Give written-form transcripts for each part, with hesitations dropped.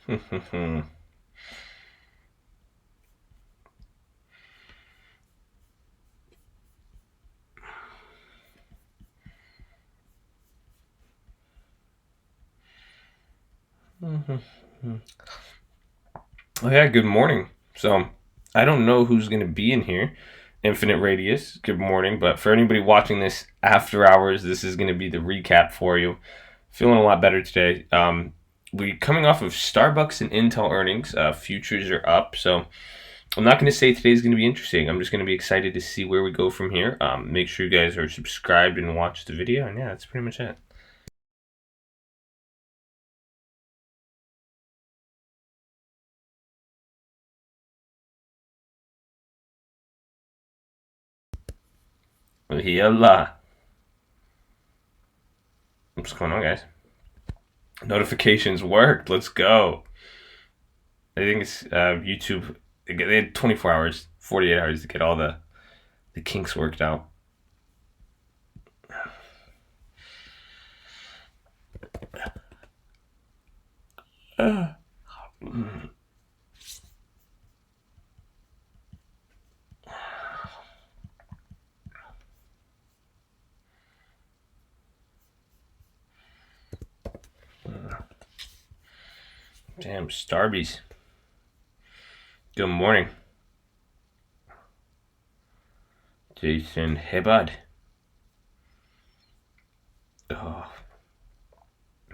Oh yeah, good morning. So I don't know who's gonna be in here. Infinite Radius, good morning. But for anybody watching this after hours, this is gonna be the recap for you. Feeling a lot better today. We coming off of Starbucks and Intel earnings. Futures are up, so I'm not going to say today's going to be interesting. I'm just going to be excited to see where we go from here. Make sure you guys are subscribed and watch the video, and yeah, that's pretty much it. Yalla. What's going on, guys? Notifications worked. Let's go. I think it's YouTube. They had 24 hours, 48 hours to get all the kinks worked out. Damn, Starbies. Good morning. Jason, hey bud. Oh,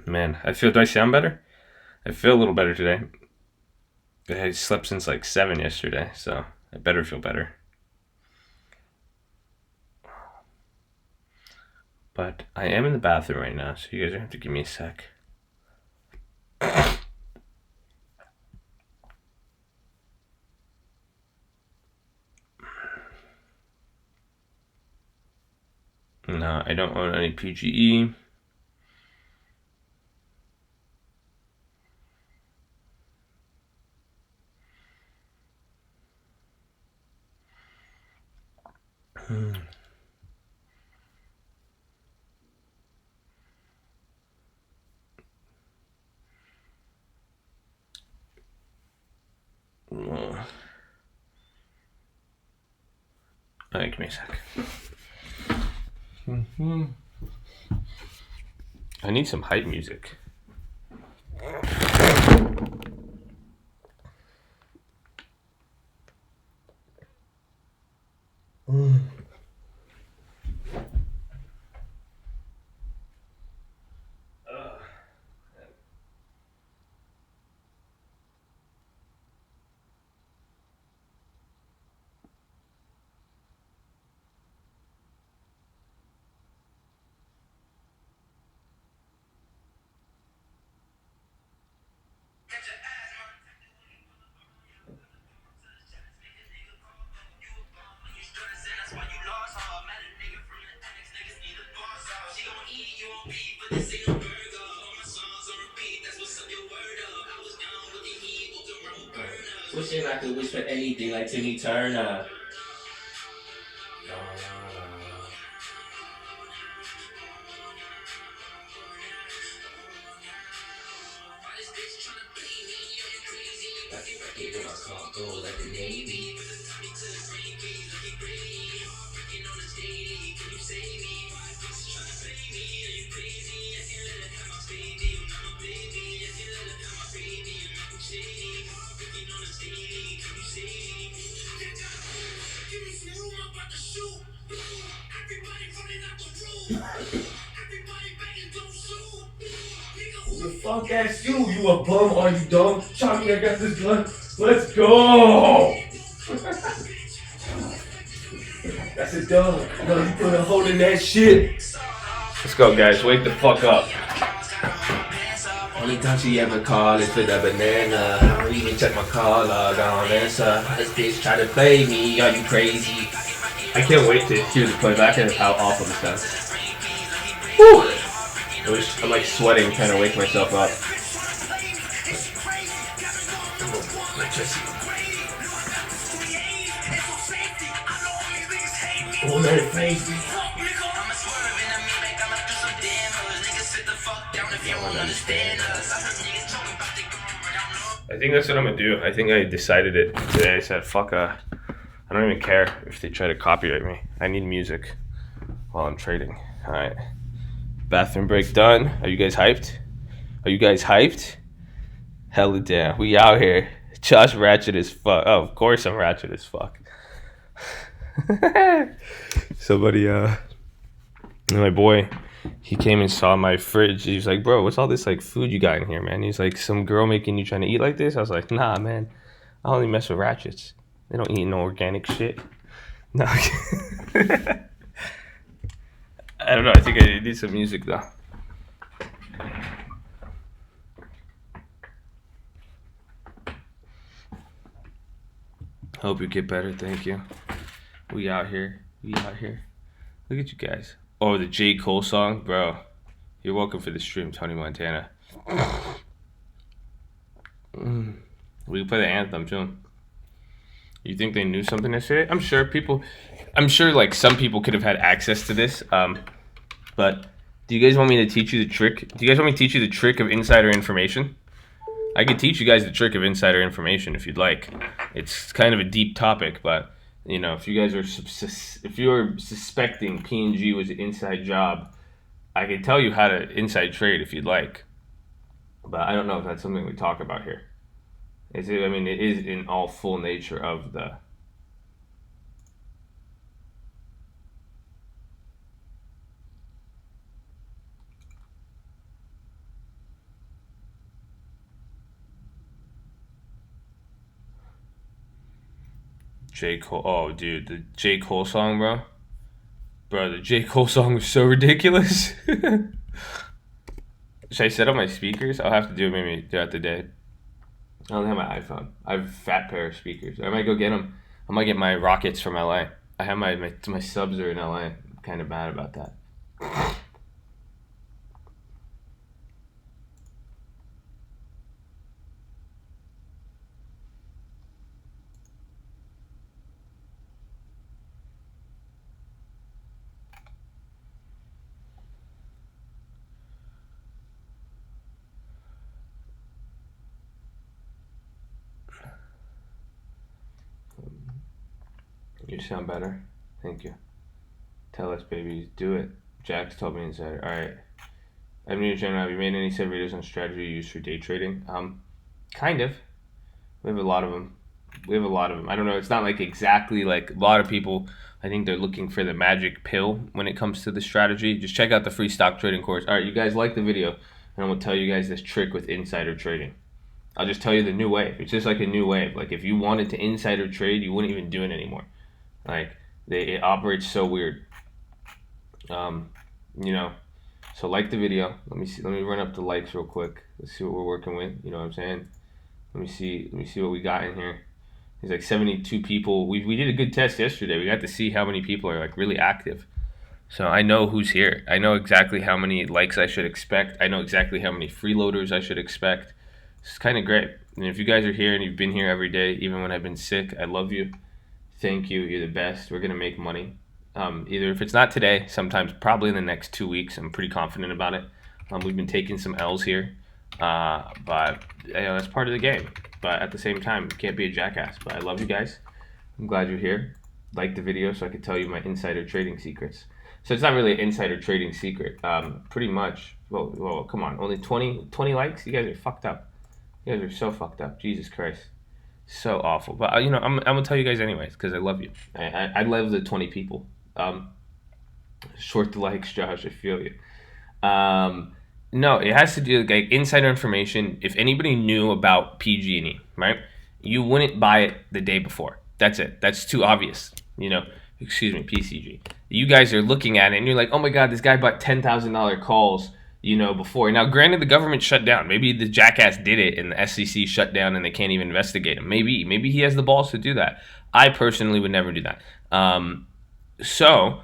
man. Do I sound better? I feel a little better today. I slept since like 7 yesterday, so I better feel better. But I am in the bathroom right now, so you guys are going to have to give me a sec. No, I don't own any PGE. Alright, give me a sec. I need some hype music. Wishing I could wish for anything like Timmy Turner. Fuck ass you a bum, are you dumb? Chalky, I got this gun. Let's go! That's a dog. No, you put a hole in that shit. Let's go, guys. Wake the fuck up. Only time she ever called is for the banana. I don't even check my call log, I don't answer. This bitch try to play me, are you crazy? I can't wait to hear the playback and how awful this sounds. Woo! I'm like sweating, trying to wake myself up. Oh, let it face me. I don't understand us. I think that's what I'm gonna do. I think I decided it today. I said, fuck, I don't even care if they try to copyright me. I need music while I'm trading. All right. Bathroom break done. Are you guys hyped? Are you guys hyped? Hella damn. We out here. Josh ratchet as fuck. Oh, of course I'm ratchet as fuck. Somebody, my boy, he came and saw my fridge. He was like, bro, what's all this like food you got in here, man? He's like, some girl making you trying to eat like this? I was like, nah, man. I only mess with ratchets. They don't eat no organic shit. No. I don't know. I think I need some music though. Hope you get better. Thank you. We out here. We out here. Look at you guys. Oh, the J. Cole song? Bro, you're welcome for the stream, Tony Montana. We can play the anthem, too. You think they knew something yesterday? I'm sure like some people could have had access to this. But do you guys want me to teach you the trick? Do you guys want me to teach you the trick of insider information? I could teach you guys the trick of insider information if you'd like. It's kind of a deep topic, but you know, if you guys are suspecting P&G was an inside job, I could tell you how to inside trade if you'd like. But I don't know if that's something we talk about here. It is in all full nature of the. J. Cole. Oh, dude, the J. Cole song, bro. Bro, the J. Cole song was so ridiculous. Should I set up my speakers? I'll have to do it maybe throughout the day. I don't have my iPhone. I have a fat pair of speakers. I might go get them. I might get my rockets from LA. I have my subs are in LA. I'm kind of mad about that. You sound better. Thank you. Tell us, babies. Do it. Jax told me inside. All right. I'm new to channel. Have you made any set videos on strategy used for day trading? Kind of. We have a lot of them. I don't know. It's not like exactly like a lot of people. I think they're looking for the magic pill when it comes to the strategy. Just check out the free stock trading course. All right, you guys like the video, and I'm gonna tell you guys this trick with insider trading. I'll just tell you the new wave. It's just like a new wave. Like if you wanted to insider trade, you wouldn't even do it anymore. Like it operates so weird. You know. So like the video. Let me see. Let me run up the likes real quick. Let's see what we're working with. You know what I'm saying? Let me see what we got in here. There's like 72 people. We did a good test yesterday. We got to see how many people are like really active. So I know who's here. I know exactly how many likes I should expect. I know exactly how many freeloaders I should expect. It's kind of great. And if you guys are here and you've been here every day, even when I've been sick, I love you. Thank you. You're the best. We're going to make money. Either if it's not today, sometimes probably in the next 2 weeks. I'm pretty confident about it. We've been taking some L's here. But you know, that's part of the game. But at the same time, you can't be a jackass. But I love you guys. I'm glad you're here. Like the video so I could tell you my insider trading secrets. So it's not really an insider trading secret. Pretty much. Well, come on. Only 20 likes? You guys are fucked up. You guys are so fucked up. Jesus Christ. So awful. But, you know, I'm going to tell you guys anyways because I love you. I love the 20 people. Short the likes, Josh. I feel you. No, it has to do with like insider information. If anybody knew about PG&E, right, you wouldn't buy it the day before. That's it. That's too obvious. You know, excuse me, PCG. You guys are looking at it and you're like, oh my God, this guy bought $10,000 calls, you know, before. Now, granted, the government shut down. Maybe the jackass did it and the SEC shut down and they can't even investigate him. Maybe he has the balls to do that. I personally would never do that. So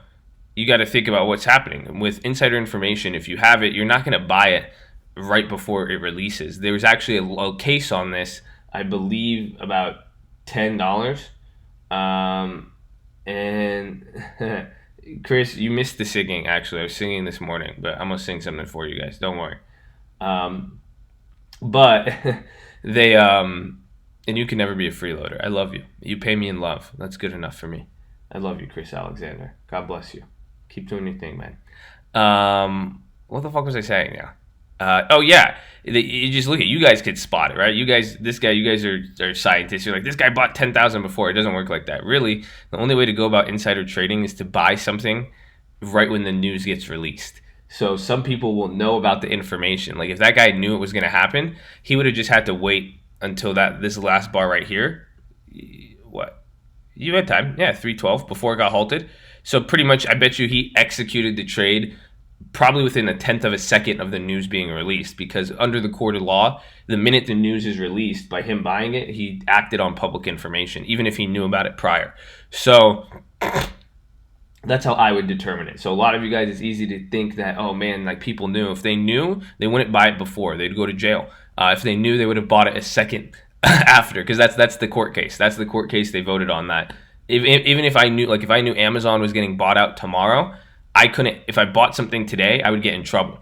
you got to think about what's happening with insider information. If you have it, you're not going to buy it right before it releases. There was actually a case on this, I believe, about $10. And Chris, you missed the singing. Actually, I was singing this morning, but I'm gonna sing something for you guys. Don't worry. But They and you can never be a freeloader. I love you. You pay me in love. That's good enough for me. I love you, Chris Alexander. God bless you. Keep doing your thing, man. What the fuck was I saying now? Oh yeah, you just look at, you guys could spot it, right? You guys, you guys are scientists. You're like, this guy bought 10,000 before. It doesn't work like that. Really, the only way to go about insider trading is to buy something right when the news gets released. So some people will know about the information. Like if that guy knew it was going to happen, he would have just had to wait until this last bar right here. What? You had time, yeah, 312 before it got halted. So pretty much, I bet you he executed the trade probably within a tenth of a second of the news being released, because under the court of law, the minute the news is released, by him buying it, he acted on public information, even if he knew about it prior. So that's how I would determine it. So a lot of you guys, it's easy to think that, oh man, like people knew. If they knew, they wouldn't buy it before. They'd go to jail. If they knew, they would have bought it a second after, because that's the court case. That's the court case. They voted on that. Even if I knew, like if I knew Amazon was getting bought out tomorrow, I couldn't. If I bought something today, I would get in trouble.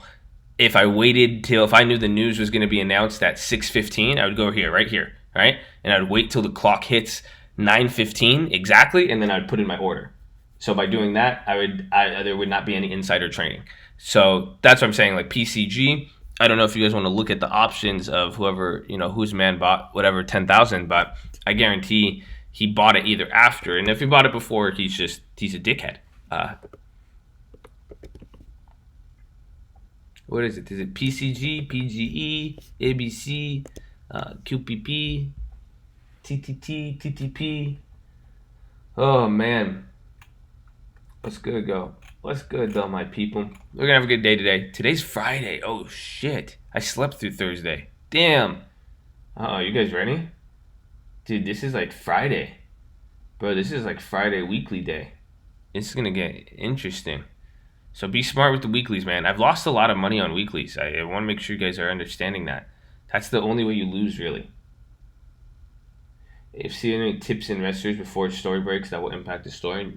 If I waited till, if I knew the news was going to be announced at 6:15, I would go here, right here, right, and I'd wait till the clock hits 9:15 exactly, and then I'd put in my order. So by doing that, there would not be any insider trading. So that's what I'm saying. Like PCG, I don't know if you guys want to look at the options of whoever, whose man bought whatever 10,000, but I guarantee he bought it either after, and if he bought it before, he's a dickhead. What is it? Is it PCG, PGE, ABC, QPP, TTT, TTP? Oh man, what's good, go? What's good, though, my people? We're gonna have a good day today. Today's Friday. Oh shit, I slept through Thursday. Damn. Oh, you guys ready? Dude, this is like Friday. Bro, this is like Friday weekly day. It's gonna get interesting. So be smart with the weeklies, man. I've lost a lot of money on weeklies. I want to make sure you guys are understanding that. That's the only way you lose, really. If see any tips investors before story breaks that will impact the story,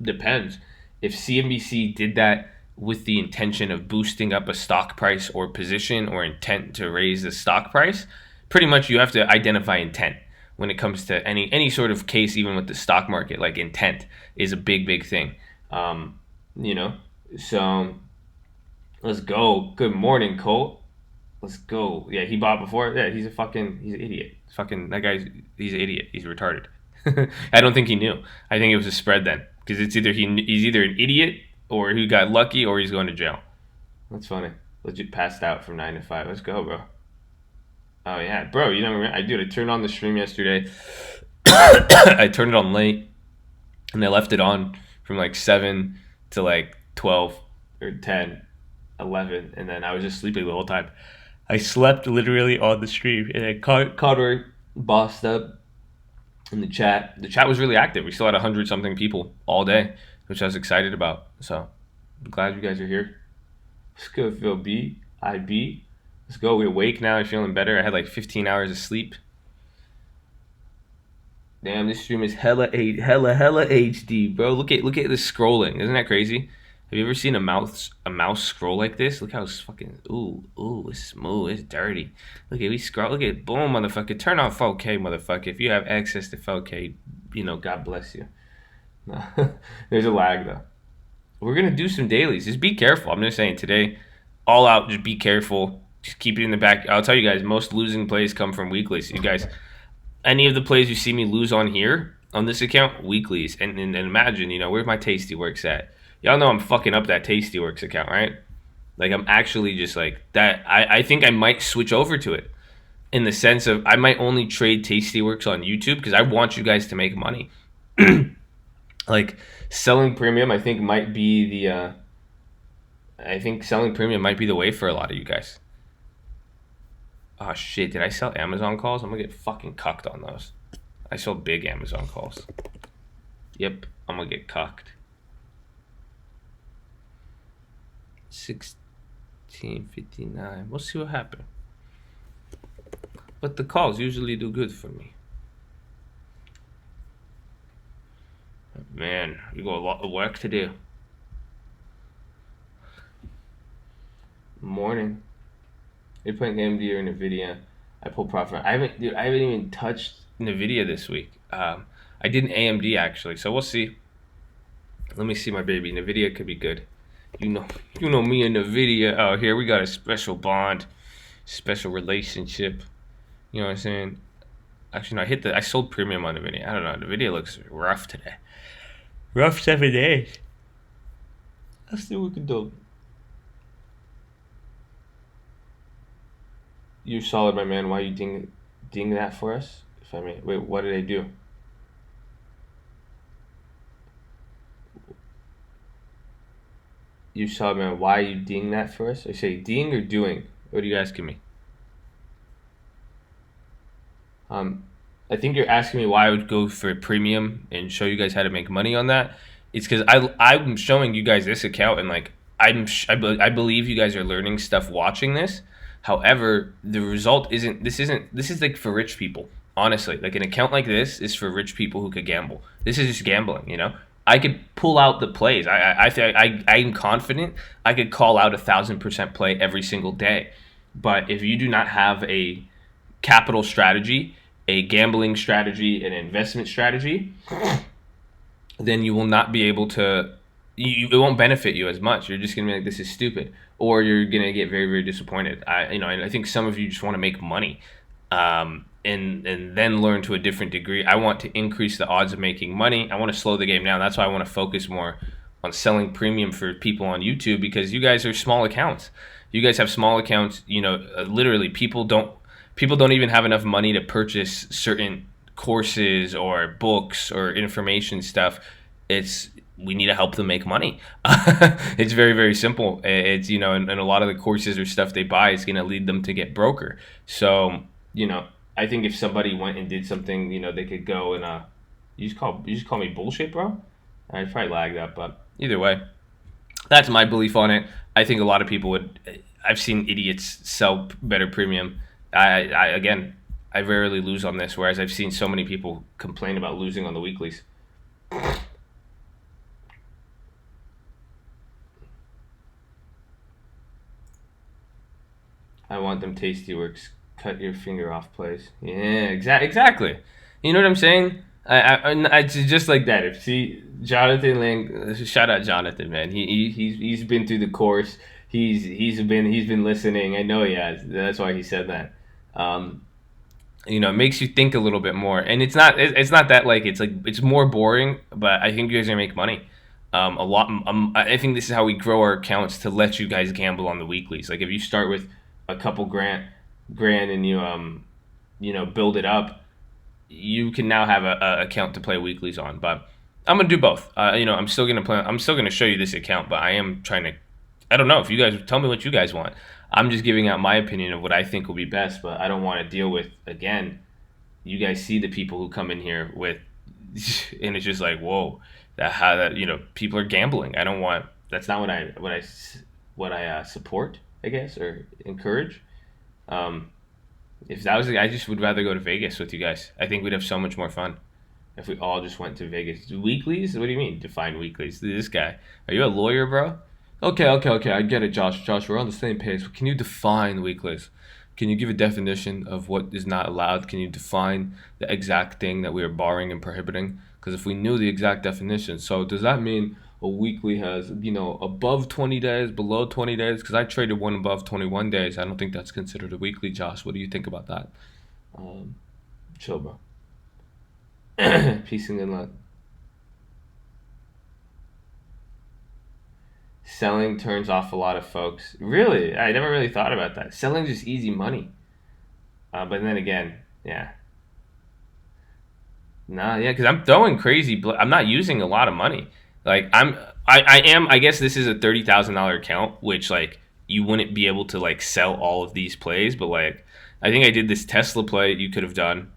depends. If CNBC did that with the intention of boosting up a stock price or position, or intent to raise the stock price, pretty much you have to identify intent when it comes to any sort of case, even with the stock market. Like intent is a big thing. So let's go. Good morning, Colt. Let's go. Yeah, he bought before. Yeah, he's an idiot. He's an idiot. He's retarded. I don't think he knew. I think it was a spread then, because it's either he's either an idiot, or he got lucky, or he's going to jail. That's funny. Legit passed out from 9 to 5. Let's go, bro. Oh yeah, bro. I turned on the stream yesterday. I turned it on late, and I left it on from like 7 to like 12 or 10, 11, and then I was just sleeping the whole time. I slept literally on the stream, and then Carter bossed up in the chat. The chat was really active. We still had 100-something people all day, which I was excited about. So I'm glad you guys are here. Let's go, Phil B. IB. Let's go. We're awake now. I'm feeling better. I had like 15 hours of sleep. Damn, this stream is hella HD, bro. Look at the scrolling. Isn't that crazy? Have you ever seen a mouse scroll like this? Look how it's fucking it's smooth, it's dirty. We scroll. Look at boom, motherfucker. Turn on 4K, motherfucker. If you have access to 4K, God bless you. There's a lag though. We're gonna do some dailies. Just be careful. I'm just saying today, all out. Just be careful. Just keep it in the back. I'll tell you guys, most losing plays come from weeklies. You guys, any of the plays you see me lose on here on this account, weeklies. And imagine, where's my Tastyworks at? Y'all know I'm fucking up that Tastyworks account, right? Like I'm actually just like that. I think I might switch over to it, in the sense of I might only trade Tastyworks on YouTube, because I want you guys to make money. Like selling premium, I think might be the. I think selling premium might be the way for a lot of you guys. Oh shit! Did I sell Amazon calls? I'm gonna get fucking cucked on those. I sold big Amazon calls. Yep, I'm gonna get cucked. 16.59. We'll see what happens. But the calls usually do good for me. Man, we got a lot of work to do. Morning. You're playing Nvidia or Nvidia. I pulled profit. I haven't even touched Nvidia this week. I did an AMD actually, so we'll see. Let me see my baby. Nvidia could be good. You know me and Nvidia. Oh, here we got a special bond, special relationship. You know what I'm saying? Actually, no, I sold premium on Nvidia. I don't know. Nvidia looks rough today. Rough 7 days. Let's see what we can do. You solid, my man. Why you ding that for us? If I may, wait, what did I do? You solid, man. Why you ding that for us? I say ding or doing? What are you asking me? I think you're asking me why I would go for a premium and show you guys how to make money on that. It's because I'm showing you guys this account and like I believe you guys are learning stuff watching this. However, the result isn't. This is like for rich people. Honestly, like an account like this is for rich people who could gamble. This is just gambling, you know. I could pull out the plays. I'm confident I could call out 1,000% play every single day. But if you do not have a capital strategy, a gambling strategy, an investment strategy, then you will not be able to. It won't benefit you as much. You're just gonna be like, this is stupid, or you're gonna get very, very disappointed. And I think some of you just want to make money, and then learn to a different degree. I want to increase the odds of making money. I want to slow the game down. That's why I want to focus more on selling premium for people on YouTube, because you guys are small accounts. You guys have small accounts. Literally, people don't even have enough money to purchase certain courses or books or information stuff. We need to help them make money. It's very, very simple. It's and a lot of the courses or stuff they buy is going to lead them to get broker. So I think if somebody went and did something, they could go and you just call me bullshit, bro. I probably lagged up, but either way, that's my belief on it. I think a lot of people would. I've seen idiots sell better premium. I rarely lose on this, whereas I've seen so many people complain about losing on the weeklies. I want them tasty works. Cut your finger off plays. Yeah, exactly. You know what I'm saying? I just like that. If see Jonathan Lang, shout out Jonathan, man. He's been through the course. He's been listening. I know he has. That's why he said that. It makes you think a little bit more, and it's not that like it's more boring, but I think you guys are gonna make money. A lot. I think this is how we grow our accounts to let you guys gamble on the weeklies. Like if you start with a couple grand and you build it up, you can now have a account to play weeklies on. But I'm gonna do both. I'm still gonna show you this account, but I am trying to. I don't know if you guys tell me what you guys want. I'm just giving out my opinion of what I think will be best, but I don't want to deal with, again, you guys see the people who come in here with, and it's just like, whoa, people are gambling. I don't want. That's not what I support, I guess, or encourage. If that was, I just would rather go to Vegas with you guys. I think we'd have so much more fun if we all just went to Vegas. Weeklies? What do you mean? Define weeklies. This guy. Are you a lawyer, bro? Okay. I get it, Josh. Josh, we're on the same page. Can you define weeklies? Can you give a definition of what is not allowed? Can you define the exact thing that we are barring and prohibiting? Because if we knew the exact definition, so does that mean a weekly has, above 20 days, below 20 days? Because I traded one above 21 days. I don't think that's considered a weekly, Josh. What do you think about that? Chill, bro. Peace and good luck. Selling turns off a lot of folks. Really? I never really thought about that. Selling just easy money. But then again, yeah. Nah, yeah, because I'm throwing crazy. I'm not using a lot of money. Like I am. I guess this is a $30,000 account, which like you wouldn't be able to like sell all of these plays. But like, I think I did this Tesla play. You could have done.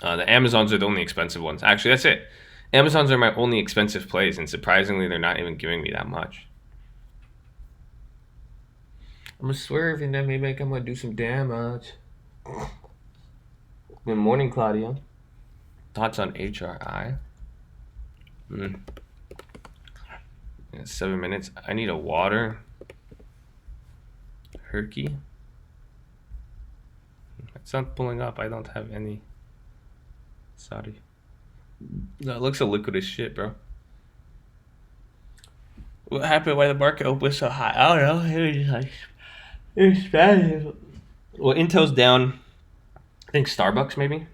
The Amazons are the only expensive ones. Actually, that's it. Amazons are my only expensive plays, and surprisingly, they're not even giving me that much. I'm gonna swerve, and then maybe I'm gonna do some damage. Good morning, Claudia. Thoughts on HRI? Yeah, 7 minutes. I need a water. Herky. It's not pulling up. I don't have any. Sorry. No, it looks so liquid as shit, bro. What happened? Why the market opened so high? I don't know. It was like it's bad. Well, Intel's down. I think Starbucks maybe.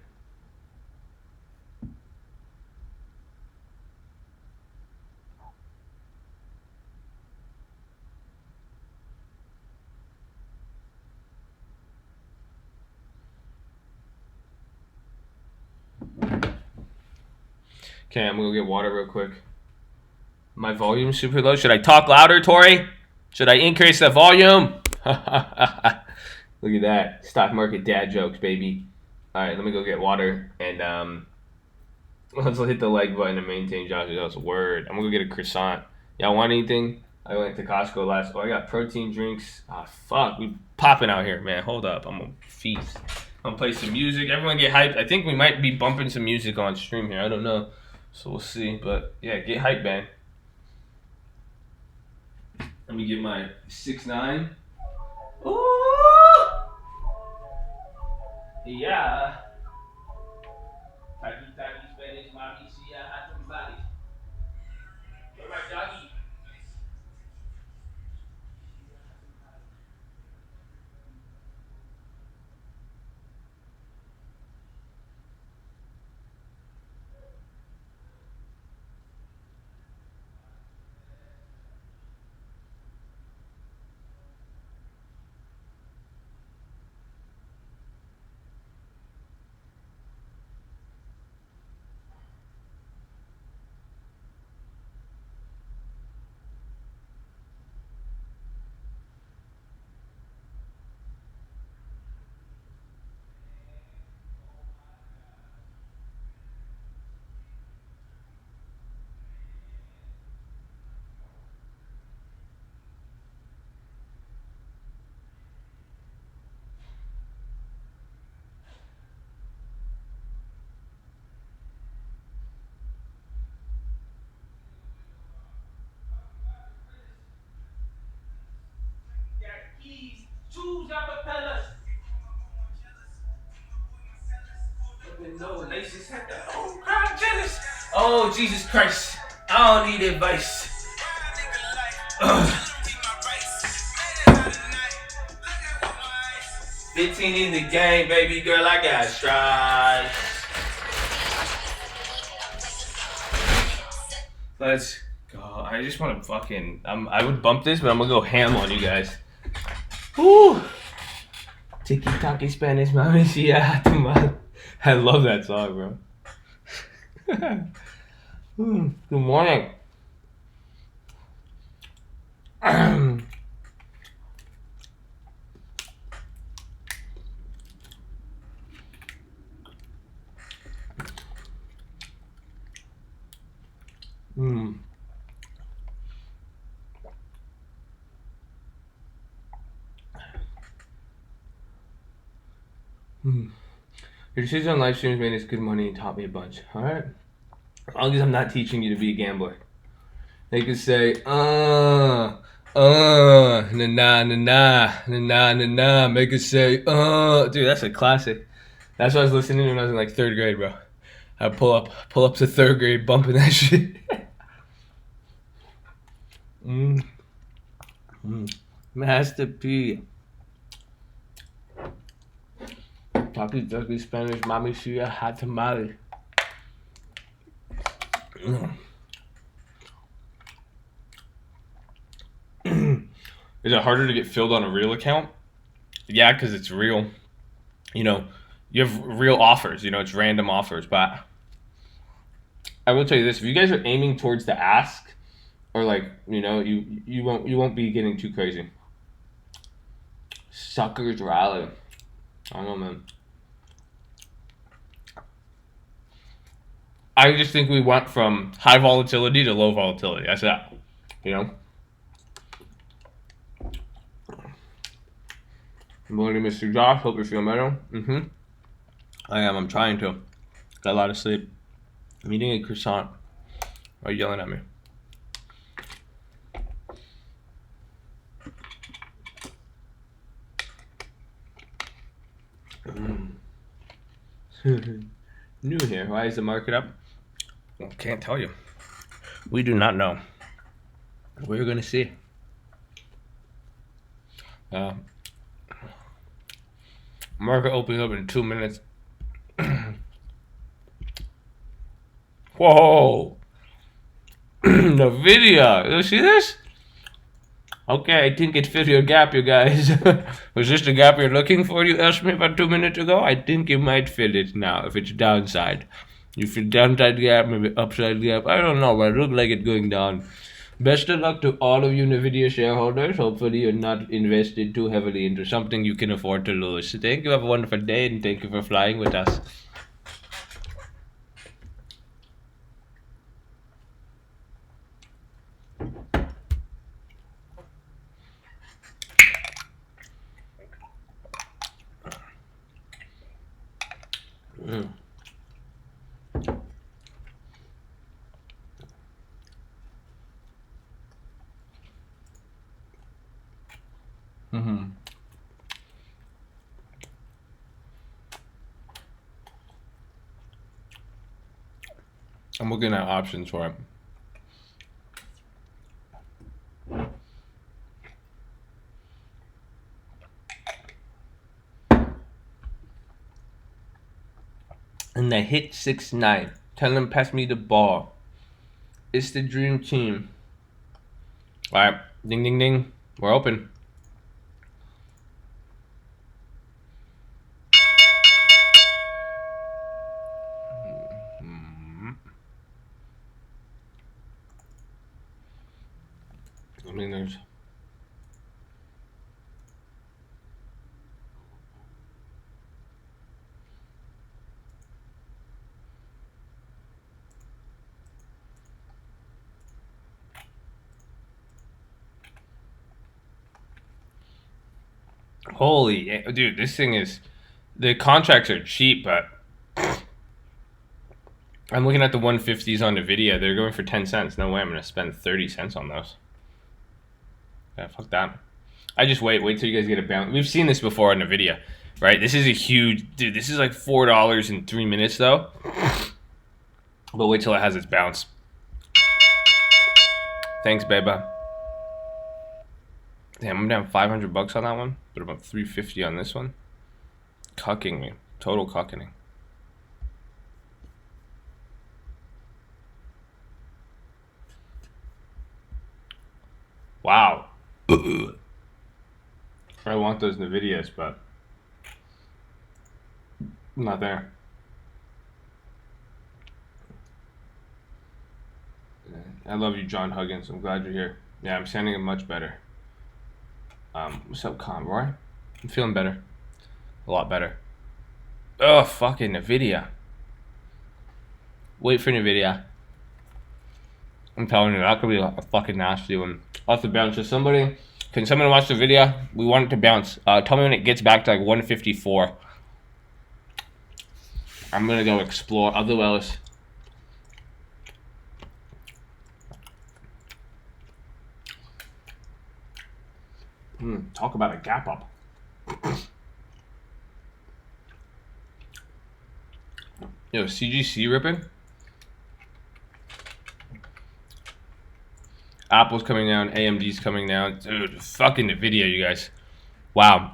Okay, I'm gonna go get water real quick. My volume's super low. Should I talk louder, Tori? Should I increase the volume? Look at that. Stock market dad jokes, baby. Alright, let me go get water and let's hit the like button and maintain Josh's word. I'm gonna go get a croissant. Y'all want anything? I went to Costco last. Oh, I got protein drinks. Ah, fuck. We popping out here, man. Hold up. I'm gonna feast. I'm gonna play some music. Everyone get hyped. I think we might be bumping some music on stream here. I don't know. So we'll see. But yeah, get hyped, man. Let me get my 6'9". Ooh! Yeah. Taki Spanish, mommy, see ya, hot somebody. What about doggy? Keys, shoes, got propellers. No laces, had the oh, I'm jealous. Oh, Jesus Christ. I don't need advice. Ugh. 15 in the game, baby girl, I got strides. Let's go. I just want to fucking. I would bump this, but I'm gonna go ham on you guys. Woo! Tiki Taki Spanish, mami, yeah, I love that song, bro. Good morning. Your decision on live streams made us good money and taught me a bunch. Alright? As long as I'm not teaching you to be a gambler. They could say, na na na na na na na. Make it say, Dude, that's a classic. That's what I was listening to when I was in like 3rd grade, bro. I'd pull up to 3rd grade, bumping that shit. Master P. Papi Ducky Spanish, Mommy Shia, Hot Tamale. Is it harder to get filled on a real account? Yeah, because it's real. You know, you have real offers. You know, it's random offers. But I will tell you this: if you guys are aiming towards the ask, or like you won't be getting too crazy. Suckers rally. I don't know, man. I just think we went from high volatility to low volatility. That's that. You know. Good morning, Mr. Josh. Hope you're feeling better. I am. I'm trying to. Got a lot of sleep. I'm eating a croissant. Why are you yelling at me? New here. Why is the market up? Well, can't tell you. We do not know. We're gonna see. Market opening up in 2 minutes. Whoa! Nvidia. You see this? Okay, I think it fit your gap, you guys. Was this the gap you're looking for? You asked me about 2 minutes ago. I think you might fit it now if it's downside. You fit downside gap, maybe upside gap. I don't know, but it looks like it's going down. Best of luck to all of you Nvidia shareholders. Hopefully you're not invested too heavily into something you can afford to lose. Thank you. Have a wonderful day, and thank you for flying with us. I'm looking at options for it. And they hit 6-9. Tell them pass me the ball. It's the dream team. All right, ding, ding, ding. We're open. I mean, there's. Holy, dude, this thing is. The contracts are cheap, but. I'm looking at the 150s on Nvidia. They're going for 10 cents. No way I'm going to spend 30 cents on those. Yeah, fuck that. I just wait till you guys get a bounce. We've seen this before on Nvidia, right? This is a huge, dude. This is like $4 in 3 minutes though. But wait till it has its bounce. Thanks, baby. Damn, I'm down $500 on that one, but about $350 on this one. Cucking me, total cucking. Wow. I want those Nvidias, but I'm not there. I love you, John Huggins. I'm glad you're here. Yeah, I'm sounding much better. What's up, Conroy? I'm feeling better. A lot better. Oh, fucking Nvidia. Wait for Nvidia. I'm telling you, that could be a fucking nasty one. Off the bounce. So can someone watch the video? We want it to bounce. Tell me when it gets back to like 154. I'm gonna go explore. Otherwise, talk about a gap up. Yo, CGC ripping. Apple's coming down. AMD's coming down. Dude, fucking Nvidia, you guys. Wow.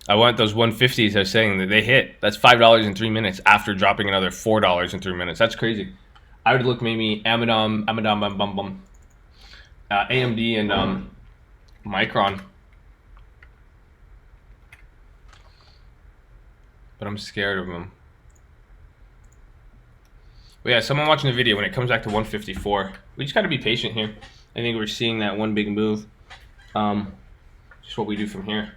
I want those 150s. I was saying that they hit. That's $5 in 3 minutes after dropping another $4 in 3 minutes. That's crazy. I would look maybe AMD and Micron. But I'm scared of them. But yeah, someone watching the video, when it comes back to 154, we just got to be patient here. I think we're seeing that one big move. Just what we do from here.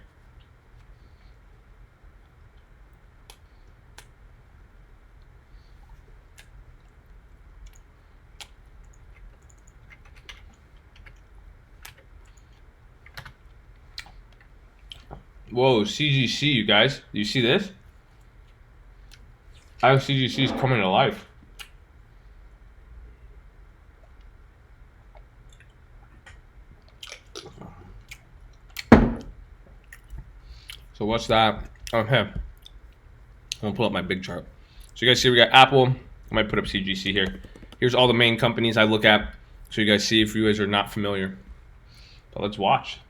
Whoa, CGC, you guys. Do you see this? How CGC is coming to life. So what's that? Okay. gonna pull up my big chart. So you guys see we got Apple. I might put up CGC here. Here's all the main companies I look at, so you guys see if you guys are not familiar. But let's watch.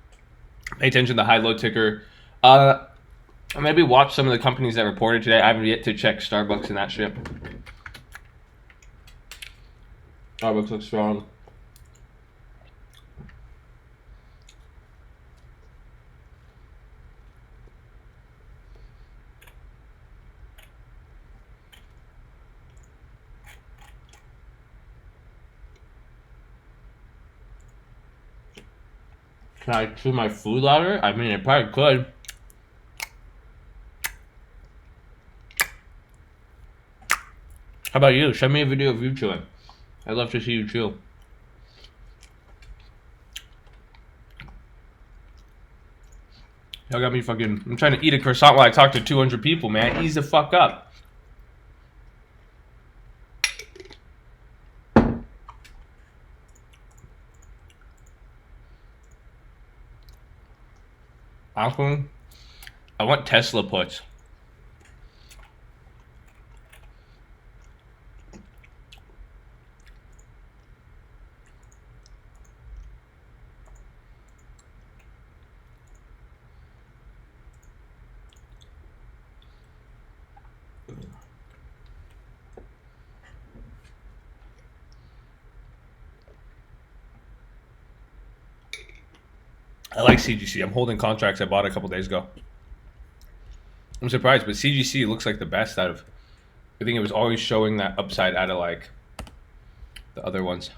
Pay attention to the high-low ticker. Maybe watch some of the companies that reported today. I haven't yet to check Starbucks and that shit. Starbucks looks strong. Can I chew my food louder? I mean, it probably could. How about you? Send me a video of you chewing. I'd love to see you chew. Y'all got me fucking... I'm trying to eat a croissant while I talk to 200 people, man. Ease the fuck up. Apple, I want Tesla puts. I like CGC. I'm holding contracts I bought a couple days ago. I'm surprised, but CGC looks like the best out of... I think it was always showing that upside out of like the other ones.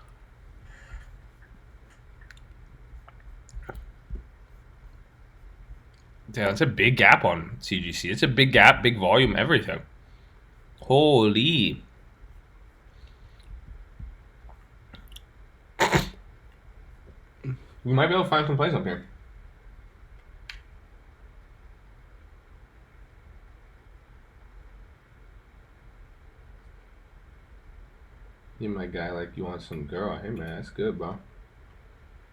Yeah, it's a big gap on CGC. It's a big gap, big volume, everything. Holy. We might be able to find some plays up here. You my guy, like you want some girl. Hey man, that's good, bro.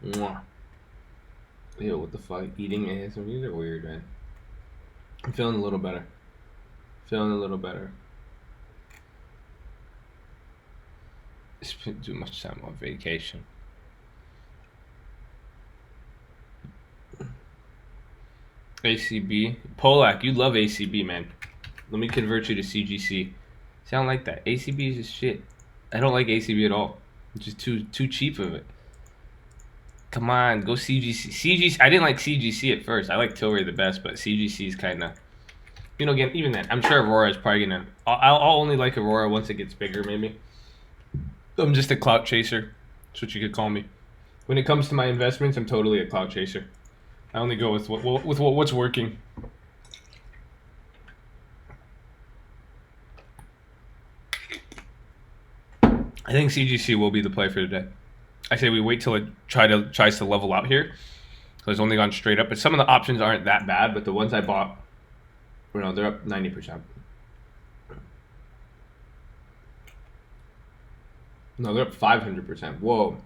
Mwah. Ew, what the fuck? Eating ASMR? These are weird, man. I'm feeling a little better. Feeling a little better. Spent too much time on vacation. ACB. Polak, you love ACB, man. Let me convert you to CGC. Sound like that. ACB is just shit. I don't like ACB at all. It's just too cheap of it. Come on, go CGC. CGC. I didn't like CGC at first. I like Tilray the best, but CGC is kind of, you know, again, even then, I'm sure Aurora is probably gonna. I'll only like Aurora once it gets bigger, maybe. I'm just a clout chaser. That's what you could call me. When it comes to my investments, I'm totally a clout chaser. I only go with what's working. I think CGC will be the play for today. I say we wait till it tries to level out here. So it's only gone straight up. But some of the options aren't that bad, but the ones I bought, you know, they're up 90%. No, they're up 500%. Whoa.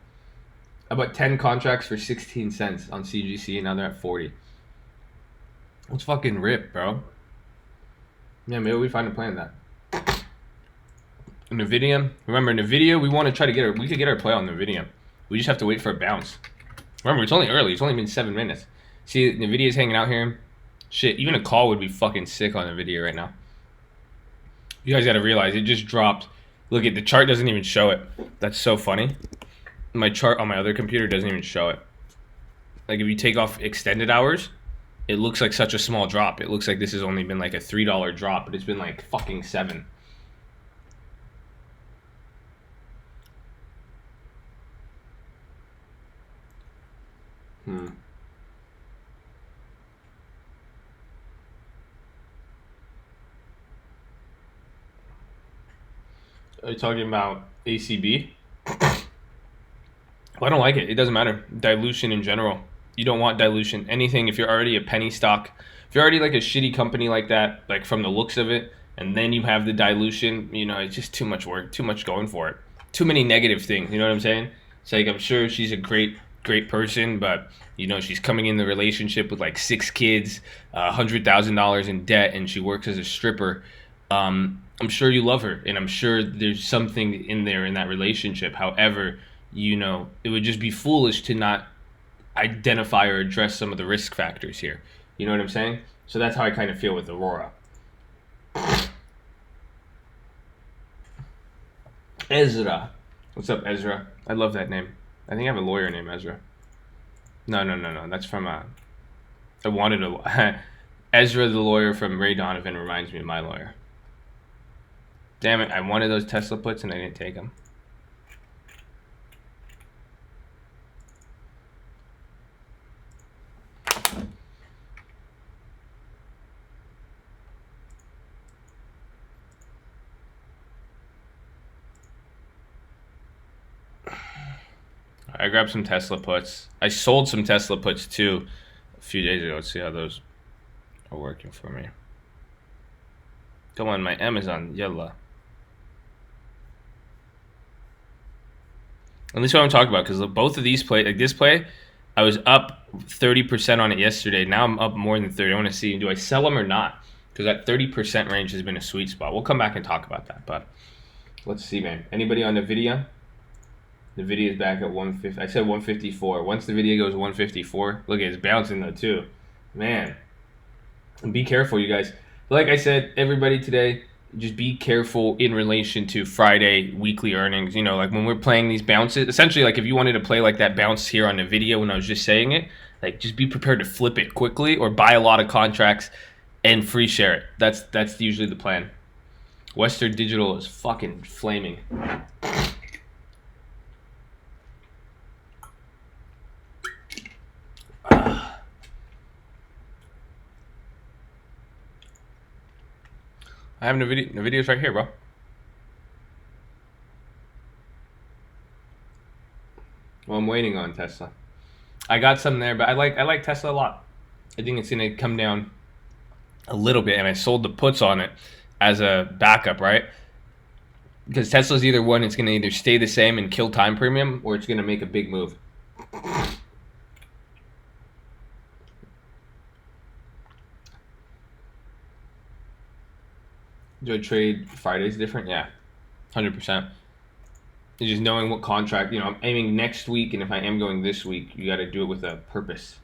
I bought 10 contracts for 16 cents on CGC, and now they're at 40. Let's fucking rip, bro. Yeah, maybe we find a plan in that. Nvidia. Remember, Nvidia, we want to try to get we could get our play on Nvidia. We just have to wait for a bounce. Remember, it's only early. It's only been 7 minutes. See, Nvidia's hanging out here. Shit, even a call would be fucking sick on Nvidia right now. You guys got to realize, it just dropped. Look, at the chart doesn't even show it. That's so funny. My chart on my other computer doesn't even show it. Like, if you take off extended hours, it looks like such a small drop. It looks like this has only been like a $3 drop, but it's been like fucking 7. Are you talking about ACB? Well, I don't like it. It doesn't matter. Dilution in general. You don't want dilution. Anything, if you're already a penny stock, if you're already like a shitty company like that, like from the looks of it, and then you have the dilution, you know, it's just too much work, too much going for it. Too many negative things, you know what I'm saying? It's like, I'm sure she's a great person, but, you know, she's coming in the relationship with like 6 kids, $100,000 in debt, and she works as a stripper. I'm sure you love her, and I'm sure there's something in there in that relationship. However, it would just be foolish to not identify or address some of the risk factors here. You know what I'm saying? So that's how I kind of feel with Aurora. Ezra. What's up, Ezra? I love that name. I think I have a lawyer named Ezra. No. That's from I wanted a Ezra, the lawyer from Ray Donovan, reminds me of my lawyer. Damn it! I wanted those Tesla puts and I didn't take them. I grabbed some Tesla puts. I sold some Tesla puts too a few days ago. Let's see how those are working for me. Come on, my Amazon, yalla. And this is what I'm talking about, because both of these play, like this play, I was up 30% on it yesterday. Now I'm up more than 30. I want to see, do I sell them or not? Because that 30% range has been a sweet spot. We'll come back and talk about that, but let's see, man. Anybody on Nvidia? Nvidia is back at 150. I said 154. Once the video goes 154, look, it's bouncing though too, man. And be careful, you guys. Like I said, everybody today, just be careful in relation to Friday weekly earnings. Like when we're playing these bounces, essentially, like if you wanted to play like that bounce here on the video when I was just saying it, like just be prepared to flip it quickly or buy a lot of contracts and free share it. That's usually the plan. Western Digital is fucking flaming. I have Nvidia's right here, bro. Well, I'm waiting on Tesla. I got some there, but I like Tesla a lot. I think it's gonna come down a little bit, and I sold the puts on it as a backup, right? Because Tesla's either one, it's gonna either stay the same and kill time premium, or it's gonna make a big move. Do I trade Fridays different? Yeah, 100%. It's just knowing what contract, I'm aiming next week, and if I am going this week, you got to do it with a purpose.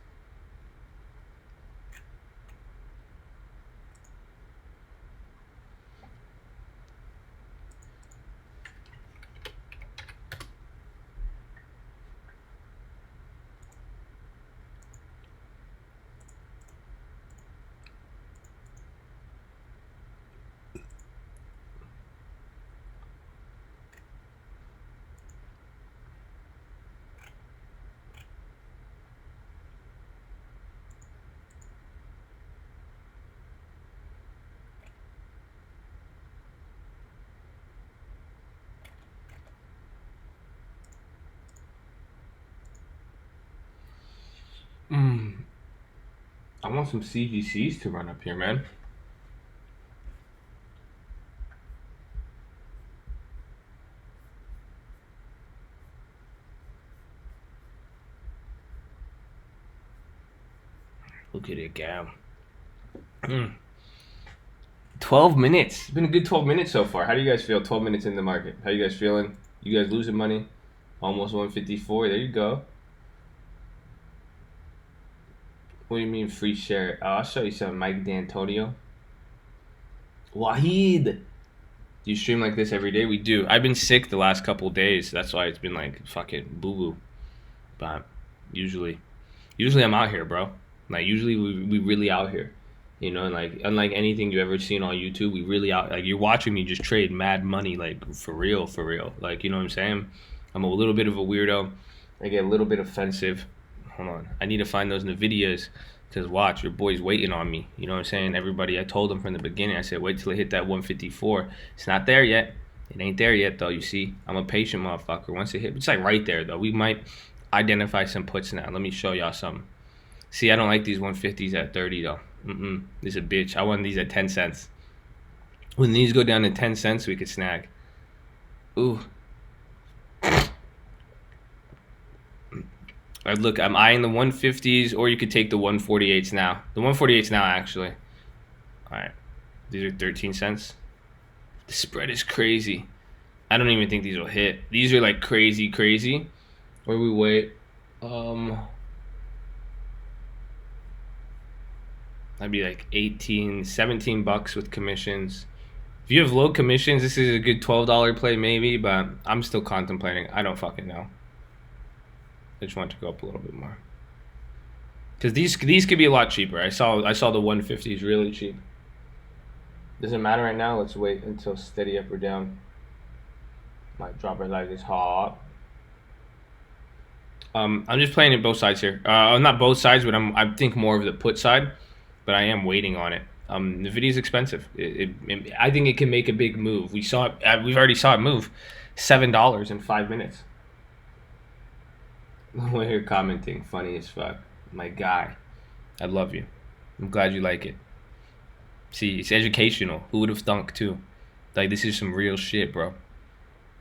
I want some CGCs to run up here, man. Look at it go. 12 minutes. It's been a good 12 minutes so far. How do you guys feel 12 minutes in the market? How you guys feeling? You guys losing money? Almost 154. There you go. What do you mean free share? Oh, I'll show you some. Mike D'Antonio. Wahid. Do you stream like this every day? We do. I've been sick the last couple of days. That's why it's been like fucking boo-boo. But usually I'm out here, bro. Like usually we really out here. And like unlike anything you've ever seen on YouTube, we really out, like you're watching me just trade mad money, like for real. Like, you know what I'm saying? I'm a little bit of a weirdo. I get a little bit offensive. Hold on. I need to find those Nvidias, because watch, your boy's waiting on me. You know what I'm saying? Everybody, I told them from the beginning, I said, wait till I hit that 154. It's not there yet. It ain't there yet, though, you see. I'm a patient motherfucker. Once it hit, it's like right there, though. We might identify some puts now. Let me show y'all something. See, I don't like these 150s at 30, though. This is a bitch. I want these at 10 cents. When these go down to 10 cents, we could snag. Ooh. All right, look, I'm eyeing the 150s, or you could take the 148s now. The 148s now, actually. All right. These are 13 cents. The spread is crazy. I don't even think these will hit. These are like crazy. Where we wait. That'd be like 18, 17 bucks with commissions. If you have low commissions, this is a good $12 play maybe, but I'm still contemplating. I don't fucking know. I just want to go up a little bit more. Because these could be a lot cheaper. I saw the 150s really cheap. Doesn't matter right now. Let's wait until steady up or down. Might drop it like this hot. I'm just playing it both sides here. Not both sides, but I think more of the put side. But I am waiting on it. Nvidia's expensive. I think it can make a big move. We saw it. We've already saw it move $7 in 5 minutes. When you're commenting, funny as fuck. My guy, I love you. I'm glad you like it. See, it's educational. Who would have thunk too? Like, this is some real shit, bro.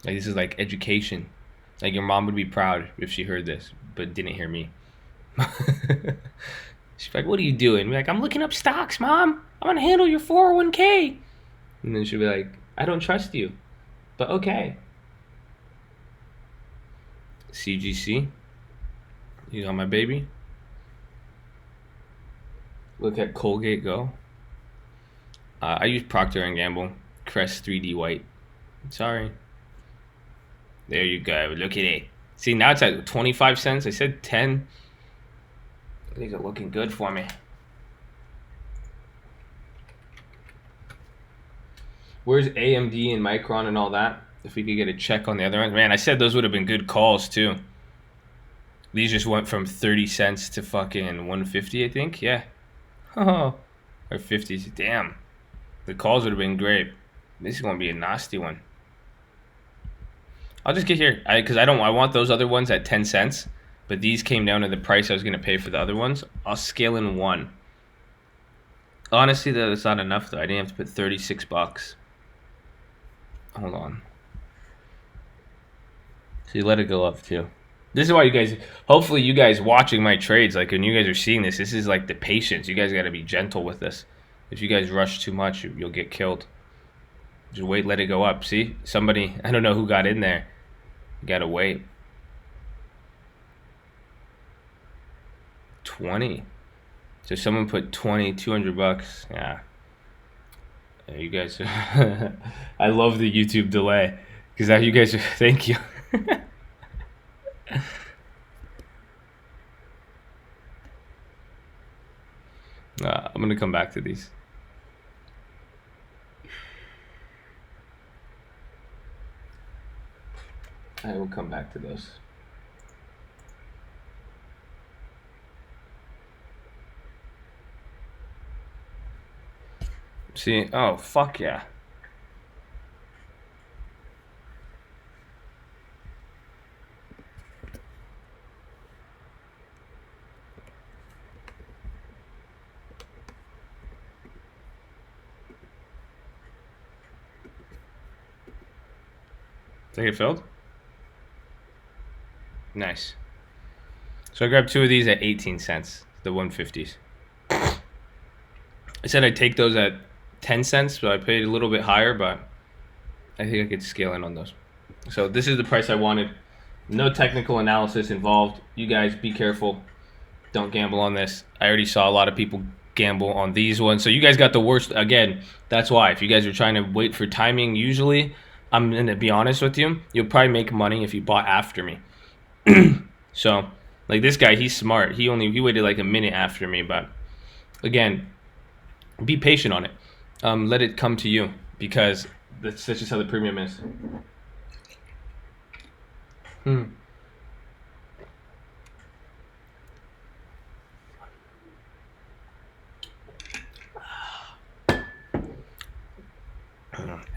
Like, this is like education. Like, your mom would be proud if she heard this, but didn't hear me. She's like, what are you doing? We're like, I'm looking up stocks, Mom. I'm gonna handle your 401k. And then she'll be like, I don't trust you, but okay. CGC. You got my baby. Look at Colgate Go. I use Procter & Gamble. Crest 3D White. Sorry. There you go. Look at it. See, now it's at 25 cents. I said 10. These are looking good for me. Where's AMD and Micron and all that? If we could get a check on the other end. Man, I said those would have been good calls too. These just went from 30 cents to fucking 150, I think. Yeah. Oh. Or 50s. Damn. The calls would have been great. This is going to be a nasty one. I'll just get here. Because I want those other ones at 10 cents. But these came down to the price I was going to pay for the other ones. I'll scale in one. Honestly, that's not enough, though. I didn't have to put 36 bucks. Hold on. So you let it go up, too. This is why you guys... Hopefully, you guys watching my trades, like, when you guys are seeing this, this is, like, the patience. You guys got to be gentle with this. If you guys rush too much, you'll get killed. Just wait, let it go up. See? Somebody... I don't know who got in there. You got to wait. 20. So someone put 20, 200 bucks. Yeah. You guys, I love the YouTube delay because now you guys are, thank you. I'm going to come back to these. I will come back to those. See, oh, fuck yeah. Think it filled? Nice. So I grabbed two of these at 18 cents, the 150s. I said I'd take those at 10 cents, so I paid a little bit higher, but I think I could scale in on those. So this is the price I wanted. No technical analysis involved. You guys be careful. Don't gamble on this. I already saw a lot of people gamble on these ones. So you guys got the worst. Again, that's why. If you guys are trying to wait for timing, usually, I'm going to be honest with you, you'll probably make money if you bought after me. So, like this guy, he's smart. He waited like a minute after me, but again, be patient on it. Let it come to you because that's just how the premium is.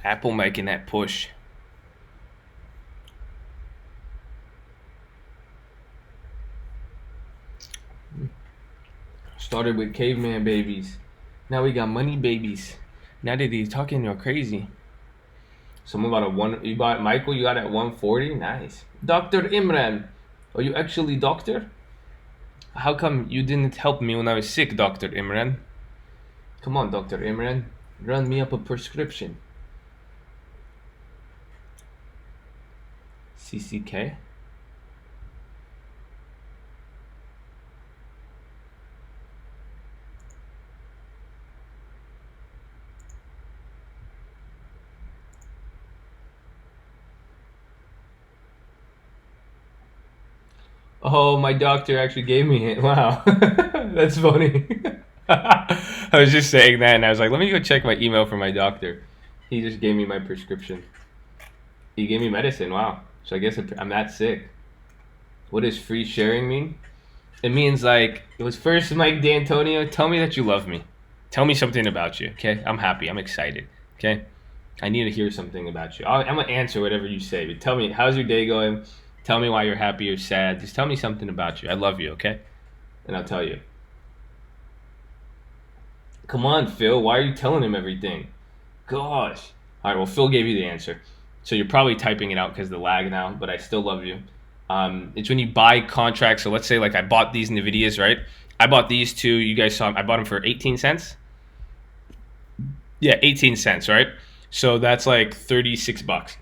Apple making that push. Started with caveman babies. Now we got money babies. Now that he's talking, you're crazy. Someone got a one. You bought Michael. You got at 140. Nice. Dr. Imran, are you actually doctor? How come you didn't help me when I was sick, Dr. Imran? Come on, Dr. Imran, run me up a prescription. CCK. Oh, my doctor actually gave me it. Wow. That's funny. I was just saying that, and I was like, let me go check my email from my doctor. He just gave me my prescription. He gave me medicine. Wow. So I guess I'm that sick. What does free sharing mean? It means like, it was first Mike D'Antonio. Tell me that you love me. Tell me something about you, okay? I'm happy. I'm excited, okay? I need to hear something about you. I'm going to answer whatever you say, but tell me, how's your day going? Tell me why you're happy or sad. Just tell me something about you. I love you, okay? And I'll tell you. Come on, Phil. Why are you telling him everything? Gosh. All right, well, Phil gave you the answer. So you're probably typing it out because of the lag now, but I still love you. It's when you buy contracts. So let's say like I bought these Nvidias, right? I bought these two. You guys saw them. I bought them for 18 cents. Yeah, 18 cents, right? So that's like 36 bucks.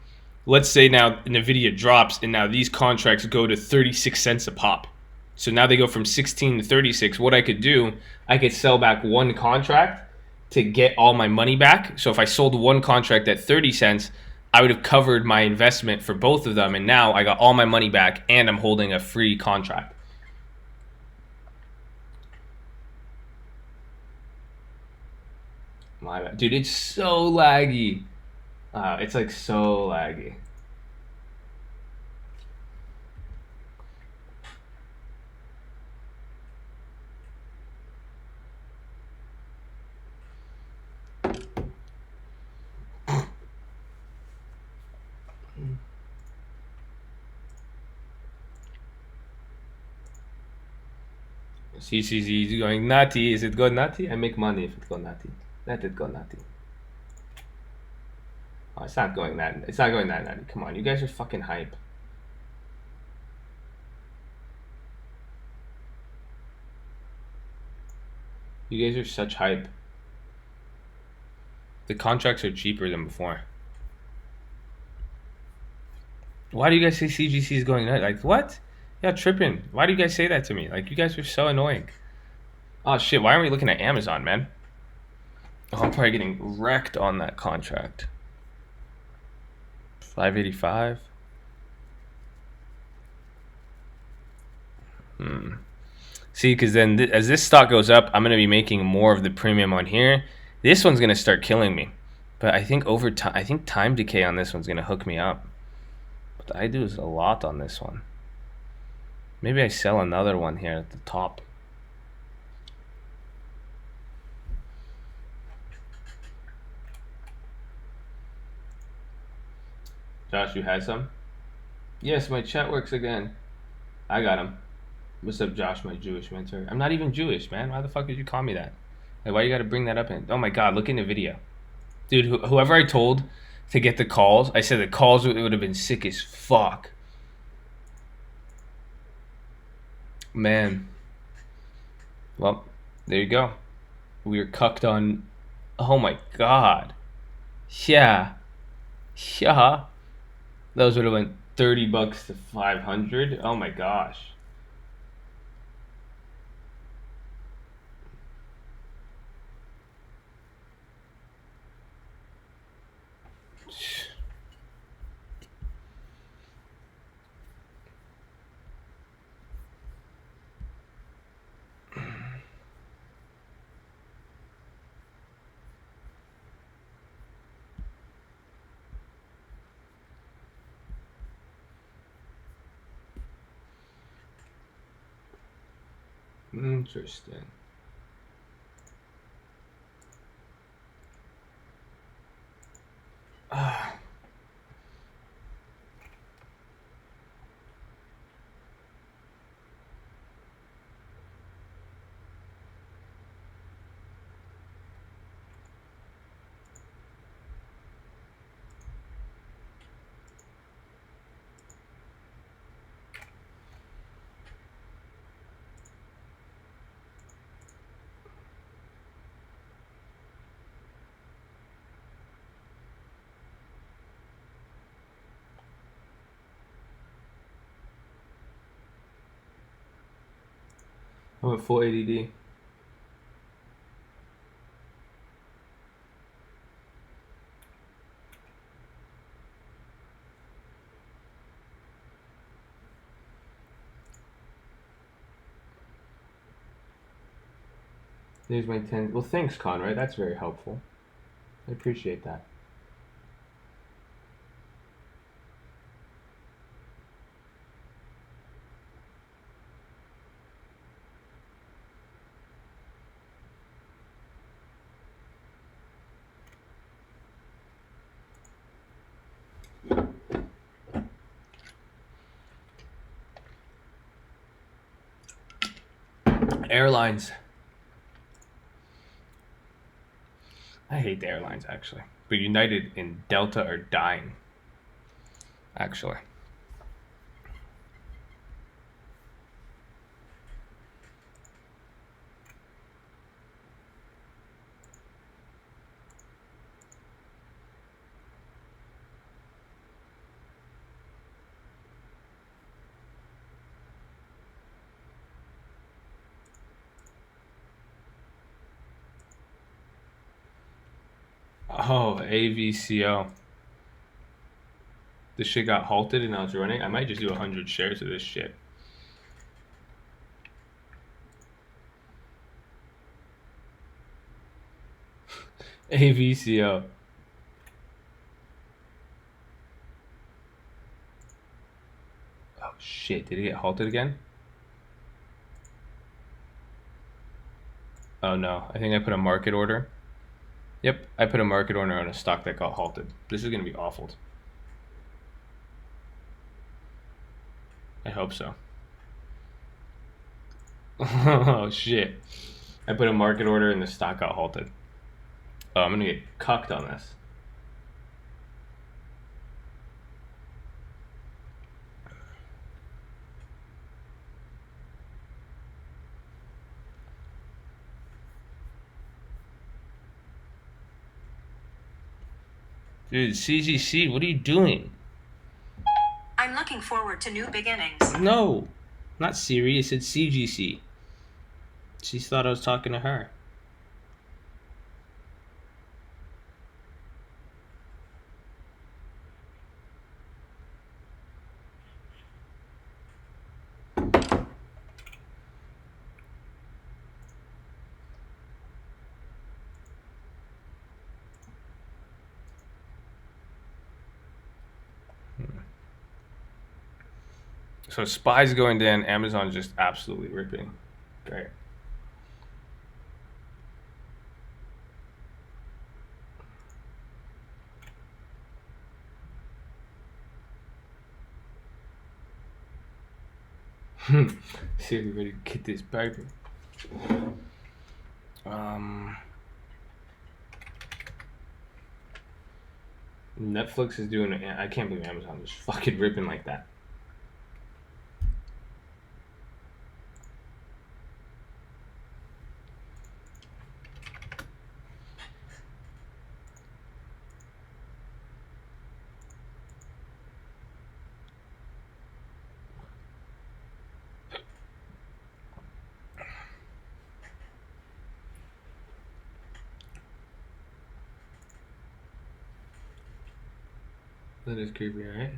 Let's say now Nvidia drops and now these contracts go to 36 cents a pop. So now they go from 16 to 36. What I could do, I could sell back one contract to get all my money back. So if I sold one contract at 30 cents, I would have covered my investment for both of them. And now I got all my money back and I'm holding a free contract. My bad. Dude, it's so laggy. It's like so laggy. CCZ is going nutty. Is it go nutty? I make money if it go nutty. Let it go nutty. Oh, it's not going that. It's not going that nutty. Come on, you guys are fucking hype. You guys are such hype. The contracts are cheaper than before. Why do you guys say CGC is going nutty? Like what? Yeah, tripping. Why do you guys say that to me? Like you guys are so annoying. Oh shit! Why aren't we looking at Amazon, man? Oh, I'm probably getting wrecked on that contract. 585. See, because then as this stock goes up, I'm going to be making more of the premium on here. This one's going to start killing me. But I think over time, I think time decay on this one's going to hook me up. But I do a lot on this one. Maybe I sell another one here at the top. Josh, you had some? Yes, my chat works again. I got him. What's up, Josh, my Jewish mentor? I'm not even Jewish, man. Why the fuck did you call me that? Like, why you gotta bring that up in? Oh my god, look in the video. Dude, whoever I told to get the calls, I said the calls would have been sick as fuck. Man. Well, there you go. We were cucked on. Oh my god. Yeah. Yeah. Those would have went 30 bucks to 500. Oh my gosh. Interesting. Ah. I'm at full ADD. There's my 10. Well, thanks, Conrad. That's very helpful. I appreciate that. Airlines. I hate the airlines, actually. But United and Delta are dying, actually. Oh, AVCO. This shit got halted and now it's running. I might just do 100 shares of this shit. AVCO. Oh shit, did it get halted again? Oh no, I think I put a market order. Yep, I put a market order on a stock that got halted. This is gonna be awful. I hope so. Oh shit. I put a market order and the stock got halted. Oh, I'm gonna get cucked on this. Dude, CGC, what are you doing? I'm looking forward to new beginnings. No, not Siri. It said CGC. She thought I was talking to her. So SPY's going down. Amazon just absolutely ripping. Great. See if we ready to get this paper. Netflix is doing it. I can't believe Amazon is fucking ripping like that. That is creepy, right?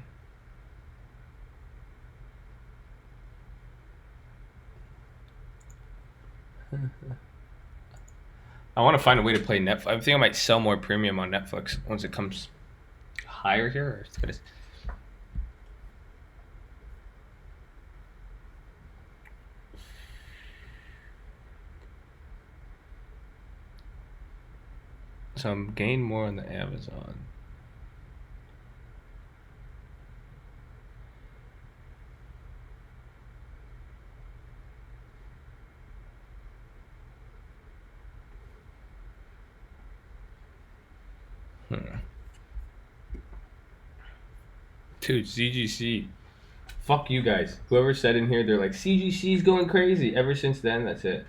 I want to find a way to play Netflix. I think I might sell more premium on Netflix once it comes higher here. Or it's gonna... So I'm gain more on the Amazon. Dude, CGC. Fuck you guys. Whoever said in here, they're like, CGC's going crazy. Ever since then, that's it.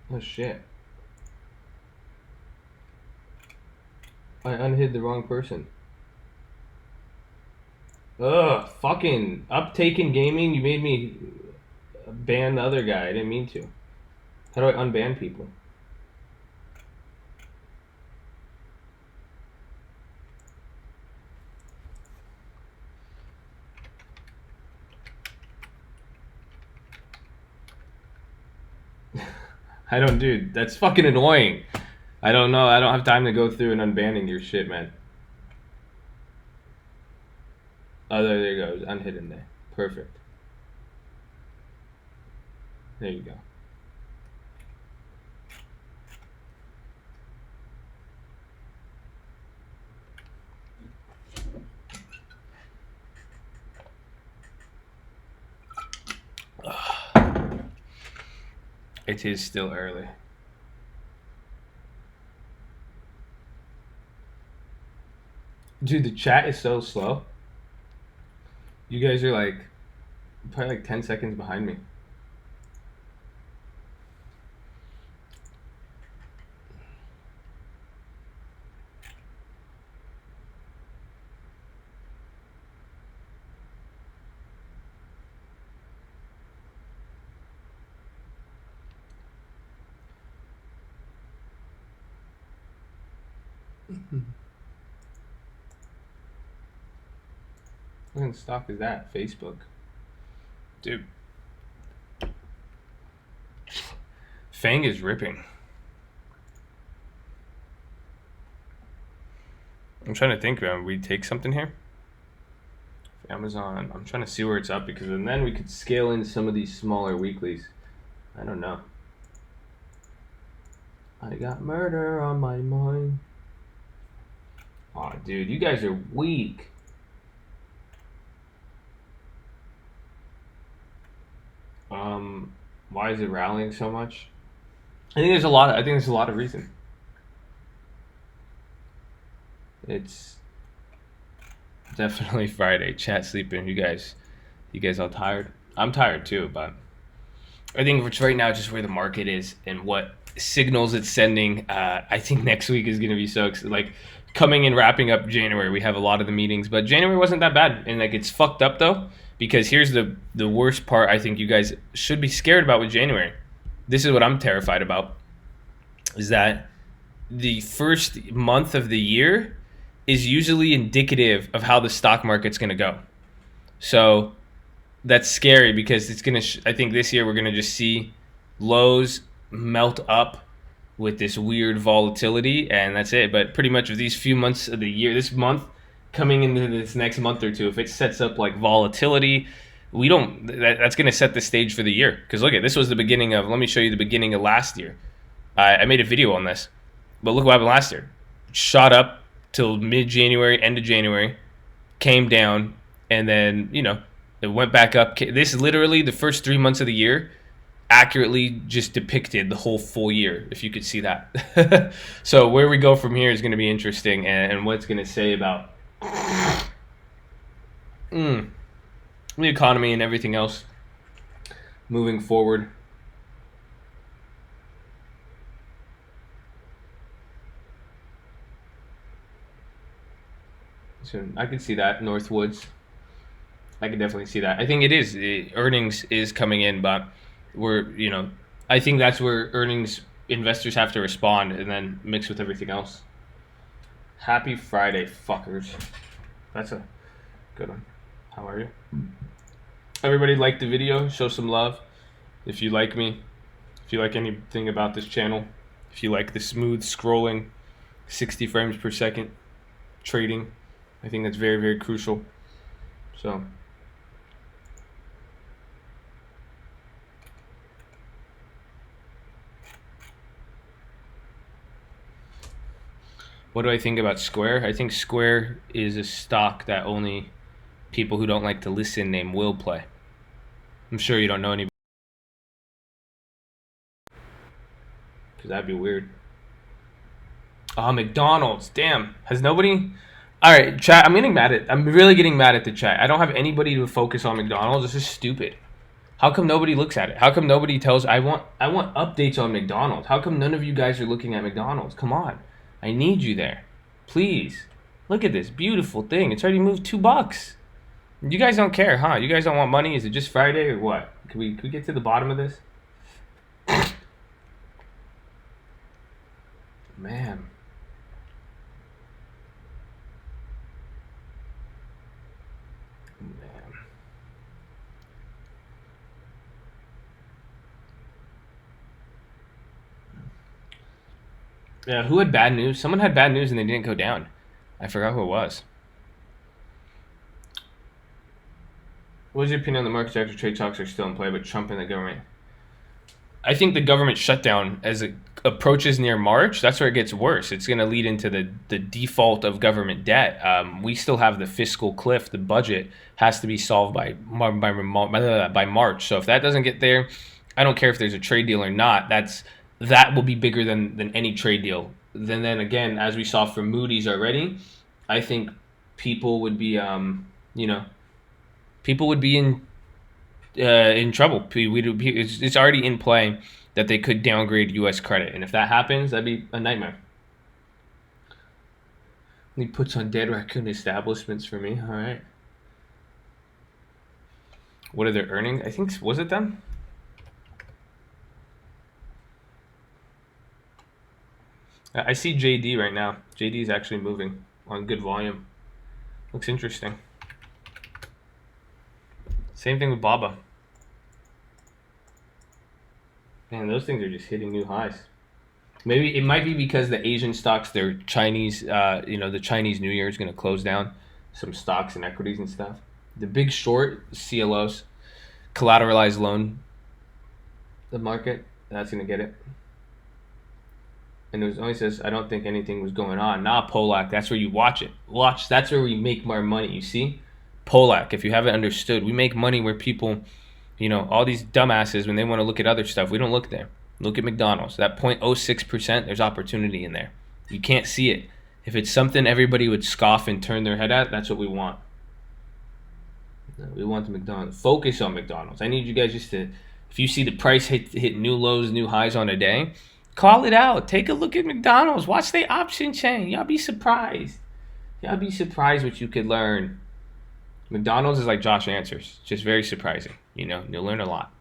Oh shit. I unhid the wrong person. Ugh, fucking Uptaken Gaming. You made me ban the other guy. I didn't mean to. How do I unban people? I don't, dude. That's fucking annoying. I don't know. I don't have time to go through and unbanning your shit, man. Oh, there you go. Unhidden there. Perfect. There you go. It is still early. Dude, the chat is so slow. You guys are like probably like 10 seconds behind me. What kind of stock is that? Facebook. Dude. Fang is ripping. I'm trying to think, man. We take something here? Amazon. I'm trying to see where it's up because then we could scale in some of these smaller weeklies. I don't know. I got murder on my mind. Aw, dude, you guys are weak. Why is it rallying so much? I think there's a lot of reason. It's definitely Friday. Chat sleeping. You guys all tired? I'm tired too, but I think it's right now just where the market is and what signals it's sending. I think next week is going to be so like coming and wrapping up January. We have a lot of the meetings, but January wasn't that bad, and like it's fucked up though. Because here's the worst part I think you guys should be scared about with January. This is what I'm terrified about. Is that the first month of the year is usually indicative of how the stock market's going to go. So that's scary because it's going to, I think this year we're going to just see lows melt up with this weird volatility, and that's it. But pretty much of these few months of the year, this month, coming into this next month or two, if it sets up like volatility, that's going to set the stage for the year. Because look at this was the beginning of, let me show you the beginning of last year. I made a video on this, but look what happened last year. It shot up till mid-January, end of January, came down, and then, it went back up. This is literally the first 3 months of the year accurately just depicted the whole full year, if you could see that. So where we go from here is going to be interesting, and what it's going to say about the economy and everything else moving forward. So I can see that Northwoods. I can definitely see that. I think it is earnings is coming in, but I think that's where earnings investors have to respond and then mix with everything else. Happy Friday, fuckers. That's a good one. How are you? Everybody like the video. Show some love. If you like me, if you like anything about this channel, if you like the smooth scrolling, 60 frames per second trading, I think that's very, very crucial. So what do I think about Square? I think Square is a stock that only people who don't like to listen name will play. I'm sure you don't know anybody. Because that'd be weird. Oh, McDonald's. Damn. Has nobody... All right, chat. I'm really getting mad at the chat. I don't have anybody to focus on McDonald's. This is stupid. How come nobody looks at it? How come nobody tells... I want updates on McDonald's. How come none of you guys are looking at McDonald's? Come on. I need you there. Please. Look at this beautiful thing. It's already moved $2. You guys don't care, huh? You guys don't want money? Is it just Friday or what? Can we get to the bottom of this? Man. Man. Yeah, who had bad news? Someone had bad news and they didn't go down. I forgot who it was. What is your opinion on the markets after trade talks are still in play, but Trump and the government? I think the government shutdown, as it approaches near March, that's where it gets worse. It's going to lead into the default of government debt. We still have the fiscal cliff. The budget has to be solved by March. So if that doesn't get there, I don't care if there's a trade deal or not. That will be bigger than any trade deal. Then again, as we saw from Moody's already, I think people would be people would be in trouble. It's already in play that they could downgrade U.S. credit, and if that happens, that'd be a nightmare. He puts on dead raccoon establishments for me. All right. What are their earnings? I think was it them? I see JD right now. JD is actually moving on good volume. Looks interesting. Same thing with BABA. Man, those things are just hitting new highs. Maybe it might be because the Asian stocks, they're Chinese. The Chinese New Year is going to close down some stocks and equities and stuff. The Big Short, CLOs, collateralized loan, the market, that's going to get it. And it only says, I don't think anything was going on. Nah, Polak, that's where you watch it. That's where we make more money, you see? Polak, if you haven't understood, we make money where people, all these dumbasses, when they want to look at other stuff, we don't look there. Look at McDonald's. That 0.06%, there's opportunity in there. You can't see it. If it's something everybody would scoff and turn their head at, that's what we want. We want the McDonald's. Focus on McDonald's. I need you guys just to, if you see the price hit new lows, new highs on a day, call it out. Take a look at McDonald's. Watch the option chain. Y'all be surprised. Y'all be surprised what you could learn. McDonald's is like Josh Answers. Just very surprising. You'll learn a lot.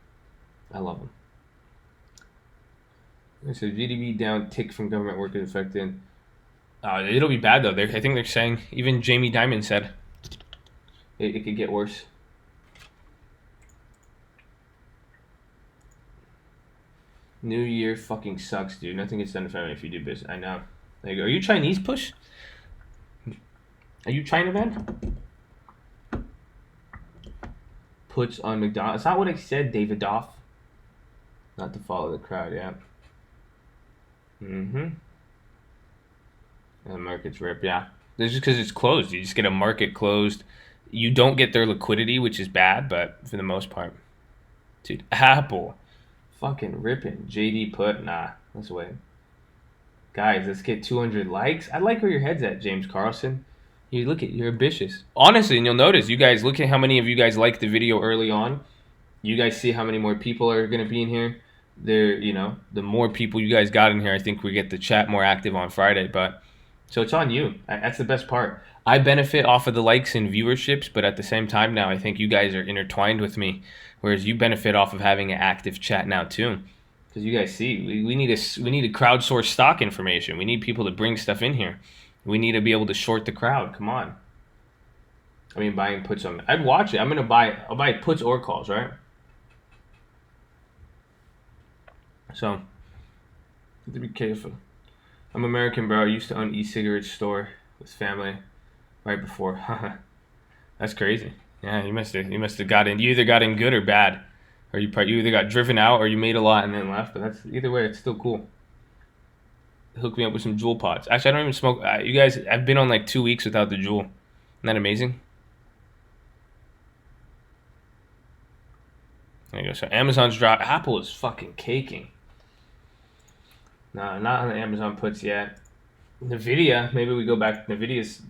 I love them. So GDP down, tick from government workers affected. It'll be bad though. I think they're saying, even Jamie Dimon said, it could get worse. New Year fucking sucks, dude. Nothing gets done if you do business. I know. There you go. Are you Chinese, Push? Are you China, man? Puts on McDonald's. It's not what I said, David Doff. Not to follow the crowd, yeah. And the market's ripped, yeah. It's just because it's closed. You just get a market closed. You don't get their liquidity, which is bad, but for the most part. Dude, Apple. Fucking ripping. JD put, nah. Let's wait. Guys, let's get 200 likes. I like where your head's at, James Carlson. You're ambitious. Honestly, and you'll notice, you guys, look at how many of you guys liked the video early on. You guys see how many more people are going to be in here. The more people you guys got in here, I think we get the chat more active on Friday. But so it's on you. That's the best part. I benefit off of the likes and viewerships, but at the same time now, I think you guys are intertwined with me, whereas you benefit off of having an active chat now too. Because you guys see, we need to crowdsource stock information. We need people to bring stuff in here. We need to be able to short the crowd. Come on. I mean, buying puts on. I'd watch it. I'll buy puts or calls, right? So, have to be careful. I'm American, bro. I used to own e-cigarette store with family right before. That's crazy. Yeah, you must have got in. You either got in good or bad, or you either got driven out or you made a lot and then left. But that's either way, it's still cool. Hook me up with some Juul pods. Actually, I don't even smoke. You guys, I've been on like 2 weeks without the Juul. Isn't that amazing? There you go. So Amazon's drop. Apple is fucking caking. No, not on the Amazon puts yet. Nvidia, maybe we go back. Nvidia's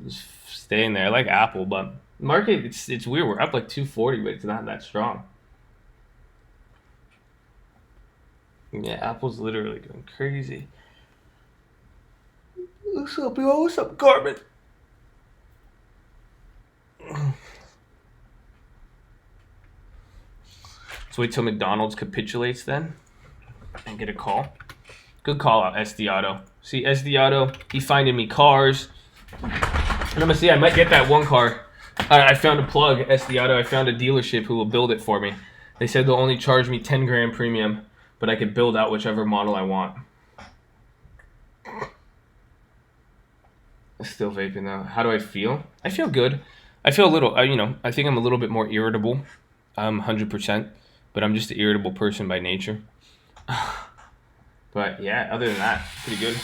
staying there. I like Apple, but market, it's weird. We're up like 240, but it's not that strong. Yeah, Apple's literally going crazy. What's up, yo? What's up, Garmin? So wait till McDonald's capitulates then and get a call. Good call out, SD Auto. See, SD Auto, he finding me cars. And I'm gonna see, I might get that one car. I found a plug, SD Auto. I found a dealership who will build it for me. They said they'll only charge me 10 grand premium, but I could build out whichever model I want. Still vaping though. How do I feel? I feel good. I feel a little, I think I'm a little bit more irritable. 100%, but I'm just an irritable person by nature. But yeah, other than that, pretty good.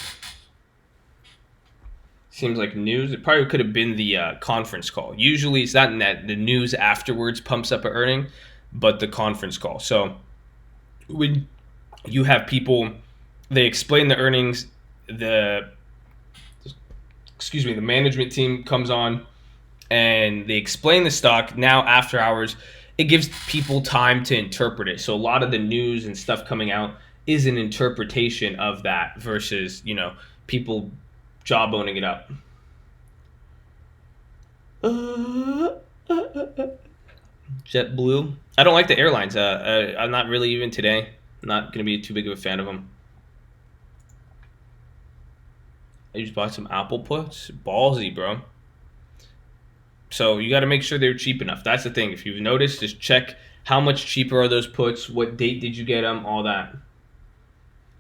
Seems like news. It probably could have been the conference call. Usually it's not in that the news afterwards pumps up an earning, but the conference call. So when you have people, they explain the earnings, the management team comes on and they explain the stock. Now after hours, it gives people time to interpret it. So a lot of the news and stuff coming out is an interpretation of that versus, people jawboning it up. JetBlue. I don't like the airlines. I'm not really even today. I'm not going to be too big of a fan of them. I just bought some Apple puts. Ballsy, bro. So you got to make sure they're cheap enough. That's the thing. If you've noticed, just check how much cheaper are those puts, what date did you get them, all that.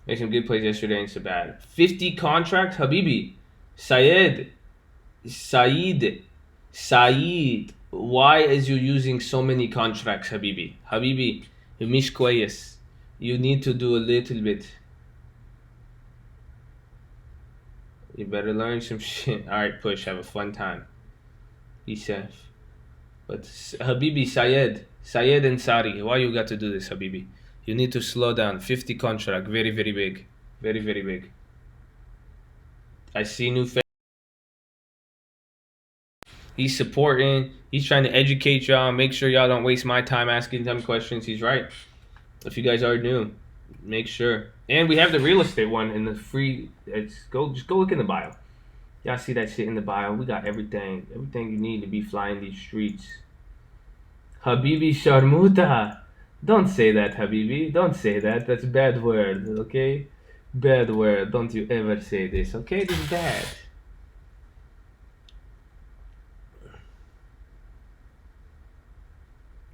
Made some good plays yesterday and so bad. 50 contracts, Habibi. Saeed. Why is you using so many contracts, Habibi? Habibi, مش كويس. You need to do a little bit. You better learn some shit. Alright, push. Have a fun time. Be safe. But Habibi, Sayed and Sari, why you got to do this, Habibi? You need to slow down. 50 contract, very, very big. Very, very big. I see new face. He's supporting. He's trying to educate y'all. Make sure y'all don't waste my time asking them questions. He's right. If you guys are new, make sure. And we have the real estate one in the free. Just go look in the bio. Y'all see that shit in the bio. We got everything you need to be flying these streets. Habibi Sharmuta. Don't say that, Habibi. Don't say that. That's a bad word, okay? Bad word. Don't you ever say this, okay? This is bad.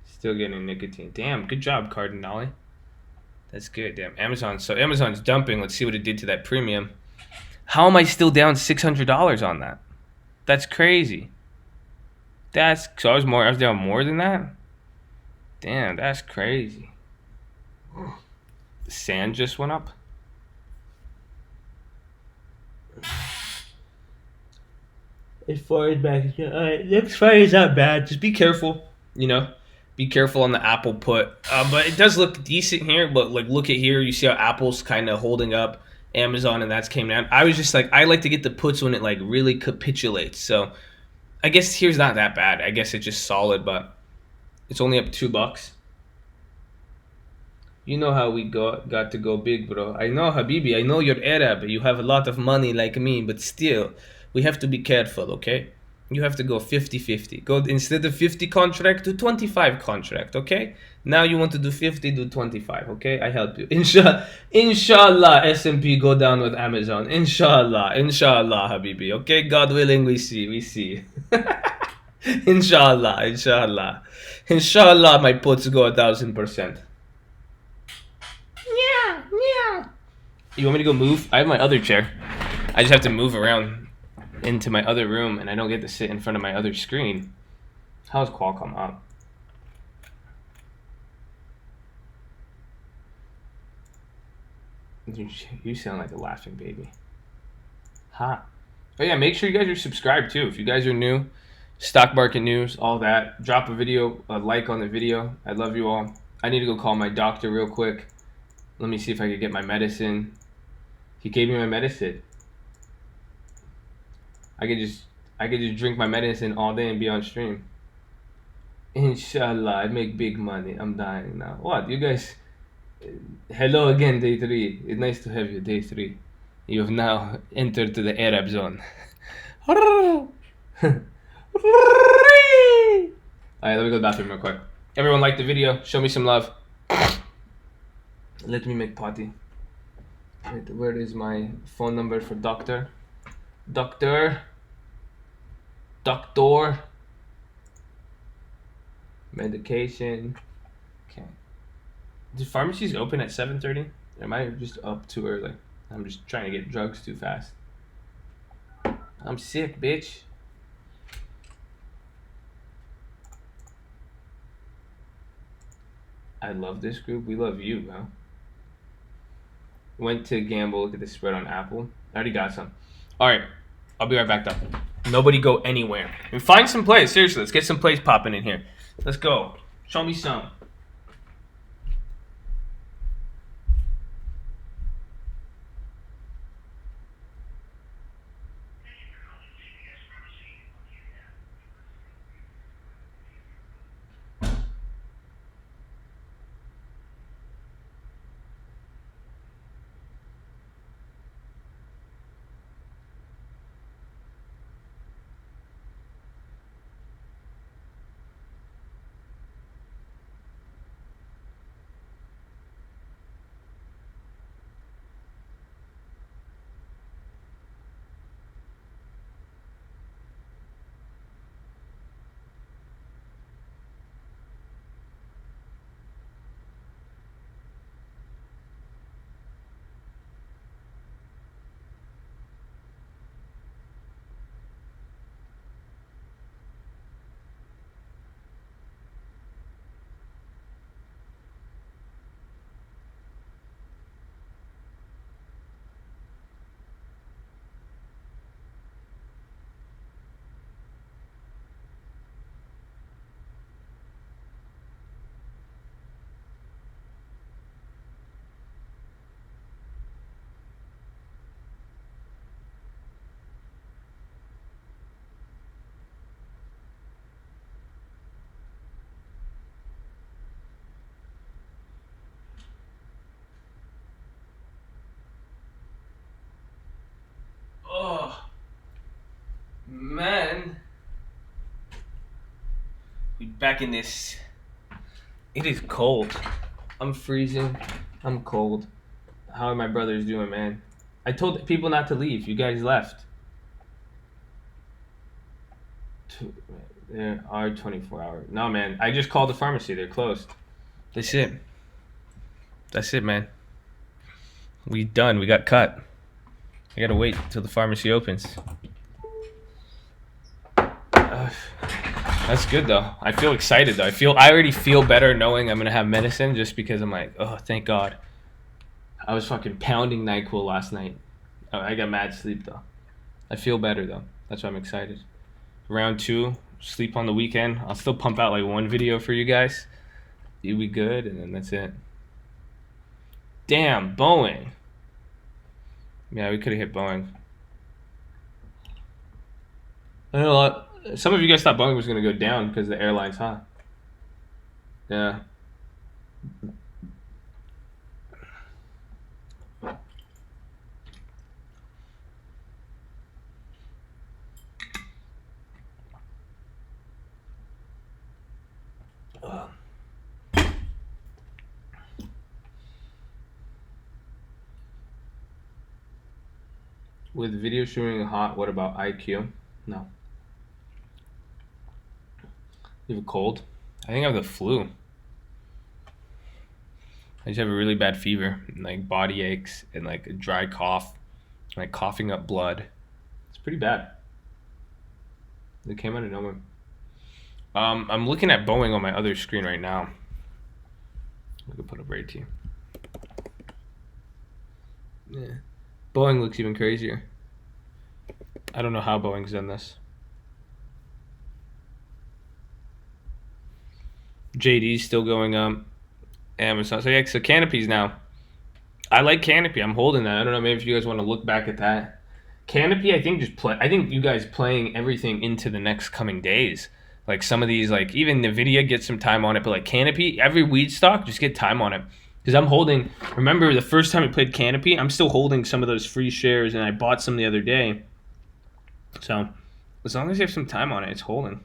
Still getting nicotine. Damn, good job, Cardinale. That's good. Damn, Amazon. So Amazon's dumping. Let's see what it did to that premium. How am I still down $600 on that? That's crazy. I was down more than that? Damn, that's crazy. The sand just went up. As far as back, alright, next Friday's not bad. Just be careful, Be careful on the Apple put. But it does look decent here. But look at here. You see how Apple's kind of holding up Amazon, and that's came down. I was just I like to get the puts when it really capitulates. So I guess here's not that bad. I guess it's just solid, but it's only up $2. You know how we got to go big, bro. I know, Habibi. I know you're Arab. You have a lot of money like me, but still, we have to be careful, okay? You have to go 50-50. Go instead of 50 contract to 25 contract, okay? Now you want to do 50, do 25, okay? I help you. Inshallah, S&P go down with Amazon. Inshallah, Habibi, okay? God willing, we see. Inshallah. Inshallah, my puts go 1,000%. Yeah. You want me to go move? I have my other chair. I just have to move around into my other room, and I don't get to sit in front of my other screen. How's Qualcomm up? You sound like a laughing baby. Huh. Oh yeah, make sure you guys are subscribed too. If you guys are new, stock market news, all that. Drop a like on the video. I love you all. I need to go call my doctor real quick. Let me see if I can get my medicine. He gave me my medicine. I could just drink my medicine all day and be on stream. Inshallah, I make big money. I'm dying now. What? You guys... Hello again, day 3. It's nice to have you, day 3. You have now entered to the Arab zone. Alright, let me go to the bathroom real quick. Everyone like the video. Show me some love. Let me make party. Wait, where is my phone number for doctor? Doctor. Doctor. Medication. Okay. Do pharmacies open at 7:30? Am I just up too early? I'm just trying to get drugs too fast. I'm sick, bitch. I love this group. We love you, bro. Went to gamble. Look at the spread on Apple. I already got some. All right. I'll be right back, though. Nobody go anywhere. And find some plays. Seriously, let's get some plays popping in here. Let's go. Show me some. Oh, man. We back in this. It is cold. I'm freezing. I'm cold. How are my brothers doing, man? I told people not to leave. You guys left. There are 24 hours. No, man. I just called the pharmacy. They're closed. That's it. That's it, man. We done. We got cut. I gotta wait till the pharmacy opens. That's good though. I feel excited though. I already feel better knowing I'm gonna have medicine just because I'm like, oh, thank God. I was fucking pounding NyQuil last night. I got mad sleep though. I feel better though. That's why I'm excited. Round 2, sleep on the weekend. I'll still pump out like one video for you guys. You'll be good, and then that's it. Damn, Boeing. Yeah, we could have hit Boeing. I know a lot. Some of you guys thought Boeing was going to go down because the airline's hot. Yeah. With video streaming hot, what about IQ? No. You have a cold? I think I have the flu. I just have a really bad fever, and like body aches, and like a dry cough, like coughing up blood. It's pretty bad. It came out of nowhere. I'm looking at Boeing on my other screen right now. I could put up right to you. Yeah. Boeing looks even crazier. I don't know how Boeing's done this. JD's still going up. Amazon. So yeah, so Canopy's now. I like Canopy. I'm holding that. I don't know. Maybe if you guys want to look back at that. Canopy, I think I think you guys playing everything into the next coming days. Like some of these, like even Nvidia, get some time on it. But like Canopy, every weed stock, just get time on it. Because I'm holding. Remember the first time I played Canopy, I'm still holding some of those free shares, and I bought some the other day. So as long as you have some time on it, it's holding.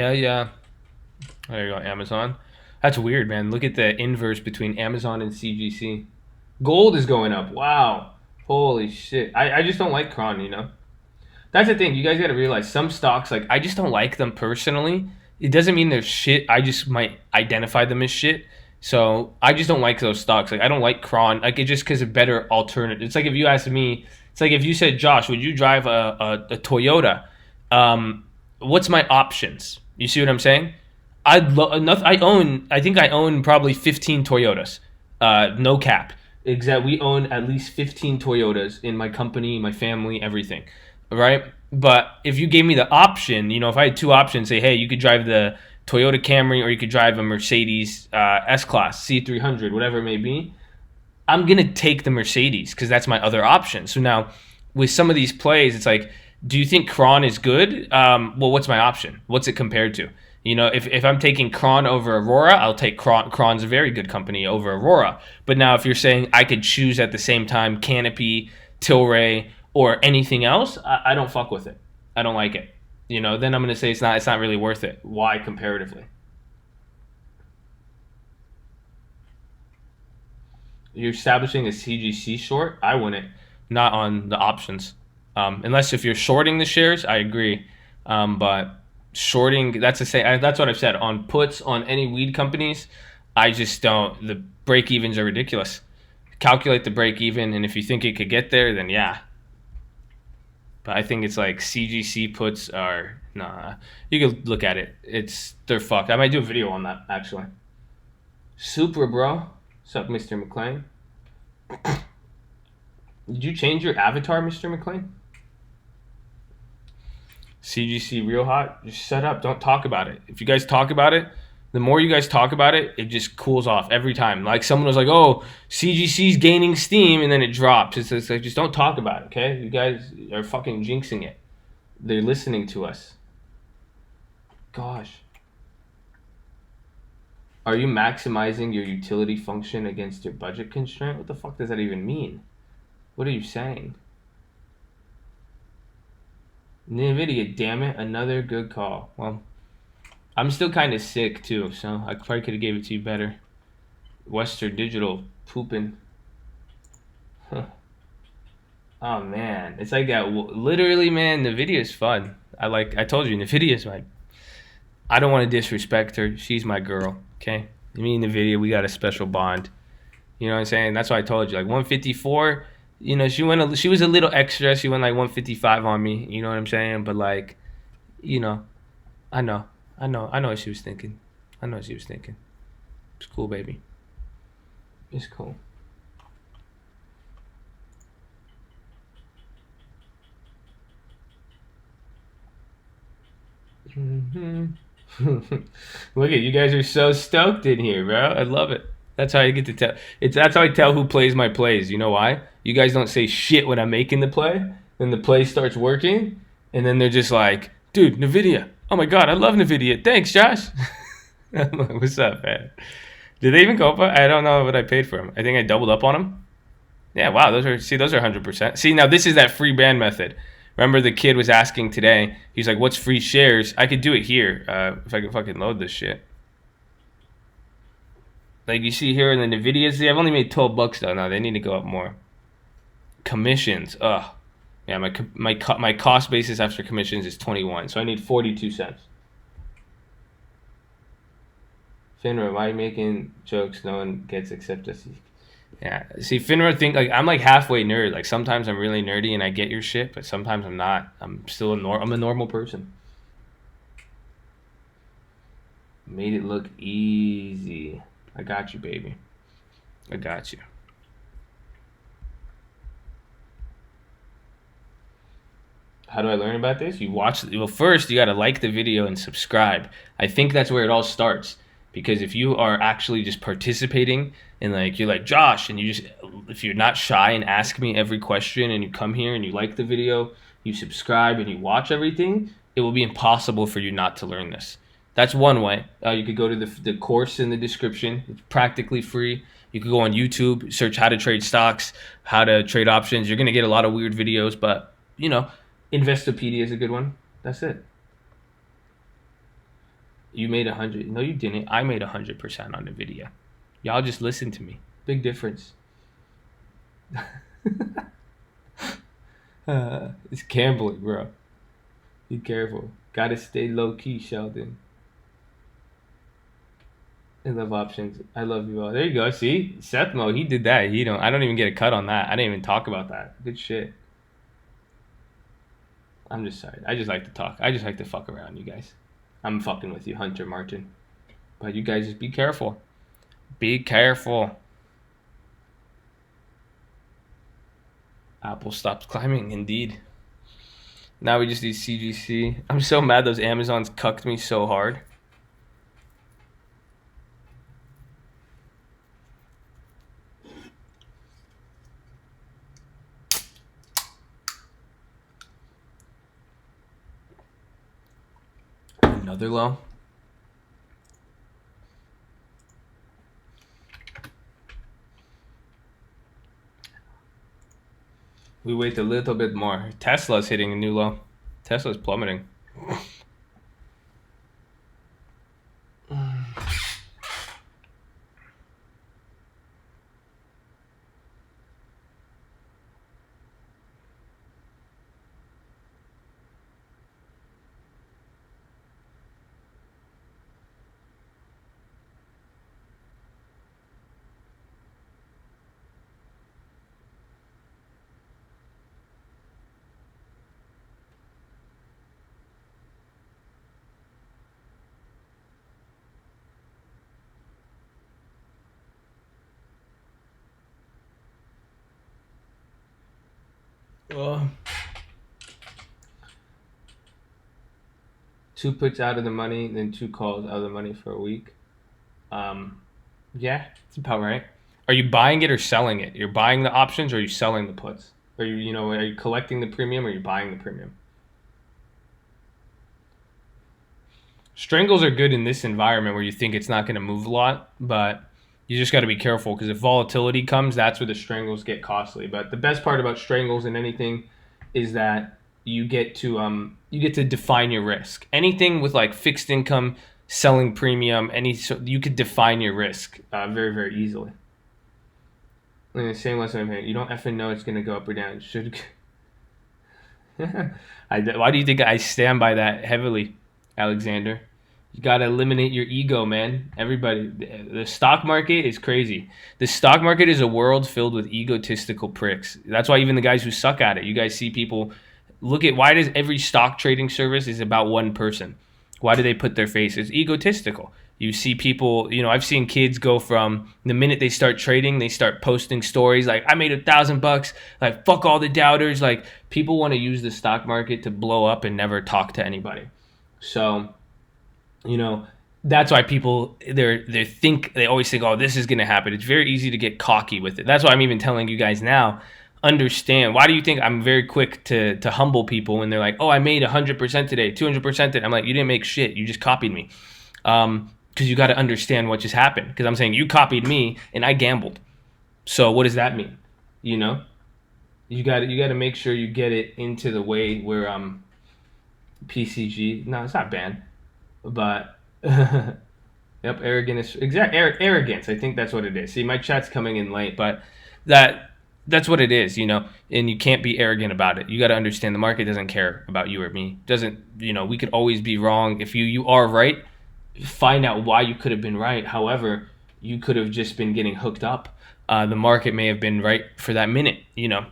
Yeah. There you go, Amazon. That's weird, man. Look at the inverse between Amazon and CGC. Gold is going up. Wow. Holy shit. I just don't like Cron, you know? That's the thing. You guys got to realize some stocks, like, I just don't like them personally. It doesn't mean they're shit. I just might identify them as shit. So I just don't like those stocks. Like, I don't like Cron. Like, it's just because of better alternative. It's like if you asked me, it's like if you said, Josh, would you drive a Toyota? What's my options? You see what I'm saying? I think I own probably 15 Toyotas. No cap. Exact. We own at least 15 Toyotas in my company, my family, everything. Right? But if you gave me the option, you know, if I had two options, say, hey, you could drive the Toyota Camry or you could drive a Mercedes S-Class, C300, whatever it may be, I'm going to take the Mercedes because that's my other option. So now with some of these plays, it's like, do you think Cron is good? Well, what's my option? What's it compared to? You know, if I'm taking Cron over Aurora, I'll take Cron. Cron's a very good company over Aurora. But now if you're saying I could choose at the same time Canopy, Tilray, or anything else, I don't fuck with it. I don't like it. You know, then I'm going to say it's not really worth it. Why comparatively? You're establishing a CGC short? I wouldn't. Not on the options. Unless if you're shorting the shares, I agree. But shorting, that's the same. That's what I've said. On puts, on any weed companies, I just don't. The break evens are ridiculous. Calculate the break even, and if you think it could get there, then yeah. But I think it's like CGC puts are nah. You can look at it. They're fucked. I might do a video on that actually. Super bro. What's up, Mr. McLean? Did you change your avatar, Mr. McLean? CGC real hot. Just shut up. Don't talk about it. If you guys talk about it, the more you guys talk about it, it just cools off every time. Like someone was like, "Oh, CGC's gaining steam," and then it drops. It's like just don't talk about it, okay? You guys are fucking jinxing it. They're listening to us. Gosh. Are you maximizing your utility function against your budget constraint? What the fuck does that even mean? What are you saying? Nvidia, damn it, another good call. Well, I'm still kind of sick too, so I probably could have gave it to you better. Western Digital pooping. Huh. Oh man, it's like that. Literally, man, Nvidia is fun. I told you, Nvidia is my. I don't want to disrespect her. She's my girl. Okay, me and Nvidia, we got a special bond. You know what I'm saying? That's why I told you. Like 154. You know, she was a little extra. She went like 155 on me. You know what I'm saying? But like, you know, I know what she was thinking. I know what she was thinking. It's cool, baby. It's cool. Look at you guys are so stoked in here, bro. I love it. That's how I get to tell. That's how I tell who plays my plays. You know why? You guys don't say shit when I'm making the play. Then the play starts working, and then they're just like, "Dude, Nvidia. Oh my god, I love Nvidia. Thanks, Josh." I'm like, what's up, man? Did they even go up? I don't know what I paid for them. I think I doubled up on them. Yeah, wow. Those are 100%. See, now this is that free band method. Remember the kid was asking today. He's like, "What's free shares?" I could do it here if I could fucking load this shit. Like you see here in the Nvidia, see, I've only made $12 though. Now they need to go up more. Commissions, ugh. Yeah, my cost basis after commissions is 21, so I need 42 cents. Finra, why are you making jokes no one gets except us? Yeah, see, Finra think like I'm like halfway nerd. Like sometimes I'm really nerdy and I get your shit, but sometimes I'm not. I'm still I'm a normal person. Made it look easy. I got you, baby. I got you. How do I learn about this? You watch. Well, first you got to like the video and subscribe. I think that's where it all starts. Because if you are actually just participating and like you're like Josh, and you just if you're not shy and ask me every question, and you come here and you like the video, you subscribe and you watch everything, it will be impossible for you not to learn this. That's one way. You could go to the course in the description. It's practically free. You could go on YouTube, search how to trade stocks, how to trade options. You're going to get a lot of weird videos, but, you know, Investopedia is a good one. That's it. You made 100. No, you didn't. I made 100% on Nvidia. Y'all just listen to me. Big difference. It's gambling, bro. Be careful. Gotta stay low key, Sheldon. I love options. I love you all. There you go. See, Seth Mo, he did that. He don't. I don't even get a cut on that. I didn't even talk about that. Good shit. I'm just sorry. I just like to talk. I just like to fuck around, you guys. I'm fucking with you, Hunter Martin. But you guys just be careful. Be careful. Apple stops climbing, indeed. Now we just need CGC. I'm so mad those Amazons cucked me so hard. Another low. We wait a little bit more. Tesla's hitting a new low. Tesla's plummeting. Two puts out of the money, then two calls out of the money for a week. Yeah, it's about right. Are you buying it or selling it? You're buying the options or are you selling the puts? Are you collecting the premium or are you buying the premium? Strangles are good in this environment where you think it's not going to move a lot, but you just got to be careful because if volatility comes, that's where the strangles get costly. But the best part about strangles in anything is that you get to define your risk. Anything with like fixed income, selling premium, you could define your risk very, very easily. And the same lesson I'm hearing. You don't effing know it's going to go up or down. Should. Why do you think I stand by that heavily, Alexander? You got to eliminate your ego, man. Everybody, the stock market is crazy. The stock market is a world filled with egotistical pricks. That's why even the guys who suck at it, you guys see people look at why does every stock trading service is about one person? Why do they put their face? It's egotistical. You see people, I've seen kids go from the minute they start trading, they start posting stories like, I made $1,000, like, fuck all the doubters. Like, people want to use the stock market to blow up and never talk to anybody. So, that's why people, they always think, oh, this is going to happen. It's very easy to get cocky with it. That's why I'm even telling you guys now, understand. Why do you think I'm very quick to humble people when they're like, oh, I made 100% today, 200% today. I'm like, you didn't make shit. You just copied me. Because you got to understand what just happened. Because I'm saying you copied me and I gambled. So what does that mean? You got to make sure you get it into the way where PCG. No, it's not banned, but yep, arrogance. Arrogance. I think that's what it is. See, my chat's coming in late, but that's what it is, and you can't be arrogant about it. You got to understand the market doesn't care about you or me. We could always be wrong. If you are right, find out why you could have been right. However, you could have just been getting hooked up. The market may have been right for that minute.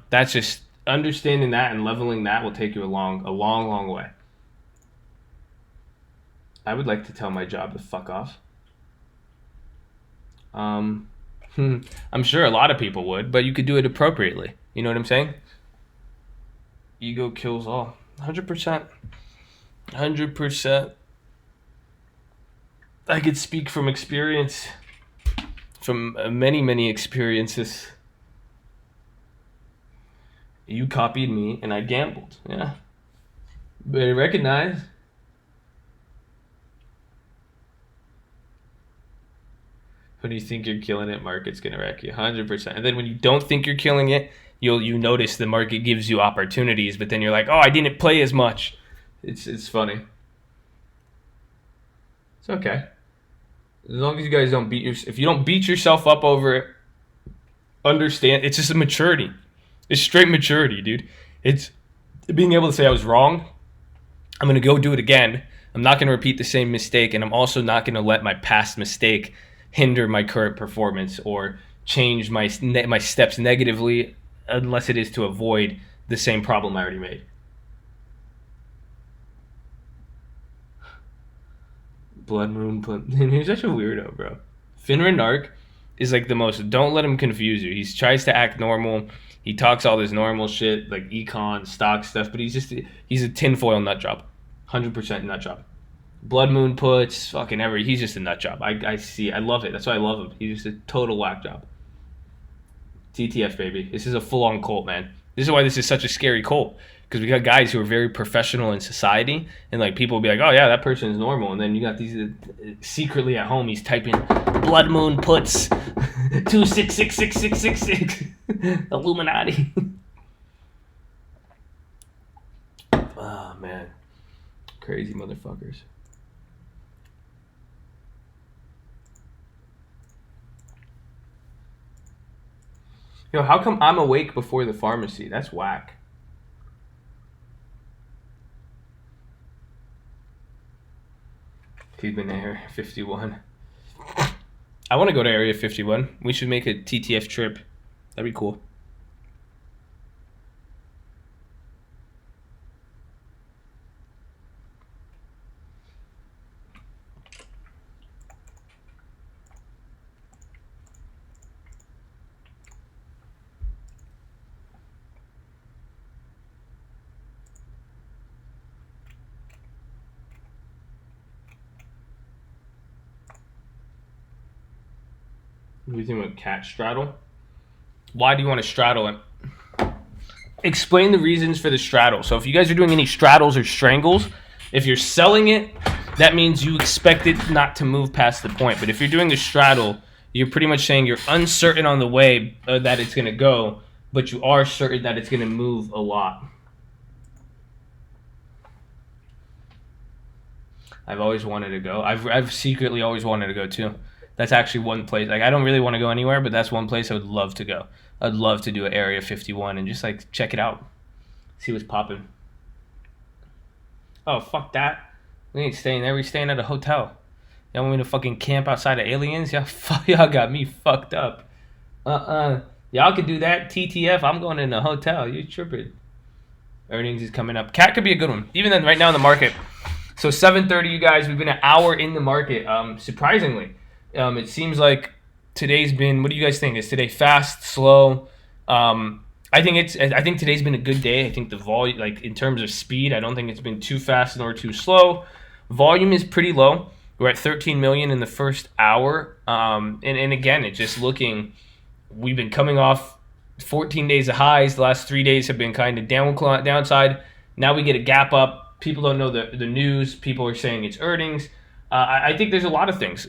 That's just understanding that and leveling that will take you a long, long way. I would like to tell my job to fuck off. I'm sure a lot of people would, but you could do it appropriately. You know what I'm saying? Ego kills all. 100%. 100%. I could speak from experience. From many, many experiences. You copied me and I gambled. Yeah. But I recognize. When you think you're killing it, market's gonna wreck you 100%. And then when you don't think you're killing it, you notice the market gives you opportunities, but then you're like, oh, I didn't play as much. It's funny. It's okay. As long as you guys don't if you don't beat yourself up over it, understand it's just a maturity. It's straight maturity, dude. It's being able to say I was wrong. I'm gonna go do it again. I'm not gonna repeat the same mistake, and I'm also not gonna let my past mistake hinder my current performance or change my steps negatively, unless it is to avoid the same problem I already made. Blood Moon, he's such a weirdo, bro. Finra Narc is like the most. Don't let him confuse you. He tries to act normal. He talks all this normal shit like econ, stock stuff, but he's a tinfoil nut job, 100% nut job. Blood Moon puts fucking he's just a nut job. I love it. That's why I love him. He's just a total whack job. TTF baby, this is a full on cult, man. This is why this is such a scary cult. Because we got guys who are very professional in society, and like people will be like, "Oh yeah, that person is normal," and then you got these secretly at home. He's typing "Blood Moon puts 2666666 Illuminati." Oh man, crazy motherfuckers. Yo, how come I'm awake before the pharmacy? That's whack. He's been there, 51. I want to go to Area 51. We should make a TTF trip. That'd be cool. What do you think about cat straddle? Why do you want to straddle it? Explain the reasons for the straddle. So if you guys are doing any straddles or strangles, if you're selling it, that means you expect it not to move past the point. But if you're doing a straddle, you're pretty much saying you're uncertain on the way that it's going to go, but you are certain that it's going to move a lot. I've always wanted to go. I've secretly always wanted to go too. That's actually one place. Like I don't really want to go anywhere, but that's one place I would love to go. I'd love to do an Area 51 and just like check it out, see what's popping. Oh fuck that! We ain't staying there. We staying at a hotel. Y'all want me to fucking camp outside of aliens? Y'all got me fucked up. Y'all could do that. TTF. I'm going in a hotel. You tripping? Earnings is coming up. Cat could be a good one. Even then, right now in the market. So 7:30, you guys. We've been an hour in the market. Surprisingly, it seems like today's been. What do you guys think? Is today fast, slow? I think today's been a good day. I think the volume, like in terms of speed, I don't think it's been too fast nor too slow. Volume is pretty low. We're at 13 million in the first hour. And again, it's just looking. We've been coming off 14 days of highs. The last 3 days have been kind of downside. Now we get a gap up. People don't know the news. People are saying it's earnings. I think there's a lot of things.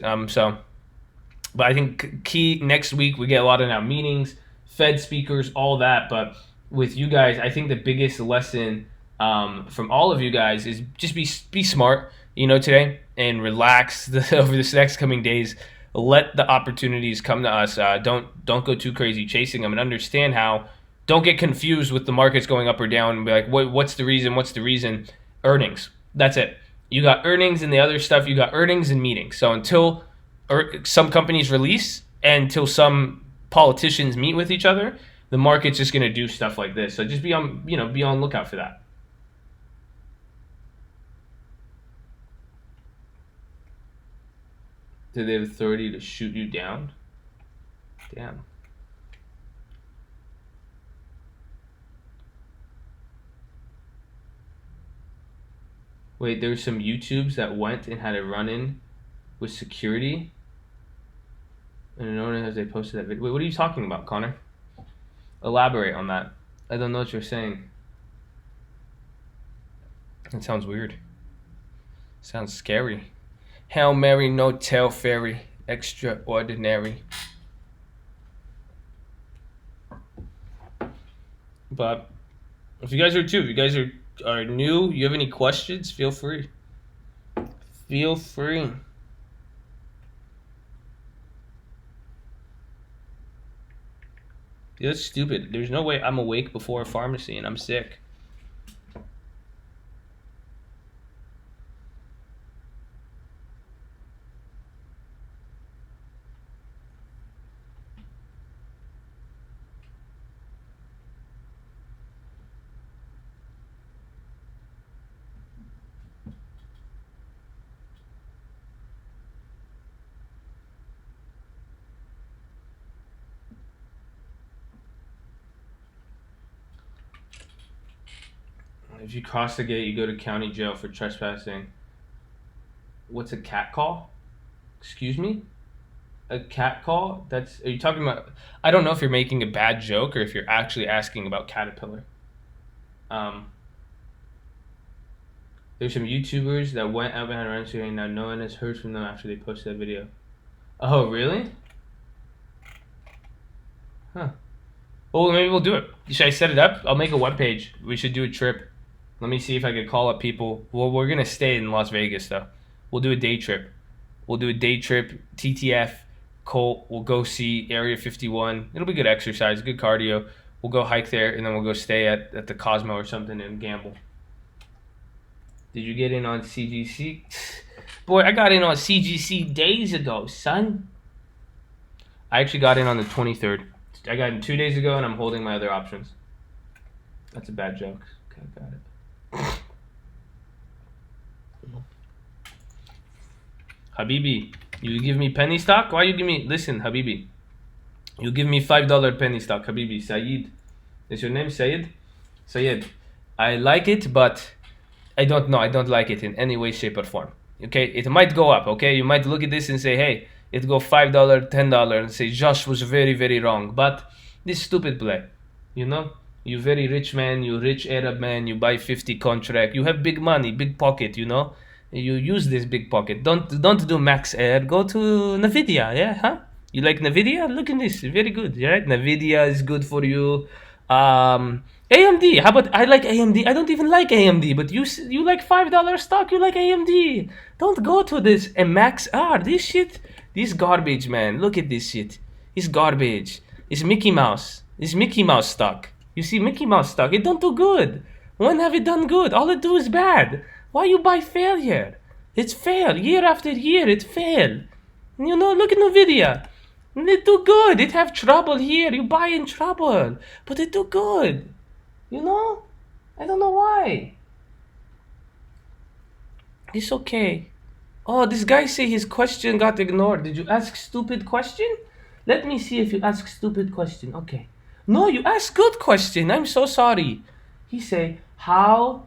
But I think key next week we get a lot of now meetings, Fed speakers, all that. But with you guys, I think the biggest lesson from all of you guys is just be smart, today and relax over this next coming days. Let the opportunities come to us. Don't go too crazy chasing them, and understand how. Don't get confused with the markets going up or down and be like, what's the reason? What's the reason? Earnings. That's it. You got earnings and the other stuff. You got earnings and meetings. So until some companies release and until some politicians meet with each other, the market's just going to do stuff like this. So just be on lookout for that. Do they have authority to shoot you down? Damn. Wait, there's some YouTubes that went and had a run-in with security. And no one has they posted that video. Wait, what are you talking about, Connor? Elaborate on that. I don't know what you're saying. That sounds weird. Sounds scary. Hail Mary, no tail fairy. Extraordinary. But if you guys are too, if you guys are new, you have any questions, feel free. Feel free. That's stupid. There's no way I'm awake before a pharmacy and I'm sick. If you cross the gate, you go to county jail for trespassing. What's a cat call? Excuse me? A cat call? Are you talking about? I don't know if you're making a bad joke or if you're actually asking about Caterpillar. Um, there's some YouTubers that went out behind ranch and now no one has heard from them after they posted that video. Oh, really? Huh. Well, maybe we'll do it. Should I set it up? I'll make a webpage. We should do a trip. Let me see if I could call up people. Well, we're gonna stay in Las Vegas though. We'll do a day trip. TTF, Colt. We'll go see Area 51. It'll be good exercise, good cardio. We'll go hike there, and then we'll go stay at the Cosmo or something and gamble. Did you get in on CGC? Boy, I got in on CGC days ago, son. I actually got in on the 23rd. I got in 2 days ago, and I'm holding my other options. That's a bad joke. Okay, got it. Habibi, you give me penny stock? Why you give me... Listen, Habibi. You give me $5 penny stock, Habibi. Saeed. Is your name Saeed? Saeed. I like it, but I don't know. I don't like it in any way, shape, or form. Okay? It might go up, okay? You might look at this and say, hey, it go $5, $10, and say, Josh was very, very wrong. But this stupid play, you know? You very rich man, you rich Arab man, you buy 50 contract. You have big money, big pocket, you know? You use this big pocket. Don't do Max Air. Go to Nvidia, yeah, huh? You like Nvidia? Look at this, very good, right? Nvidia is good for you. AMD. How about I like AMD? I don't even like AMD, but you like $5 stock. You like AMD. Don't go to this and Max R. This shit, this garbage, man. Look at this shit. It's garbage. It's Mickey Mouse. It's Mickey Mouse stock. You see Mickey Mouse stock. It don't do good. When have it done good? All it do is bad. Why you buy failure? It's fail year after year. It fail. You know, look at Nvidia. It do good. It have trouble here. You buy in trouble, but it do good. You know? I don't know why. It's okay. Oh, this guy say his question got ignored. Did you ask stupid question? Let me see if you ask stupid question. Okay. No, you ask good question. I'm so sorry. He say, how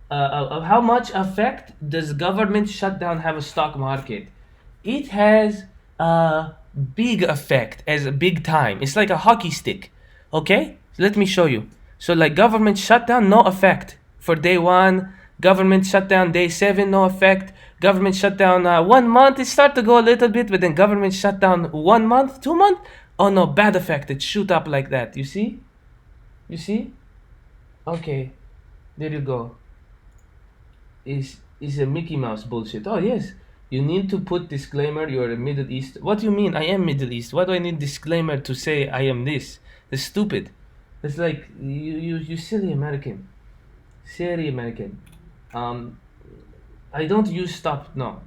much effect does government shutdown have a stock market? It has a big effect, as a big time. It's like a hockey stick. Okay? Let me show you. So like government shutdown, no effect. For day 1, government shutdown, day 7, no effect. Government shutdown 1 month, it start to go a little bit, but then government shutdown 1 month, 2 months, oh no, bad effect. It shoot up like that. You see? You see? Okay. There you go. Is a Mickey Mouse bullshit. Oh yes. You need to put disclaimer you're a Middle East. What do you mean I am Middle East? Why do I need disclaimer to say I am this? It's stupid. It's like you silly American. Silly American. I don't use stop. No.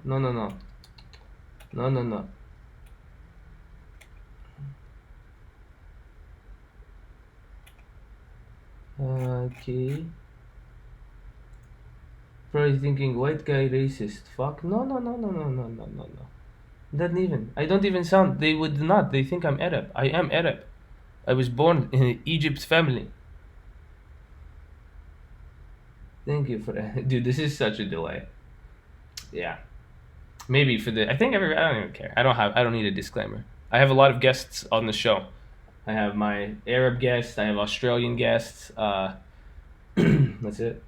Okay. Probably thinking white guy racist. Fuck. No. Doesn't even. I don't even sound. They would not. They think I'm Arab. I am Arab. I was born in an Egypt family. Thank you for that. Dude, this is such a delay. Yeah. Maybe for the I don't even care. I don't need a disclaimer. I have a lot of guests on the show. I have my Arab guests, I have Australian guests. That's it.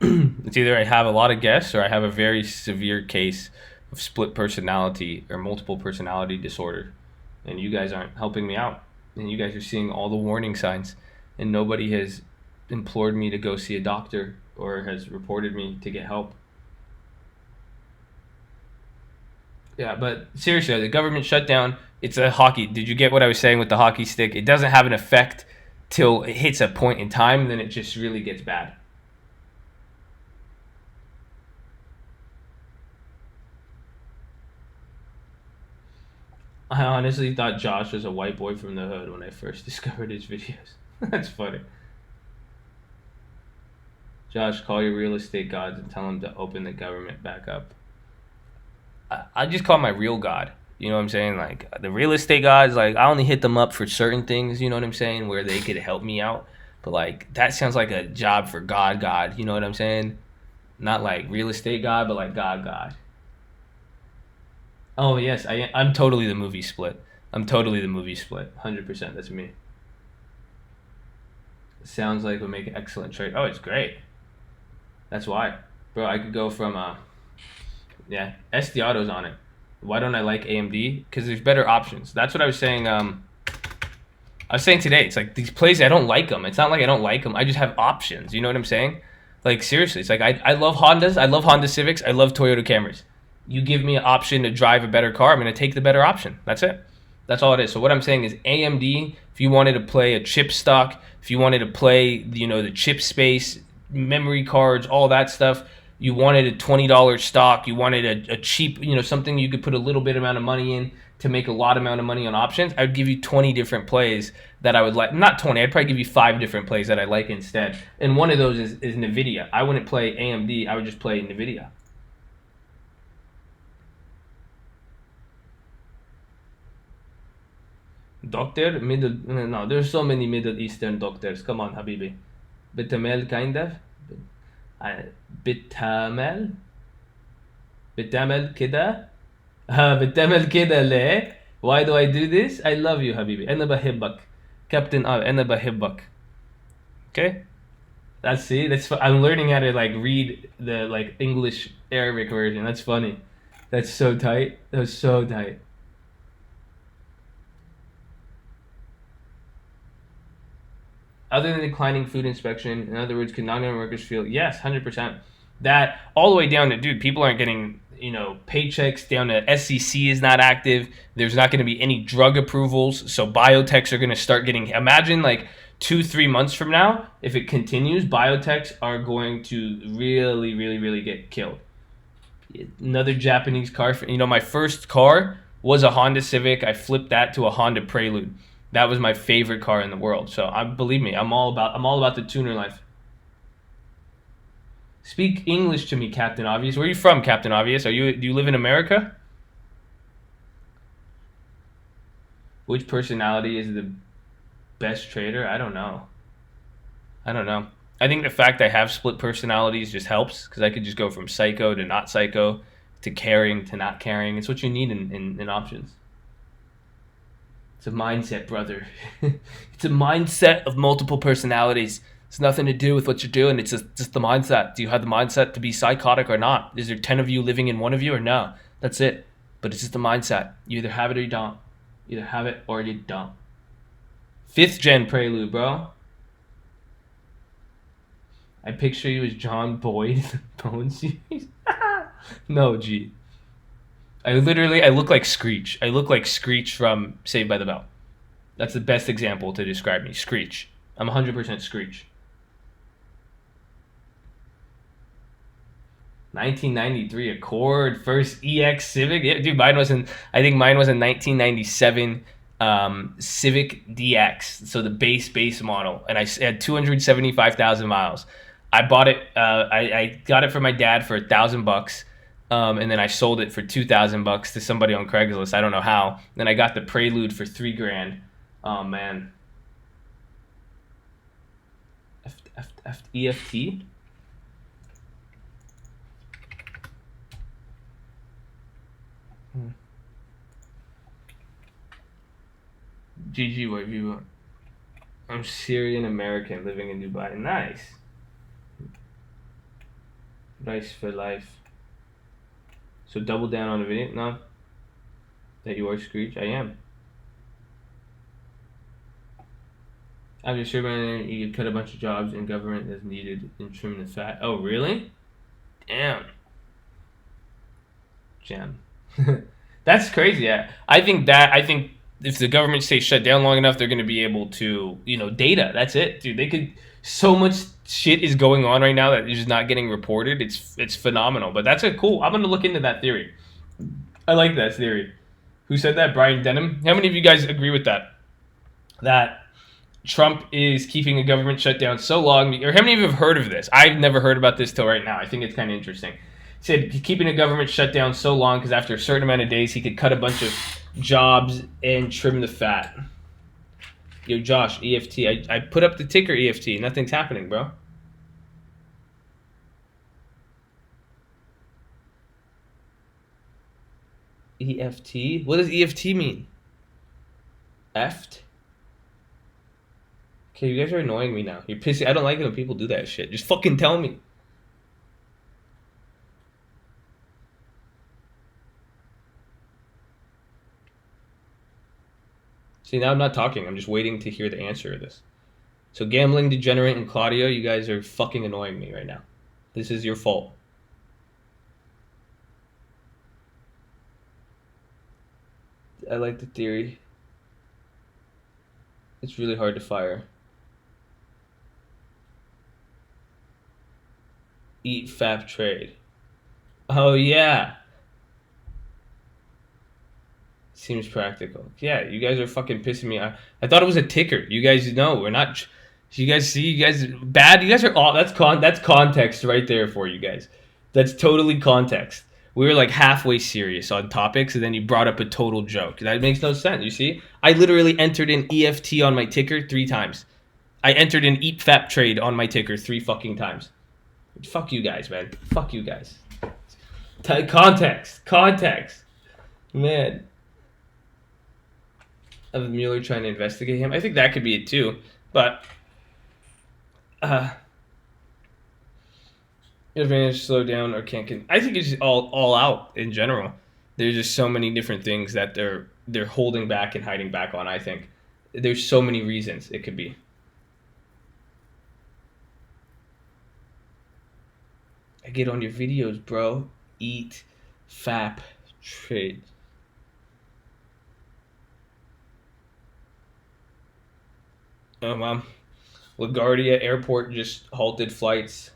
It's either I have a lot of guests or I have a very severe case of split personality or multiple personality disorder. And you guys aren't helping me out. And you guys are seeing all the warning signs. And nobody has implored me to go see a doctor or has reported me to get help. Yeah, but seriously, the government shutdown, it's a hockey. Did you get what I was saying with the hockey stick? It doesn't have an effect till it hits a point in time, then it just really gets bad. I honestly thought Josh was a white boy from the hood when I first discovered his videos. That's funny. Josh, call your real estate gods and tell them to open the government back up. I just call my real god. You know what I'm saying? Like the real estate gods, like I only hit them up for certain things. You know what I'm saying? Where they could help me out. But like that sounds like a job for God. You know what I'm saying? Not like real estate god, but like God. Oh yes, I'm totally the movie split. I'm totally the movie split. 100%. That's me. Sounds like would make an excellent trade. Oh, it's great. That's why, bro. I could go from yeah, SD Auto's on it. Why don't I like AMD? Because there's better options. That's what I was saying. I was saying today. It's like these plays. I don't like them. It's not like I don't like them. I just have options. You know what I'm saying? Like seriously, it's like I love Hondas. I love Honda Civics. I love Toyota Camrys. You give me an option to drive a better car, I'm gonna take the better option. That's it. That's all it is. So what I'm saying is AMD. If you wanted to play a chip stock, if you wanted to play, the chip space, memory cards, all that stuff. You wanted a $20 stock. You wanted a cheap, something you could put a little bit amount of money in to make a lot amount of money on options. I would give you 20 different plays that I would like. Not 20. I'd probably give you 5 different plays that I like instead. And one of those is Nvidia. I wouldn't play AMD. I would just play Nvidia. Doctor, no, there's so many Middle Eastern doctors. Come on, Habibi. Bitamel, kind of. Uh, Bitamel? Bitamel كده بتعمل كده ليه? Why do I do this? I love you حبيبي. أنا بحبك. Captain أنا بحبك. Okay? I'm learning how to like read the like English Arabic version. That's funny. That's so tight. That was so tight. Other than declining food inspection, in other words, can non-government workers feel? Yes, 100%. That all the way down to, dude, people aren't getting, paychecks, down to SEC is not active. There's not going to be any drug approvals. So biotechs are going to start getting, imagine like 2-3 months from now, if it continues, biotechs are going to really, really, really get killed. Another Japanese car, my first car was a Honda Civic. I flipped that to a Honda Prelude. That was my favorite car in the world. So believe me, I'm all about the tuner life. Speak English to me, Captain Obvious. Where are you from, Captain Obvious? Do you live in America? Which personality is the best trader? I don't know. I think the fact I have split personalities just helps because I could just go from psycho to not psycho to caring to not caring. It's what you need in options. It's a mindset, brother. It's a mindset of multiple personalities. It's nothing to do with what you're doing. It's just the mindset. Do you have the mindset to be psychotic or not? Is there 10 of you living in one of you or no? That's it. But it's just the mindset. You either have it or you don't. You either have it or you don't. 5th gen Prelude, bro. I picture you as John Boyd in the Bone series. No, G. I look like Screech. I look like Screech from Saved by the Bell. That's the best example to describe me. Screech. I'm 100% Screech. 1993 Accord, first EX Civic. Yeah, dude, I think mine was a 1997 Civic DX. So the base model. And I had 275,000 miles. I bought it. I got it for my dad for $1,000. And then I sold it for $2,000 to somebody on Craigslist. I don't know how. Then I got the Prelude for $3,000. Oh man. EFT. GG, what you? I'm Syrian American living in Dubai. Nice. Nice for life. So double down on the video. No. That you are Screech? I am. After Sherman, you could cut a bunch of jobs in government as needed and trim the fat. Oh, really? Damn. Jam. That's crazy. Yeah. I think if the government stays shut down long enough, they're going to be able to, data. That's it, dude. They could. So much shit is going on right now that is just not getting reported. It's phenomenal. But that's a cool. I'm going to look into that theory. I like that theory. Who said that? Brian Denham. How many of you guys agree with that? That Trump is keeping a government shutdown so long, or how many of you have heard of this? I've never heard about this till right now. I think it's kind of interesting. He said keeping a government shutdown so long because after a certain amount of days, he could cut a bunch of jobs and trim the fat. Yo, Josh, EFT. I put up the ticker EFT. Nothing's happening, bro. EFT? What does EFT mean? Eft? Okay, you guys are annoying me now. You're pissing. I don't like it when people do that shit. Just fucking tell me. See, now I'm not talking. I'm just waiting to hear the answer of this. So, Gambling Degenerate and Claudio, you guys are fucking annoying me right now. This is your fault. I like the theory. It's really hard to fire. Eat Fap Trade. Oh, yeah. Seems practical. Yeah, you guys are fucking pissing me off. I thought it was a ticker. You guys know we're not. You guys see, you guys bad. You guys are all. That's context right there for you guys. That's totally context. We were like halfway serious on topics, and then you brought up a total joke. That makes no sense. You see, I literally entered an EFT on my ticker 3 times. I entered an Eat Fap Trade on my ticker 3 fucking times. Fuck you guys, man. Fuck you guys. Context, man. Of Mueller trying to investigate him. I think that could be it too. But advantage slow down or can't. I think it's all out in general. There's just so many different things that they're holding back and hiding back on. I think there's so many reasons it could be. I get on your videos, bro. Eat, fap, trade. LaGuardia Airport just halted flights.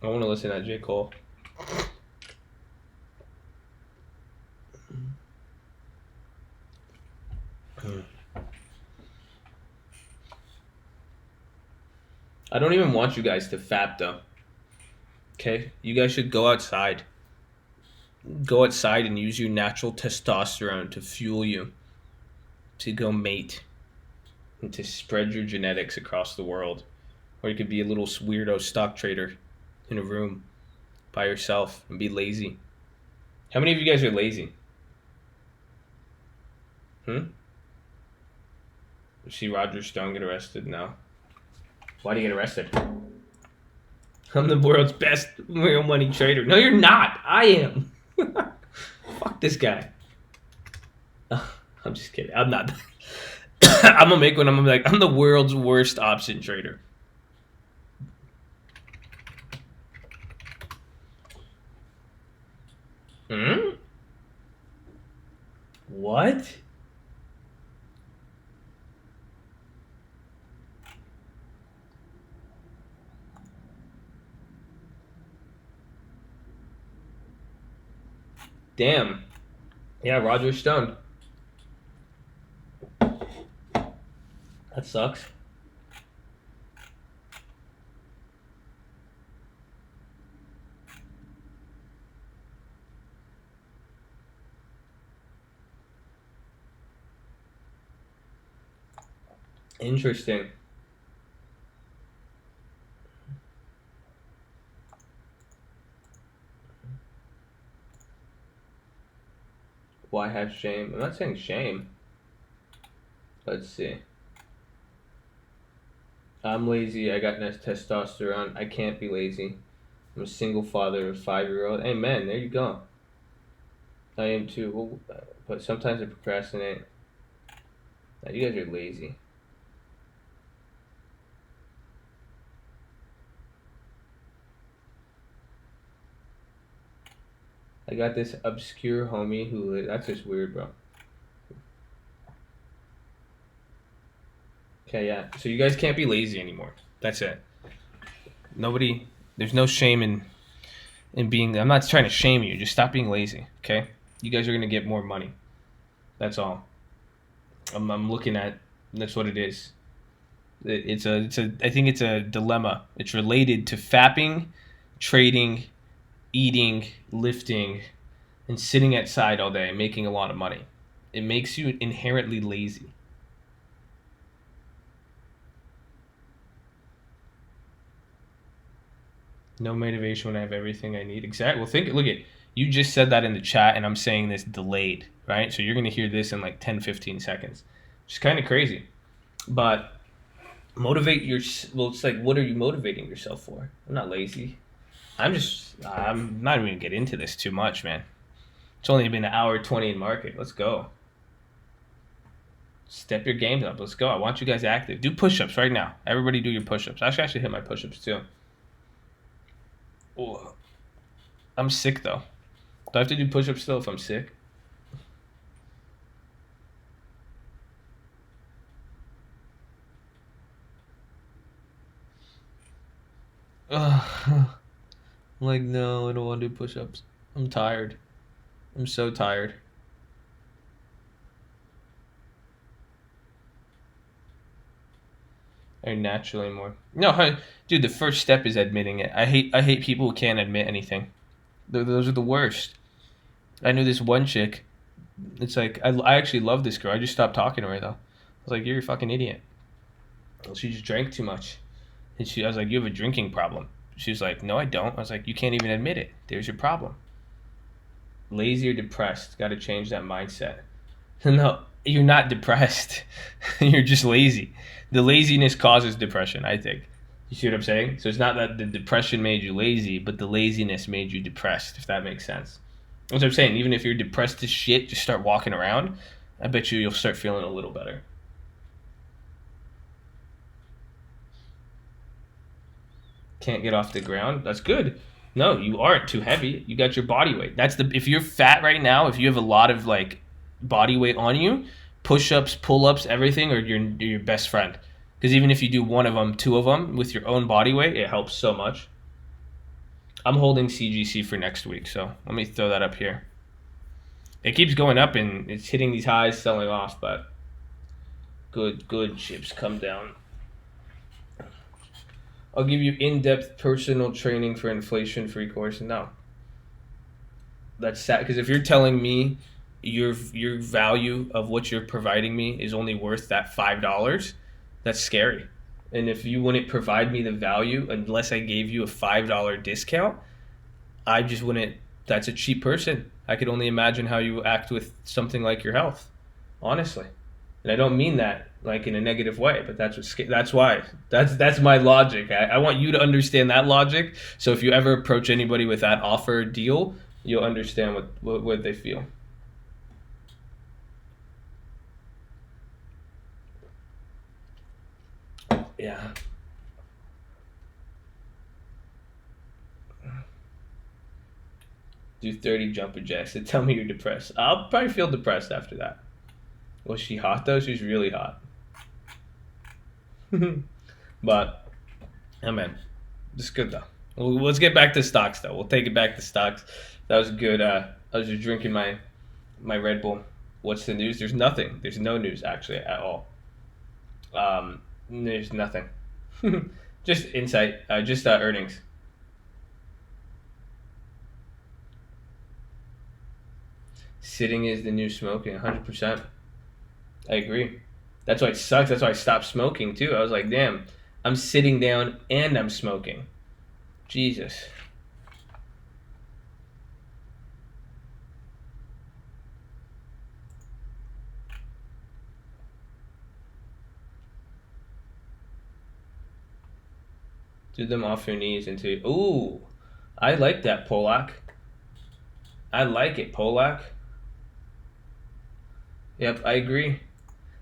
I want to listen to J. Cole. I don't even want you guys to fap though. Okay? You guys should go outside. Go outside and use your natural testosterone to fuel you to go mate and to spread your genetics across the world. Or you could be a little weirdo stock trader in a room by yourself and be lazy. How many of you guys are lazy? See Roger Stone get arrested? No. Why do you get arrested? I'm the world's best real money trader. No, you're not. I am. Fuck this guy. I'm just kidding. I'm not. I'm gonna make one. I'm like, I'm the world's worst option trader. What? Damn. Yeah, Roger Stone. That sucks. Interesting. Why have shame? I'm not saying shame. Let's see. I'm lazy. I got less testosterone. I can't be lazy. I'm a single father of a 5-year-old. Amen. There you go. I am too. Well, but sometimes I procrastinate. Now, you guys are lazy. I got this obscure homie who. That's just weird, bro. Okay, yeah. So you guys can't be lazy anymore. That's it. Nobody. There's no shame in being. I'm not trying to shame you. Just stop being lazy. Okay. You guys are gonna get more money. That's all. I'm looking at. That's what it is. It's a. I think it's a dilemma. It's related to fapping, trading, eating, lifting, and sitting outside all day, making a lot of money. It makes you inherently lazy. No motivation when I have everything I need. Exactly. Well, look at you just said that in the chat, and I'm saying this delayed, right? So you're gonna hear this in like 10, 15 seconds, which is kind of crazy. But motivate your. Well, it's like, what are you motivating yourself for? I'm not lazy. I'm not even gonna get into this too much, man. It's only been an hour 20 in market. Let's go. Step your games up. Let's go. I want you guys active. Do push-ups right now. Everybody do your push-ups. Actually, I should hit my push-ups too. Ooh. I'm sick though. Do I have to do push-ups still if I'm sick? Ugh. Like, no, I don't want to do push-ups. I'm tired. I'm so tired. I naturally more. No, dude. The first step is admitting it. I hate people who can't admit anything. Those are the worst. I knew this one chick. It's like I actually love this girl. I just stopped talking to her though. I was like, you're a fucking idiot. She just drank too much. And I was like, you have a drinking problem. She was like, no, I don't. I was like, you can't even admit it. There's your problem. Lazy or depressed. Got to change that mindset. No, you're not depressed. You're just lazy. The laziness causes depression, I think. You see what I'm saying? So it's not that the depression made you lazy, but the laziness made you depressed, if that makes sense. That's what I'm saying. Even if you're depressed as shit, just start walking around. I bet you'll start feeling a little better. Can't get off the ground. That's good. No, you aren't too heavy. You got your body weight. That's the if you're fat right now, if you have a lot of like body weight on you, push-ups, pull-ups, everything are your best friend. Because even if you do one of them, two of them with your own body weight, it helps so much. I'm holding CGC for next week, so let me throw that up here. It keeps going up and it's hitting these highs, selling off, but good chips come down. I'll give you in-depth personal training for inflation-free course. No, that's sad because if you're telling me your value of what you're providing me is only worth that $5, that's scary. And if you wouldn't provide me the value unless I gave you a $5 discount, I just wouldn't. That's a cheap person. I could only imagine how you act with something like your health, honestly. And I don't mean that like in a negative way, but that's why that's my logic. I want you to understand that logic. So if you ever approach anybody with that offer deal, you'll understand what they feel. Yeah. Do 30 jumper jacks and tell me you're depressed. I'll probably feel depressed after that. Was she hot though? She's really hot. But, oh man, it's good though. Well, let's get back to stocks though. We'll take it back to stocks. That was good. I was just drinking my Red Bull. What's the news? There's nothing. There's no news actually at all. There's nothing. Just insight. Just earnings. Sitting is the new smoking. 100%. I agree. That's why it sucks. That's why I stopped smoking too. I was like, damn, I'm sitting down and I'm smoking. Jesus. Do them off your knees into. Ooh, I like that, Polak. I like it, Polak. Yep, I agree.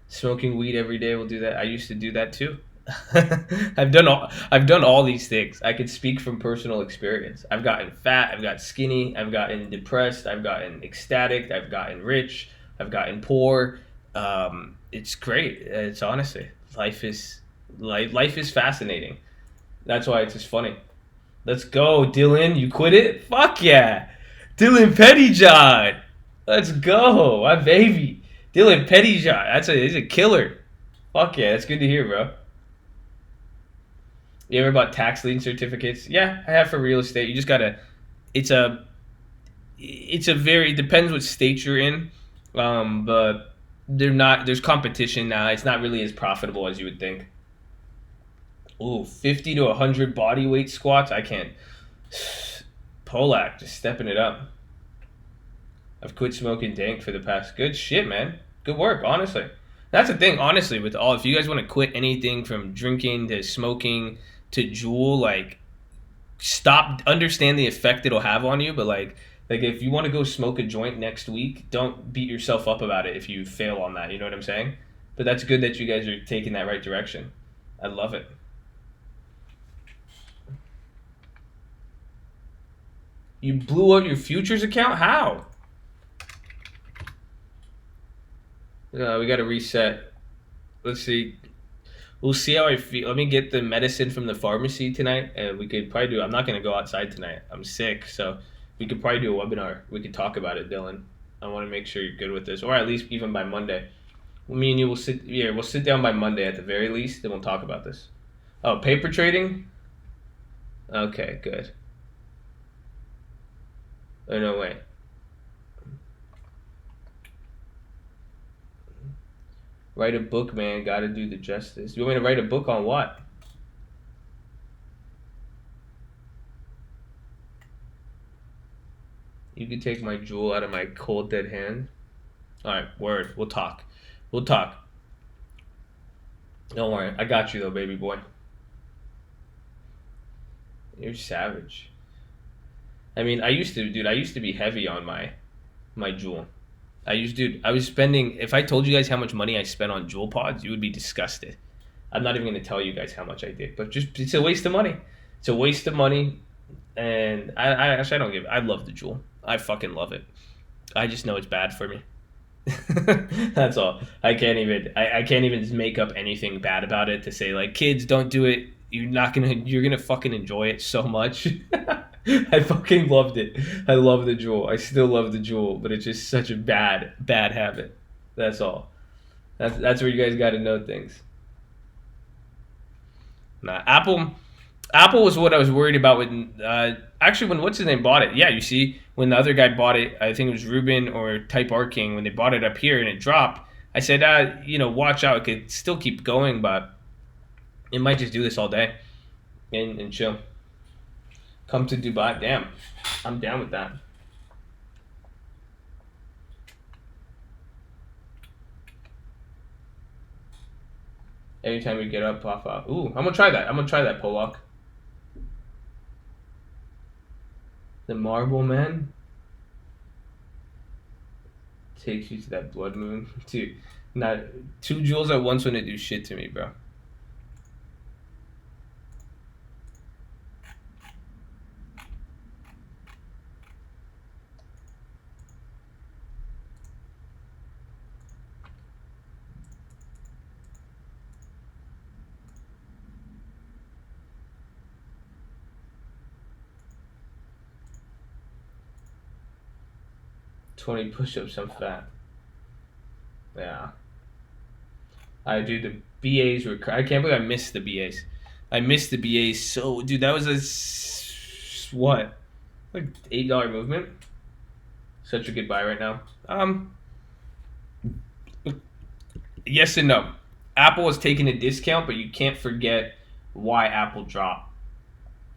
Smoking weed every day will do that. I used to do that too. I've done all these things. I can speak from personal experience. I've gotten fat, I've got skinny, I've gotten depressed, I've gotten ecstatic, I've gotten rich, I've gotten poor. It's great. It's honestly life is fascinating. That's why it's just funny. Let's go, Dylan. You quit it? Fuck yeah. Dylan Pettyjohn. Let's go. My baby. Dylan Pettyjohn. He's a killer. Fuck yeah. That's good to hear, bro. You ever bought tax lien certificates? Yeah, I have for real estate. You just gotta. It's a. It's a very. It depends what state you're in, but they're not. There's competition now. It's not really as profitable as you would think. Ooh, 50 to 100 body weight squats. I can't. Polak, just stepping it up. I've quit smoking dank for the past. Good shit, man. Good work, honestly. That's the thing, honestly, with all. If you guys want to quit anything from drinking to smoking to Juul, like, stop. Understand the effect it'll have on you, but like if you want to go smoke a joint next week, don't beat yourself up about it if you fail on that. You know what I'm saying? But that's good that you guys are taking that right direction. I love it. You blew out your futures account? How? We got to reset. Let's see. We'll see how I feel. Let me get the medicine from the pharmacy tonight, and we could probably do. I'm not gonna go outside tonight. I'm sick, so we could probably do a webinar. We could talk about it, Dylan. I want to make sure you're good with this, or at least even by Monday. Me and you will sit. Yeah, we'll sit down by Monday at the very least, and we'll talk about this. Oh, paper trading. Okay, good. Oh, no way. Write a book, man. Gotta do the justice. You want me to write a book on what? You could take my jewel out of my cold dead hand. Alright, word. We'll talk. We'll talk. Don't worry. I got you though, baby boy. You're savage. I mean, I used to be heavy on my jewel. I was spending, if I told you guys how much money I spent on jewel pods, you would be disgusted. I'm not even going to tell you guys how much I did, but just, it's a waste of money. It's a waste of money, and I actually, I don't give, I love the jewel. I fucking love it. I just know it's bad for me. That's all. I can't even just make up anything bad about it to say, like, kids, don't do it. You're gonna fucking enjoy it so much. I fucking loved it. I love the jewel. I still love the jewel, but it's just such a bad habit. That's all. That's where you guys got to know things. Nah, Apple was what I was worried about when actually when what's his name bought it. Yeah, you see when the other guy bought it, I think it was Ruben or Type R King when they bought it up here and it dropped. I said, watch out. It could still keep going, but it might just do this all day and chill. Come to Dubai. Damn, I'm down with that. Anytime we get up, pop up. Ooh, I'm gonna try that, Polak. The Marble Man takes you to that blood moon. Dude, not 2 jewels at once wouldn't do shit to me, bro. $20 push-ups, I'm fat. Yeah. I do the BAs were. I can't believe I missed the BAs. I missed the BAs. So, dude, that was what, like $8 movement. Such a good buy right now. Yes and no. Apple is taking a discount, but you can't forget why Apple dropped.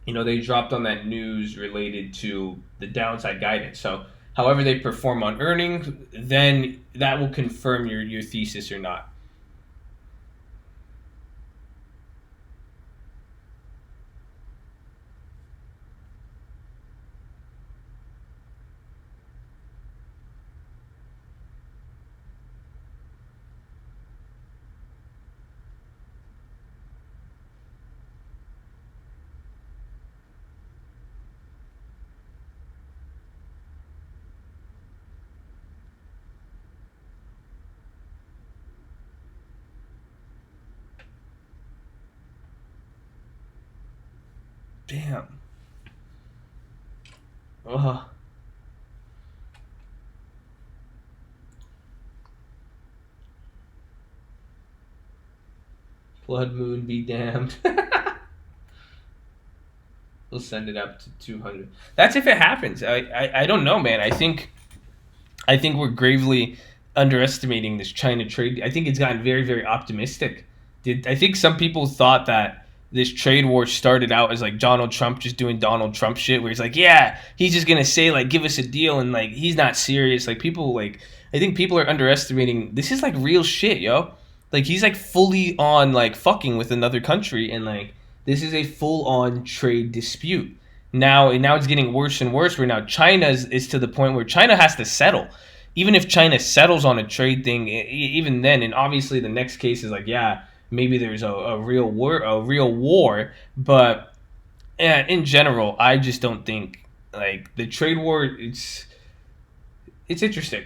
They dropped on that news related to the downside guidance. So, however they perform on earnings, then that will confirm your thesis or not. Damn. Ugh. Blood moon be damned. We'll send it up to 200. That's if it happens. I don't know, man. I think we're gravely underestimating this China trade. I think it's gotten very, very optimistic. I think some people thought that this trade war started out as like Donald Trump just doing Donald Trump shit, where he's like, yeah, he's just gonna say like, give us a deal, and like he's not serious. Like people like, I think people are underestimating. This is like real shit, yo. Like he's like fully on like fucking with another country, and like this is a full on trade dispute. Now it's getting worse and worse. Where now China is to the point where China has to settle. Even if China settles on a trade thing, even then, and obviously the next case is like, yeah, maybe there's a real war. But in general, I just don't think like the trade war. It's interesting.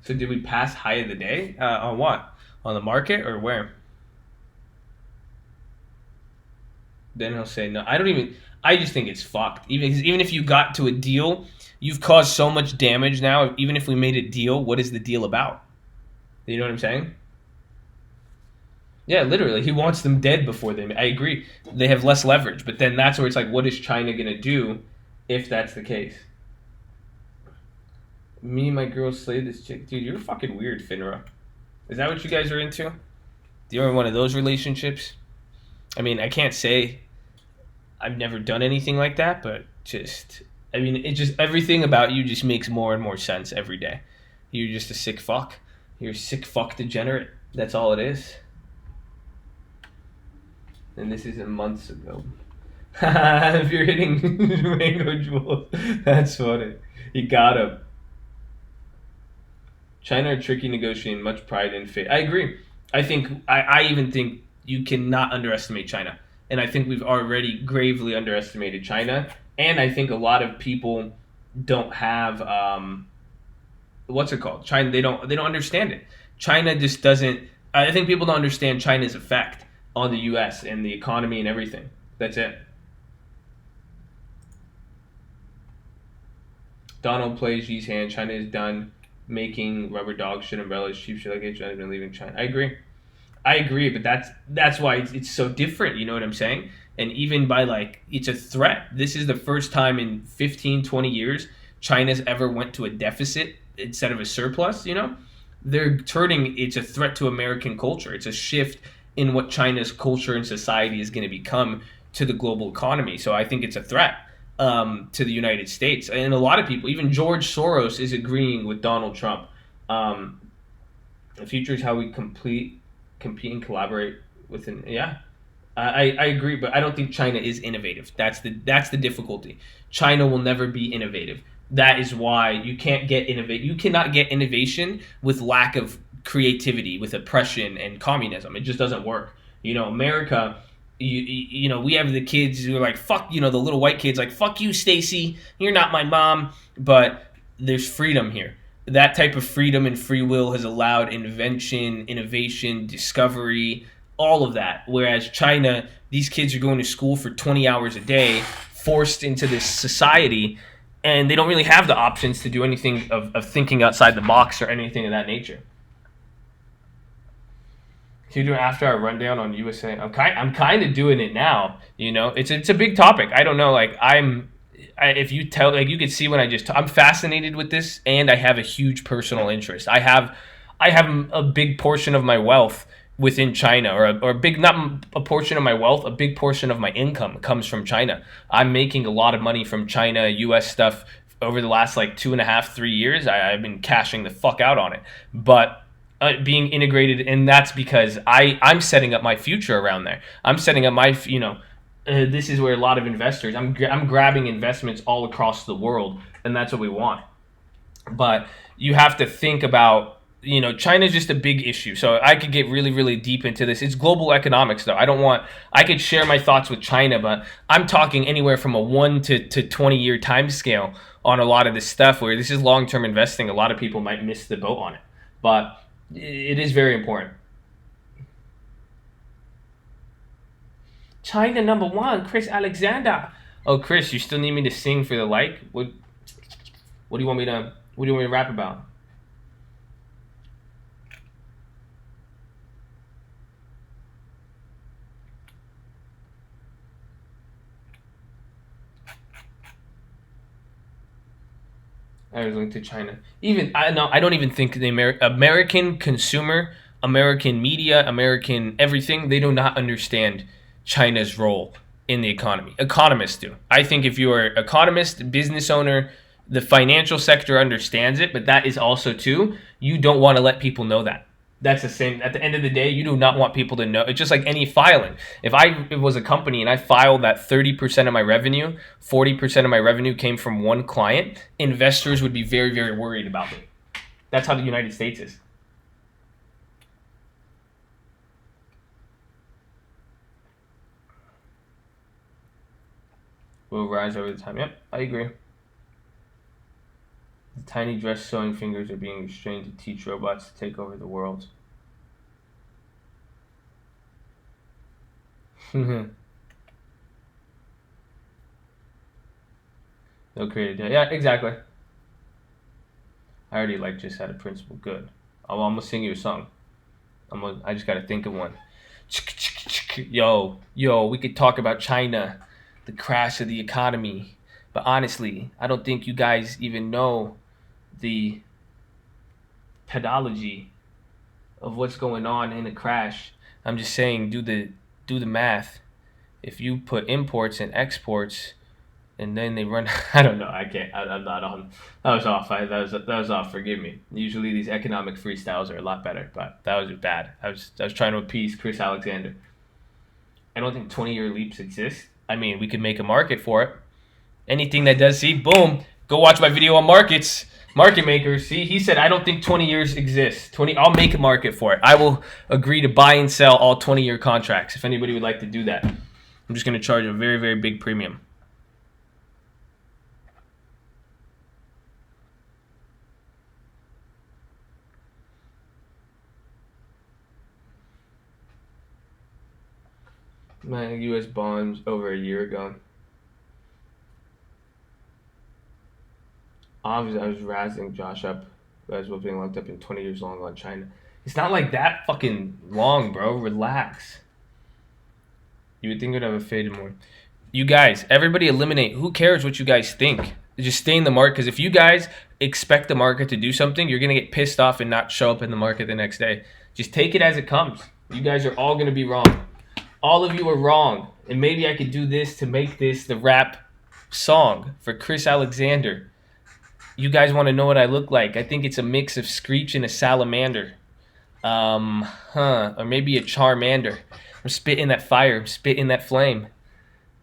So did we pass high of the day on what? On the market or where? Then he'll say no. I don't even. I just think it's fucked. Even if you got to a deal, you've caused so much damage now. Even if we made a deal, what is the deal about? You know what I'm saying? Yeah, literally, he wants them dead before they. I agree. They have less leverage, but then that's where it's like, what is China gonna do if that's the case? Me and my girl slayed this chick, dude. You're fucking weird, Finra. Is that what you guys are into? You're in one of those relationships? I mean, I can't say I've never done anything like that, but just, I mean, it just, everything about you just makes more and more sense every day. You're just a sick fuck. You're a sick fuck degenerate. That's all it is. And this isn't months ago. If you're hitting mango jewels, that's funny. You got him. China are tricky negotiating, much pride and faith. I agree. I even think you cannot underestimate China. And I think we've already gravely underestimated China. And I think a lot of people don't have what's it called? China, they don't understand it. China just doesn't. I think people don't understand China's effect on the US and the economy and everything. That's it. Donald plays Xi's hand. China is done making rubber dog shit, umbrellas, cheap shit like China's been leaving China. I agree, but that's why it's so different. You know what I'm saying? And even by like, it's a threat. This is the first time in 15, 20 years China's ever went to a deficit instead of a surplus. You know, they're turning. It's a threat to American culture. It's a shift in what China's culture and society is going to become to the global economy. So I think it's a threat to the United States. And a lot of people, even George Soros, is agreeing with Donald Trump. The future is how we compete and collaborate within. Yeah, I agree, but I don't think China is innovative. That's the difficulty. China will never be innovative. That is why you can't get innovate. You cannot get innovation with lack of creativity, with oppression and communism. It just doesn't work. You know, America. You know, we have the kids who are like, fuck, you know, the little white kids like, fuck you, Stacy, you're not my mom. But there's freedom here. That type of freedom and free will has allowed invention, innovation, discovery, all of that. Whereas China, these kids are going to school for 20 hours a day, forced into this society, and they don't really have the options to do anything of thinking outside the box or anything of that nature. Can you do it after our rundown on USA? I'm kind of doing it now. You know, it's a big topic. I don't know. Like if you tell, like you could see when I'm fascinated with this, and I have a huge personal interest. I have a big portion of my wealth within China, or a big, not a portion of my wealth, a big portion of my income comes from China. I'm making a lot of money from China, US stuff over the last like 2.5, 3 years. I've been cashing the fuck out on it, but being integrated, and that's because I'm setting up my future around there. I'm setting up my, you know, this is where a lot of investors, I'm grabbing investments all across the world, and that's what we want. But you have to think about, you know, China's just a big issue. So I could get really, really deep into this. It's global economics, though. I could share my thoughts with China, but I'm talking anywhere from a 1 to 20 year time scale on a lot of this stuff where this is long-term investing. A lot of people might miss the boat on it, but it is very important. China #1, Chris Alexander. Oh, Chris, you still need me to sing for the like? What do you want me to rap about? I was linked to China. Even I don't even think the American consumer, American media, American everything, they do not understand China's role in the economy. Economists do. I think if you are an economist, business owner, the financial sector understands it, but that is also too, you don't want to let people know that. That's the same. At the end of the day, you do not want people to know. It's just like any filing. If I was a company and I filed that 30% of my revenue, 40% of my revenue came from one client, investors would be very, very worried about me. That's how the United States is. Will rise over the time. Yep, I agree. The tiny dress sewing fingers are being restrained to teach robots to take over the world. No creative day. Yeah, exactly. I already just had a principle. Good. I'm gonna sing you a song. I just gotta think of one. Yo, we could talk about China, the crash of the economy, but honestly, I don't think you guys even know the pedology of what's going on in a crash. I'm just saying, do the math. If you put imports and exports, and then they run. I don't know. I can't. I'm not on. That was off. That was off. Forgive me. Usually these economic freestyles are a lot better, but that was bad. I was trying to appease Chris Alexander. I don't think 20-year leaps exist. I mean, we could make a market for it. Anything that does, see, boom. Go watch my video on markets, market makers. See, he said I don't think 20 years exist. 20. I'll make a market for it. I will agree to buy and sell all 20-year contracts. If anybody would like to do that, I'm just going to charge a very, very big premium. My U.S. bonds over a year ago. Obviously, I was razzing Josh up as well being locked up in 20 years long on China. It's not like that fucking long, bro. Relax. You would think it would have a faded more. You guys, everybody eliminate. Who cares what you guys think? Just stay in the market, because if you guys expect the market to do something, you're going to get pissed off and not show up in the market the next day. Just take it as it comes. You guys are all going to be wrong. All of you are wrong. And maybe I could do this to make this the rap song for Chris Alexander. You guys want to know what I look like? I think it's a mix of Screech and a salamander. Or maybe a Charmander. I'm spitting that fire. I'm spitting that flame.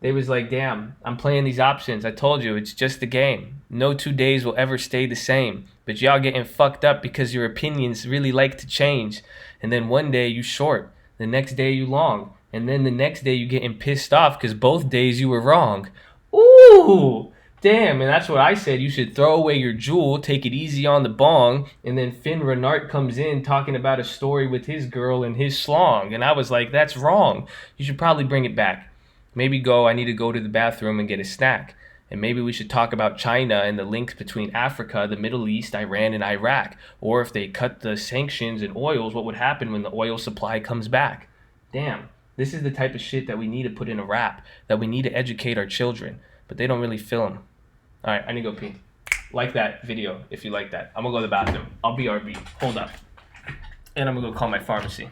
They was like, damn, I'm playing these options. I told you, it's just a game. No 2 days will ever stay the same. But y'all getting fucked up because your opinions really like to change. And then one day you short. The next day you long. And then the next day you getting pissed off because both days you were wrong. Ooh, damn. And that's what I said. You should throw away your jewel, take it easy on the bong. And then Finn Renart comes in talking about a story with his girl and his slong. And I was like, that's wrong. You should probably bring it back. Maybe I need to go to the bathroom and get a snack. And maybe we should talk about China and the links between Africa, the Middle East, Iran, and Iraq. Or if they cut the sanctions and oils, what would happen when the oil supply comes back? Damn, this is the type of shit that we need to put in a rap, that we need to educate our children. But they don't really film. All right, I need to go pee. Like that video if you like that. I'm going to go to the bathroom. I'll BRB. Hold up. And I'm going to go call my pharmacy.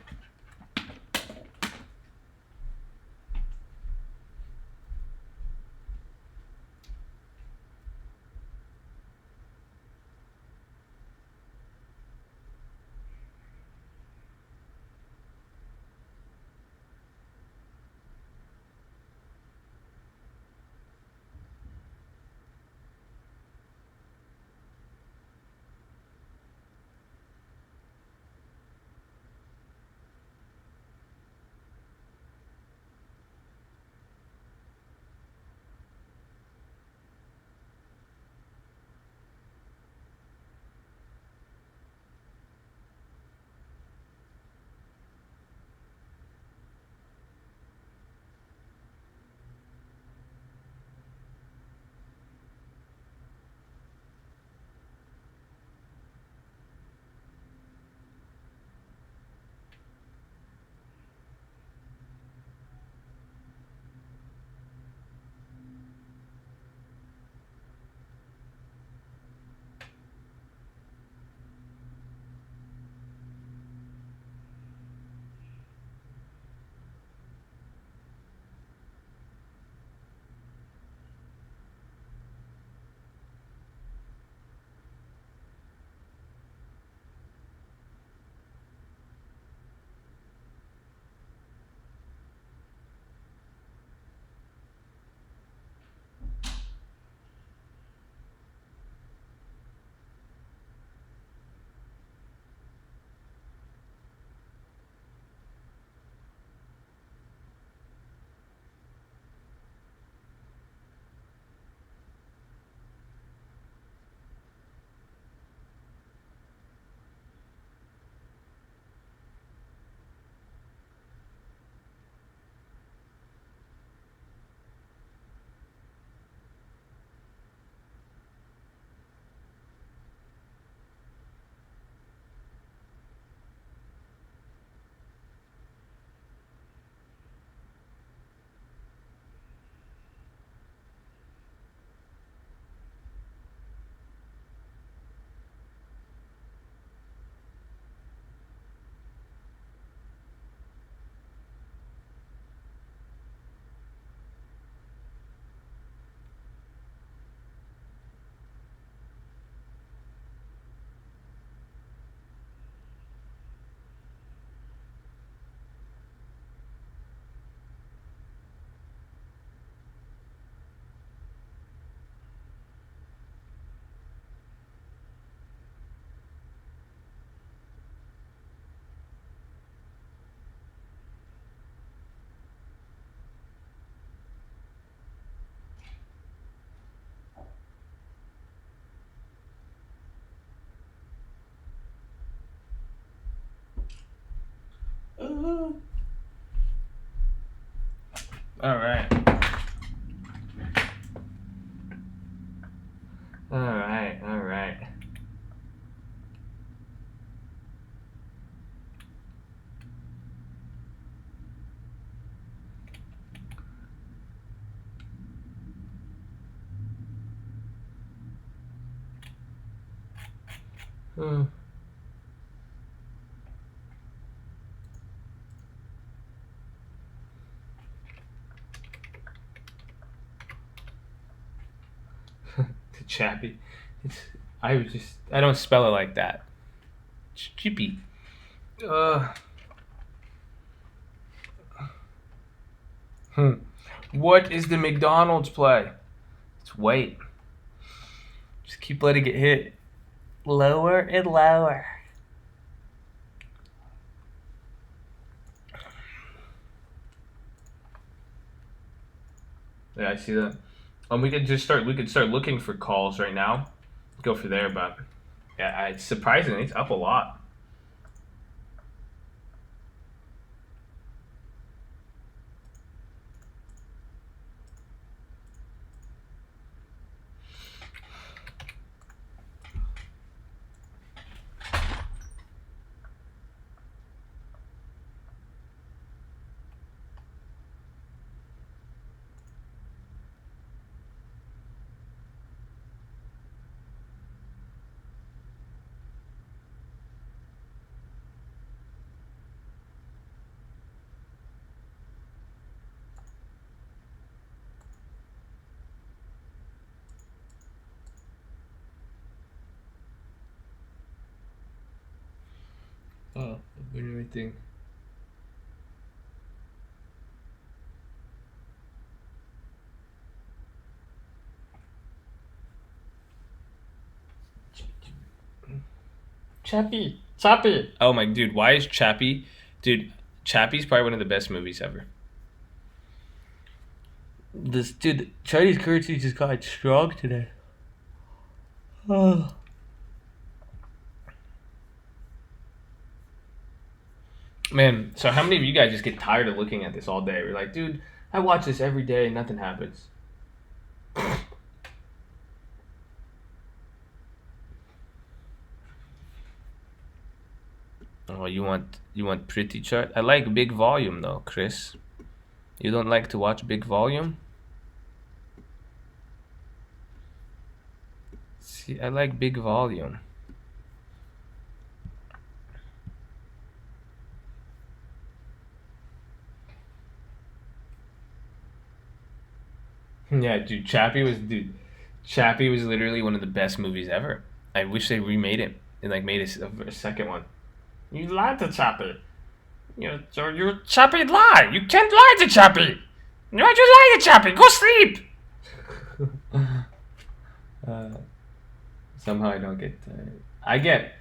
All right. All right. All right. The Chappy. I don't spell it like that. Chippy. What is the McDonald's play? It's wait. Just keep letting it hit. Lower and lower. Yeah, I see that. We could start looking for calls right now. Go for there, but yeah, it's surprisingly it's up a lot. Oh, what do we think? Chappie. Oh my dude, why is Chappie? Dude, Chappie's probably one of the best movies ever. This dude, Chinese currency just got strong today. Oh. Man, so how many of you guys just get tired of looking at this all day? We're like, dude, I watch this every day and nothing happens. Oh, you want pretty chart? I like big volume though, Chris. You don't like to watch big volume? See, I like big volume. Yeah, dude, Chappie was literally one of the best movies ever. I wish they remade it and like made a second one. You lied to Chappie. You Chappie lie. You can't lie to Chappie. Why'd you lie to Chappie? Go sleep. Somehow I don't get tired. I get.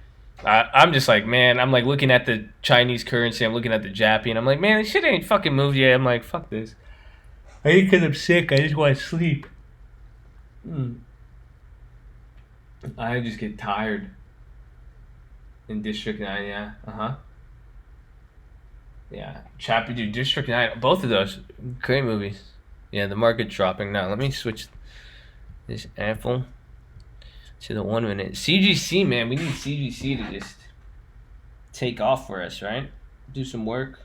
I'm just like, man. I'm like looking at the Chinese currency. I'm looking at the Jappy, and I'm like, man, this shit ain't fucking moved yet. I'm like, fuck this. I ain't because I'm sick. I just want to sleep. I just get tired. In District 9, yeah. Yeah. Chappie, dude, District 9. Both of those. Great movies. Yeah, the market's dropping now. Let me switch this Apple to the 1 minute. CGC, man. We need CGC to just take off for us, right? Do some work.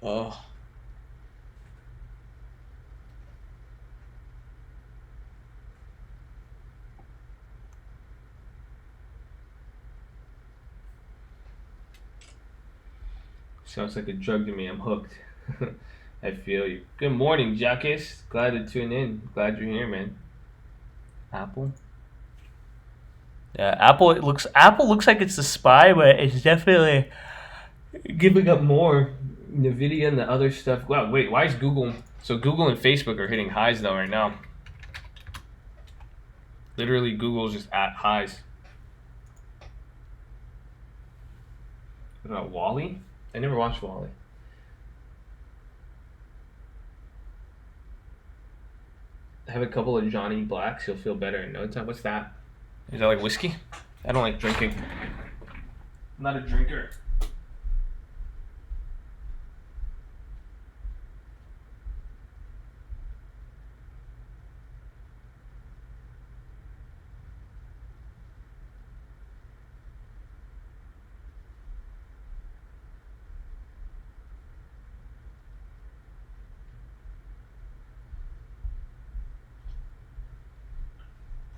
Oh. Sounds like a drug to me. I'm hooked. I feel you. Good morning, Jackus. Glad to tune in. Glad you're here, man. Apple. Yeah, Apple looks like it's the spy, but it's definitely giving up more. Nvidia and the other stuff. Wow, wait, why is Google? So Google and Facebook are hitting highs though right now. Literally, Google's just at highs. What about Wally? I never watched Wally. Have a couple of Johnny Blacks, you'll feel better in no time. What's that? Is that like whiskey? I don't like drinking. I'm not a drinker.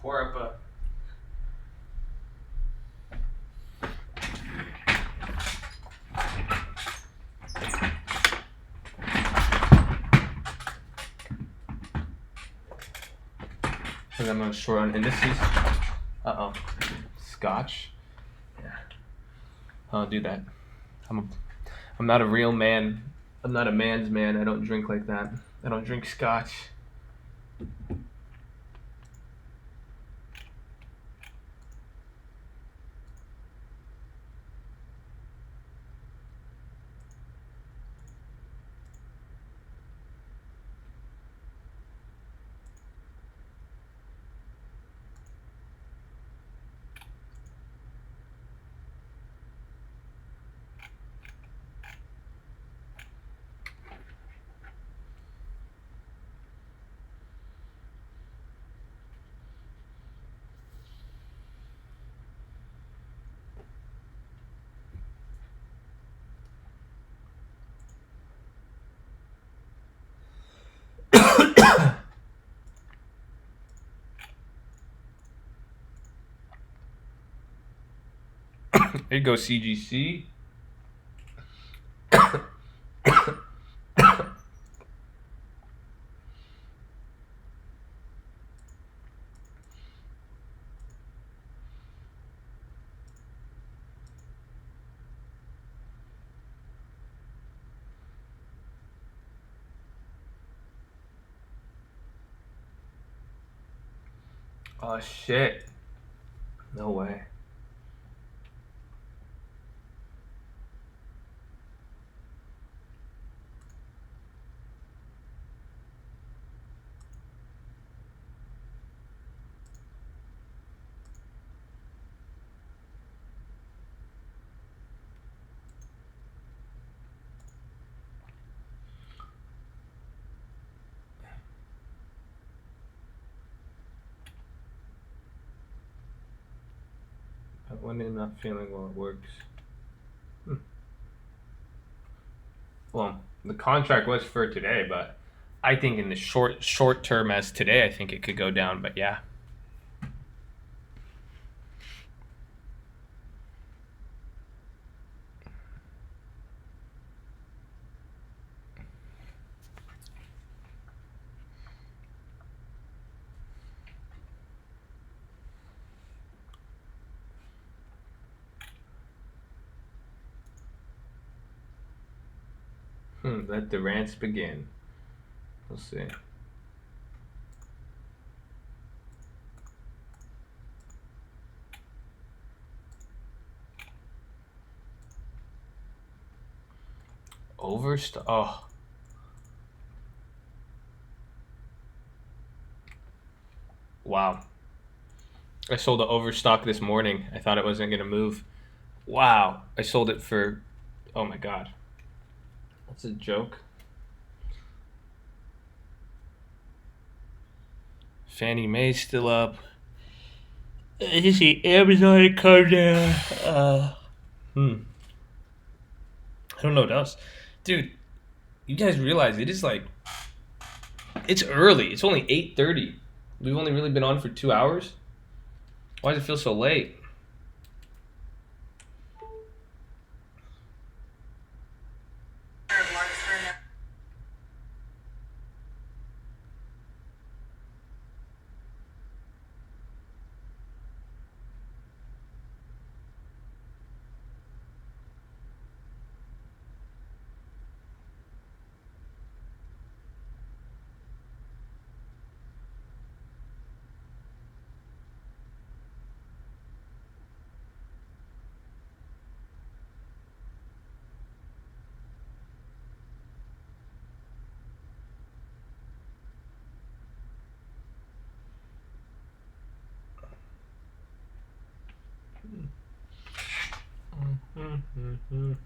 Pour up a. Because I'm gonna short on indices. Scotch. Yeah. I'll do that. I'm not a real man. I'm not a man's man. I don't drink like that. I don't drink scotch. Here you go, CGC. Oh shit. No way. When they're not feeling well, it works. Well, the contract was for today, but I think in the short term as today, I think it could go down. But yeah. Let the rants begin. We'll see. Oh. Wow. I sold the overstock this morning. I thought it wasn't going to move. Wow. I sold it for. Oh my god. That's a joke. Fannie Mae's still up. I just see Amazon come down. I don't know what else. Dude, you guys realize it is like. It's early. It's only 8:30. We've only really been on for 2 hours. Why does it feel so late? Well,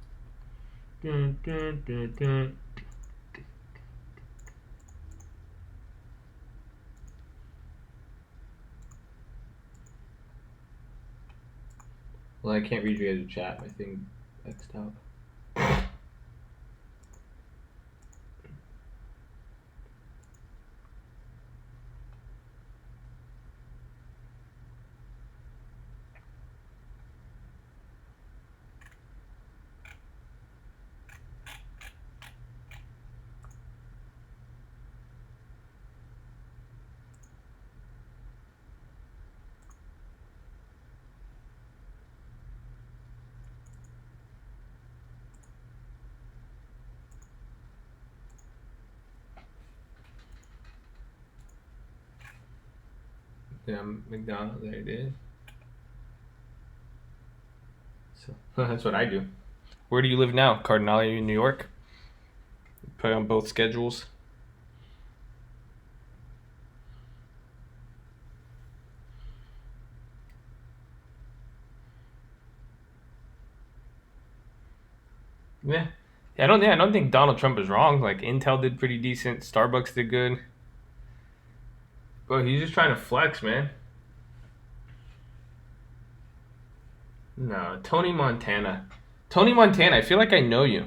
I can't read you guys' chat. My thing X'd out. Yeah, McDonald's. There it is. So that's what I do. Where do you live now? Cardinal, are you in New York? Put on both schedules. Yeah. I don't think Donald Trump is wrong. Like Intel did pretty decent. Starbucks did good. But he's just trying to flex, man. No, Tony Montana. Tony Montana, I feel like I know you.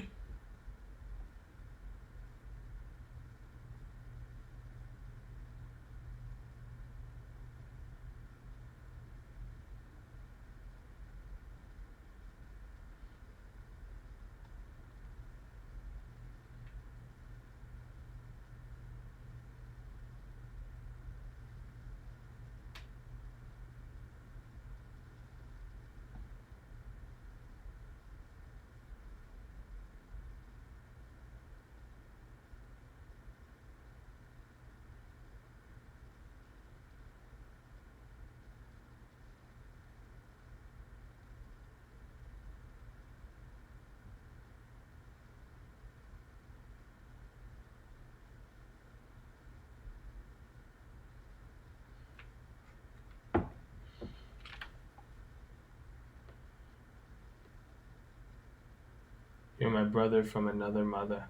You're my brother from another mother.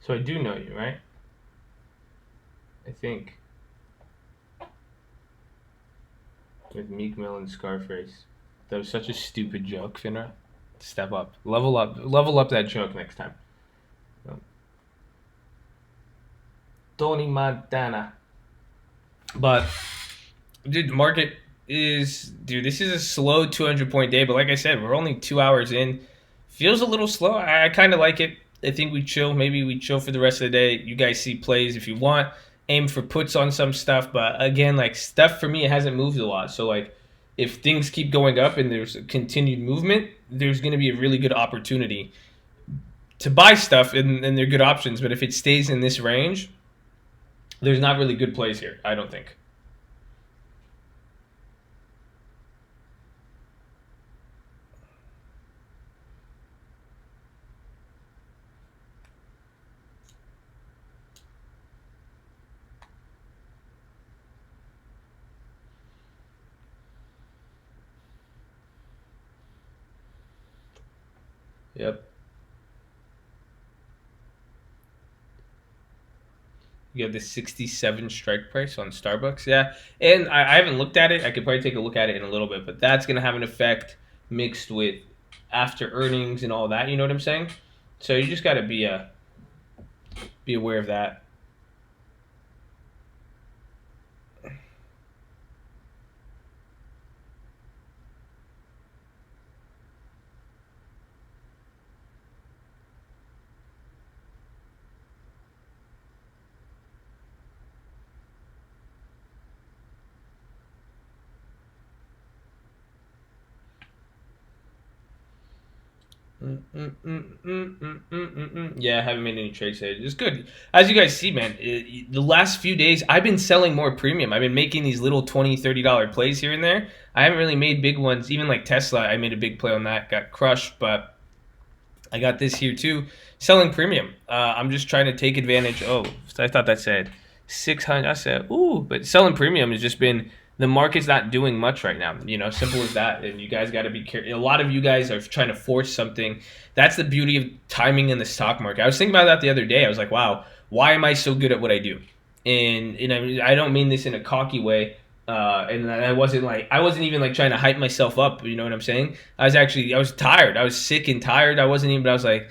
So I do know you, right? I think. With Meek Mill and Scarface. That was such a stupid joke, Finra. Step up. Level up that joke next time. Tony Montana. But dude, market this is a slow 200-point day, but like I said, we're only 2 hours in. Feels a little slow. I kind of like it. I think we chill. Maybe we chill for the rest of the day. You guys see plays if you want. Aim for puts on some stuff, but again, like stuff for me, it hasn't moved a lot. So like, if things keep going up and there's a continued movement, there's going to be a really good opportunity to buy stuff, and they're good options. But if it stays in this range, there's not really good plays here. I don't think. Yep. You have the 67 strike price on Starbucks. Yeah. And I haven't looked at it. I could probably take a look at it in a little bit, but that's going to have an effect mixed with after earnings and all that. You know what I'm saying? So you just got to be aware of that. Yeah, I haven't made any trades today. It's good. As you guys see, man, the last few days, I've been selling more premium. I've been making these little $20, $30 plays here and there. I haven't really made big ones. Even like Tesla, I made a big play on that. Got crushed, but I got this here too. Selling premium. I'm just trying to take advantage. Oh, I thought that said 600. I said, ooh, but selling premium has just been The market's not doing much right now. Simple as that. And you guys got to be careful. A lot of you guys are trying to force something. That's the beauty of timing in the stock market. I was thinking about that the other day. I was like, wow, why am I so good at what I do? And I don't mean this in a cocky way. And I wasn't even like trying to hype myself up. You know what I'm saying? I was tired. I was sick and tired. I wasn't even, but I was like,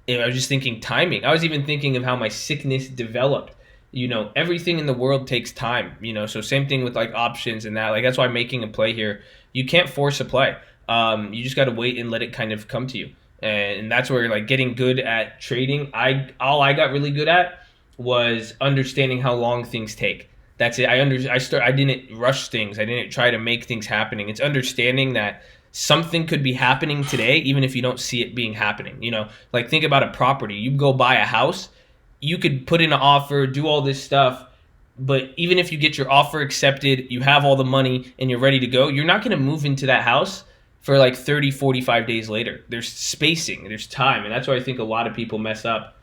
I was just thinking timing. I was even thinking of how my sickness developed. Everything in the world takes time. So same thing with like options and that. Like that's why making a play here, you can't force a play. You just got to wait and let it kind of come to you. And that's where like getting good at trading. All I got really good at was understanding how long things take. That's it. I didn't rush things. I didn't try to make things happening. It's understanding that something could be happening today, even if you don't see it being happening. Like think about a property. You go buy a house, you could put in an offer, do all this stuff, but even if you get your offer accepted, you have all the money and you're ready to go, you're not going to move into that house for like 30, 45 days later. There's spacing, there's time, and that's why I think a lot of people mess up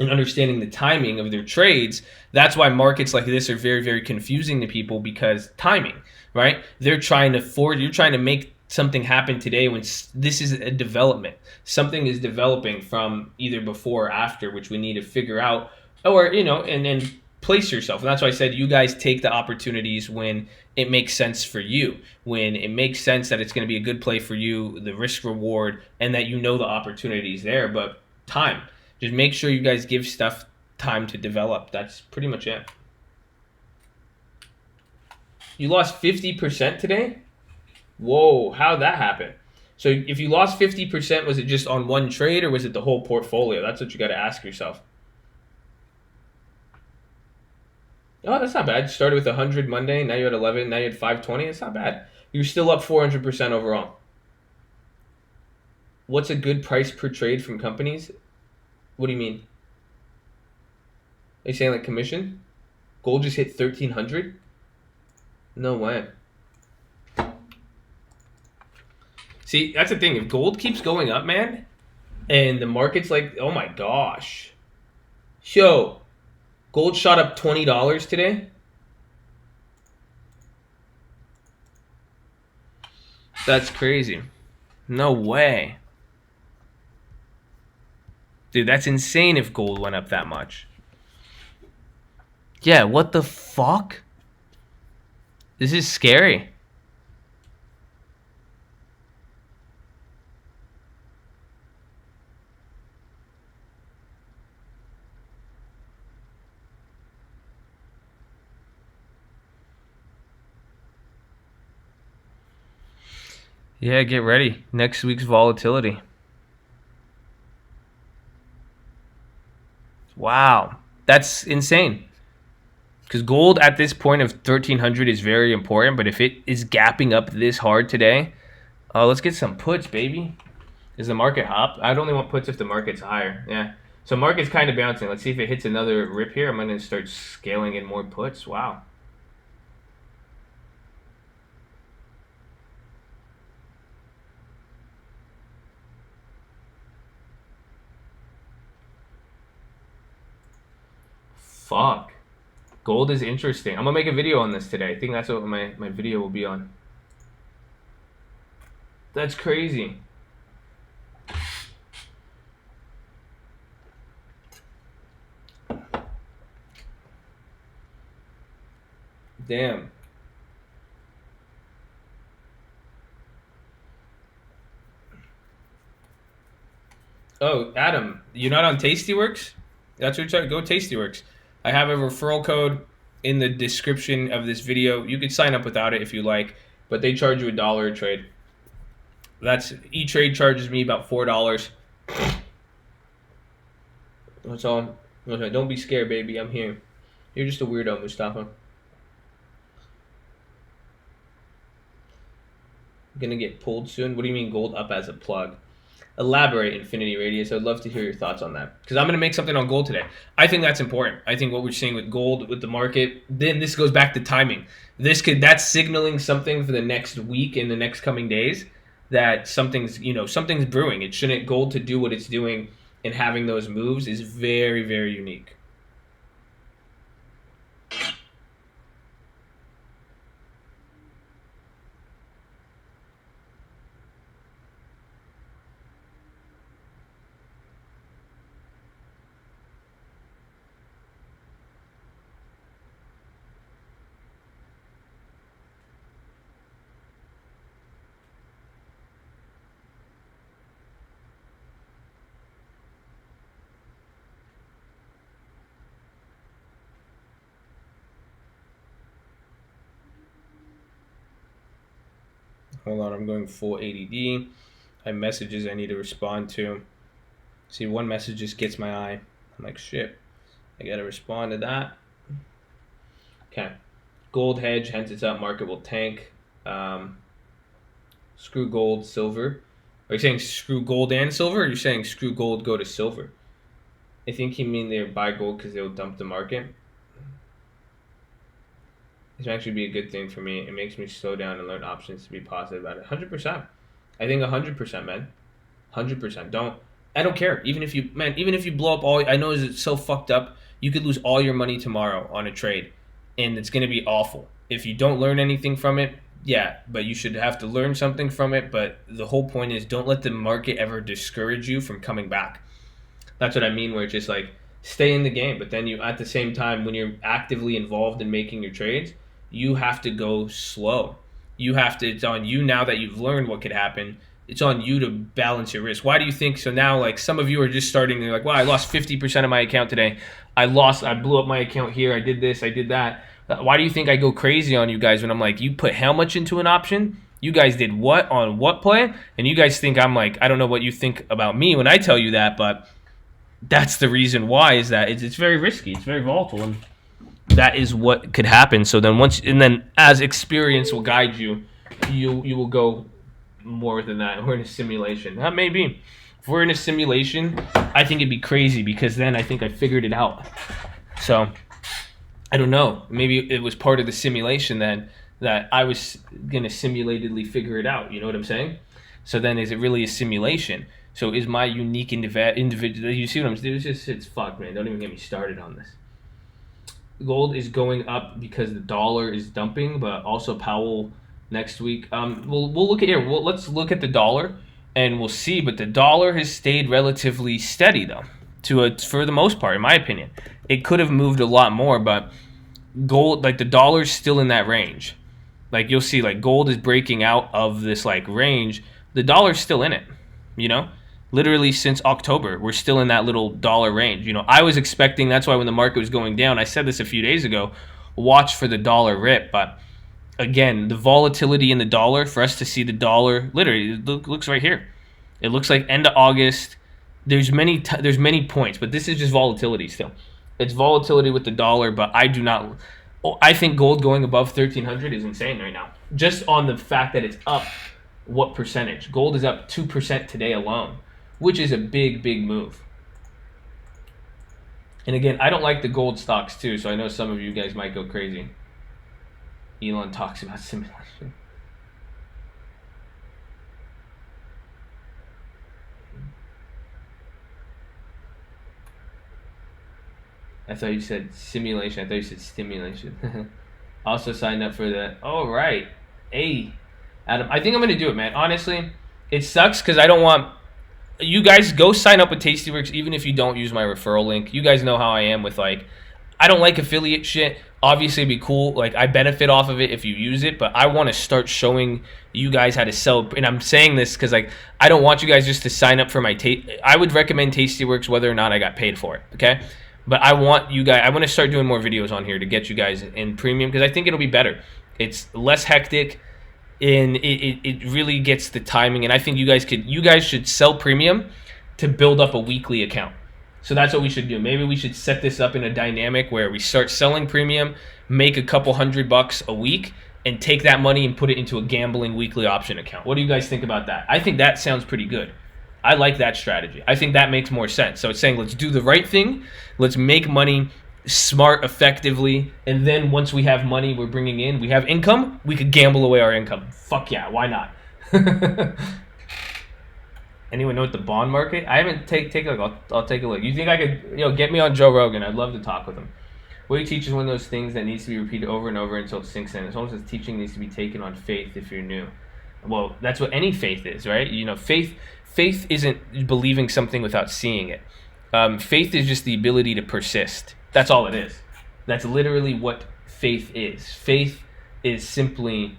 in understanding the timing of their trades. That's why markets like this are very, very confusing to people, because timing, right? You're trying to make something happen today when this is a development. Something is developing from either before or after, which we need to figure out, or, and then place yourself. And that's why I said you guys take the opportunities when it makes sense for you, when it makes sense that it's going to be a good play for you, the risk reward, and that the opportunities there. But time. Just make sure you guys give stuff time to develop. That's pretty much it. You lost 50% today? Whoa, how'd that happen? So if you lost 50%, was it just on one trade or was it the whole portfolio? That's what you got to ask yourself. Oh, that's not bad. You started with 100 Monday, now you're at 11, now you're at 520. It's not bad. You're still up 400% overall. What's a good price per trade from companies? What do you mean? Are you saying like commission? Gold just hit 1,300? No way. See, that's the thing. If gold keeps going up, man, and the market's like, oh my gosh. Yo, gold shot up $20 today. That's crazy. No way. Dude, that's insane if gold went up that much. Yeah, what the fuck? This is scary. Yeah, get ready. Next week's volatility. Wow, that's insane. Because gold at this point of 1,300 is very important, but if it is gapping up this hard today, let's get some puts, baby. Is the market up? I'd only want puts if the market's higher. Yeah. So market's kind of bouncing. Let's see if it hits another rip here. I'm going to start scaling in more puts. Wow. Fuck. Gold is interesting. I'm going to make a video on this today. I think that's what my video will be on. That's crazy. Damn. Oh, Adam, you're not on Tastyworks? That's what you're trying to go Tastyworks. I have a referral code in the description of this video. You can sign up without it if you like, but they charge you $1 a trade. That's E-Trade charges me about $4. That's all. Okay, don't be scared, baby. I'm here. You're just a weirdo, Mustafa. Gonna get pulled soon. What do you mean gold up as a plug? Elaborate, Infinity Radius. I'd love to hear your thoughts on that, because I'm going to make something on gold today. I think that's important. I think what we're seeing with gold, with the market, then this goes back to timing. That's signaling something for the next week and the next coming days, that something's brewing. It shouldn't. Gold to do what it's doing and having those moves is very, very unique. Hold on, I'm going full ADD. I have messages I need to respond to. See, one message just gets my eye. I'm like, shit, I gotta respond to that. Okay. Gold hedge, hence it's up, market will tank. Screw gold, silver. Are you saying screw gold and silver, or are you saying screw gold, go to silver? I think you mean they buy gold because they'll dump the market. This would actually be a good thing for me. It makes me slow down and learn options to be positive about it. 100%. I think 100%, man. 100%. I don't care. Even if you blow up all, I know it's so fucked up. You could lose all your money tomorrow on a trade, and it's gonna be awful. If you don't learn anything from it, yeah, but you should have to learn something from it. But the whole point is, don't let the market ever discourage you from coming back. That's what I mean. Where it's just like stay in the game, but then you at the same time when you're actively involved in making your trades, you have to go slow. It's on you now that you've learned what could happen. It's on you to balance your risk. Why do you think so? Now, like some of you are just starting. They're like, "Wow, I lost 50% of my account today. I blew up my account here. I did this. I did that." Why do you think I go crazy on you guys when I'm like, "You put how much into an option? You guys did what on what play?" And you guys think I'm like, I don't know what you think about me when I tell you that, but that's the reason why. Is that it's very risky. It's very volatile, and that is what could happen. So then as experience will guide you, you will go more than that. We're in a simulation. That may be. If we're in a simulation, I think it'd be crazy because then I think I figured it out. So I don't know. Maybe it was part of the simulation then that I was gonna simulatedly figure it out. You know what I'm saying? So then is it really a simulation? So is my unique individual? You see what I'm saying? It's fucked, man. Don't even get me started on this. Gold is going up because the dollar is dumping, but also Powell next week. We'll look at here. Let's look at the dollar, and we'll see. But the dollar has stayed relatively steady, though, for the most part, in my opinion. It could have moved a lot more, but gold, like the dollar's still in that range. Like you'll see, like gold is breaking out of this like range. The dollar's still in it, you know. Literally since October, we're still in that little dollar range. You know, I was expecting, that's why when the market was going down, I said this a few days ago, watch for the dollar rip. But again, the volatility in the dollar, for us to see the dollar, literally, it looks right here. It looks like end of August. There's many points, but this is just volatility still. It's volatility with the dollar, but I think gold going above 1,300 is insane right now. Just on the fact that it's up, what percentage? Gold is up 2% today alone, which is a big move. And again, I don't like the gold stocks too, so I know some of you guys might go crazy. Elon talks about simulation. I thought you said simulation. I thought you said stimulation. Also signed up for that. All right. Hey, Adam, I think I'm going to do it, man. Honestly, it sucks because I don't want... You guys go sign up with Tastyworks even if you don't use my referral link. You guys know how I am with like, I don't like affiliate shit. Obviously, it'd be cool. Like I benefit off of it if you use it, but I want to start showing you guys how to sell. And I'm saying this because like I don't want you guys just to sign up for my I would recommend Tastyworks whether or not I got paid for it. Okay, but I want you guys. I want to start doing more videos on here to get you guys in premium because I think it'll be better. It's less hectic. And it really gets the timing, and I think you guys should sell premium to build up a weekly account. So that's what we should do. Maybe we should set this up in a dynamic where we start selling premium, make a couple $100 a week, and take that money and put it into a gambling weekly option account. What do you guys think about that? I think that sounds pretty good. I like that strategy. I think that makes more sense. So it's saying let's do the right thing, let's make money smart, effectively, and then once we have money we're bringing in, we have income, we could gamble away our income. Fuck yeah, why not? Anyone know what the bond market? I haven't take a look. I'll take a look. You think I could get me on Joe Rogan? I'd love to talk with him. What he teaches one of those things that needs to be repeated over and over until it sinks in. It's almost as teaching needs to be taken on faith if you're new. Well, that's what any faith is, right? You know, faith isn't believing something without seeing it. Faith is just the ability to persist. That's all it is. That's literally what faith is. Faith is simply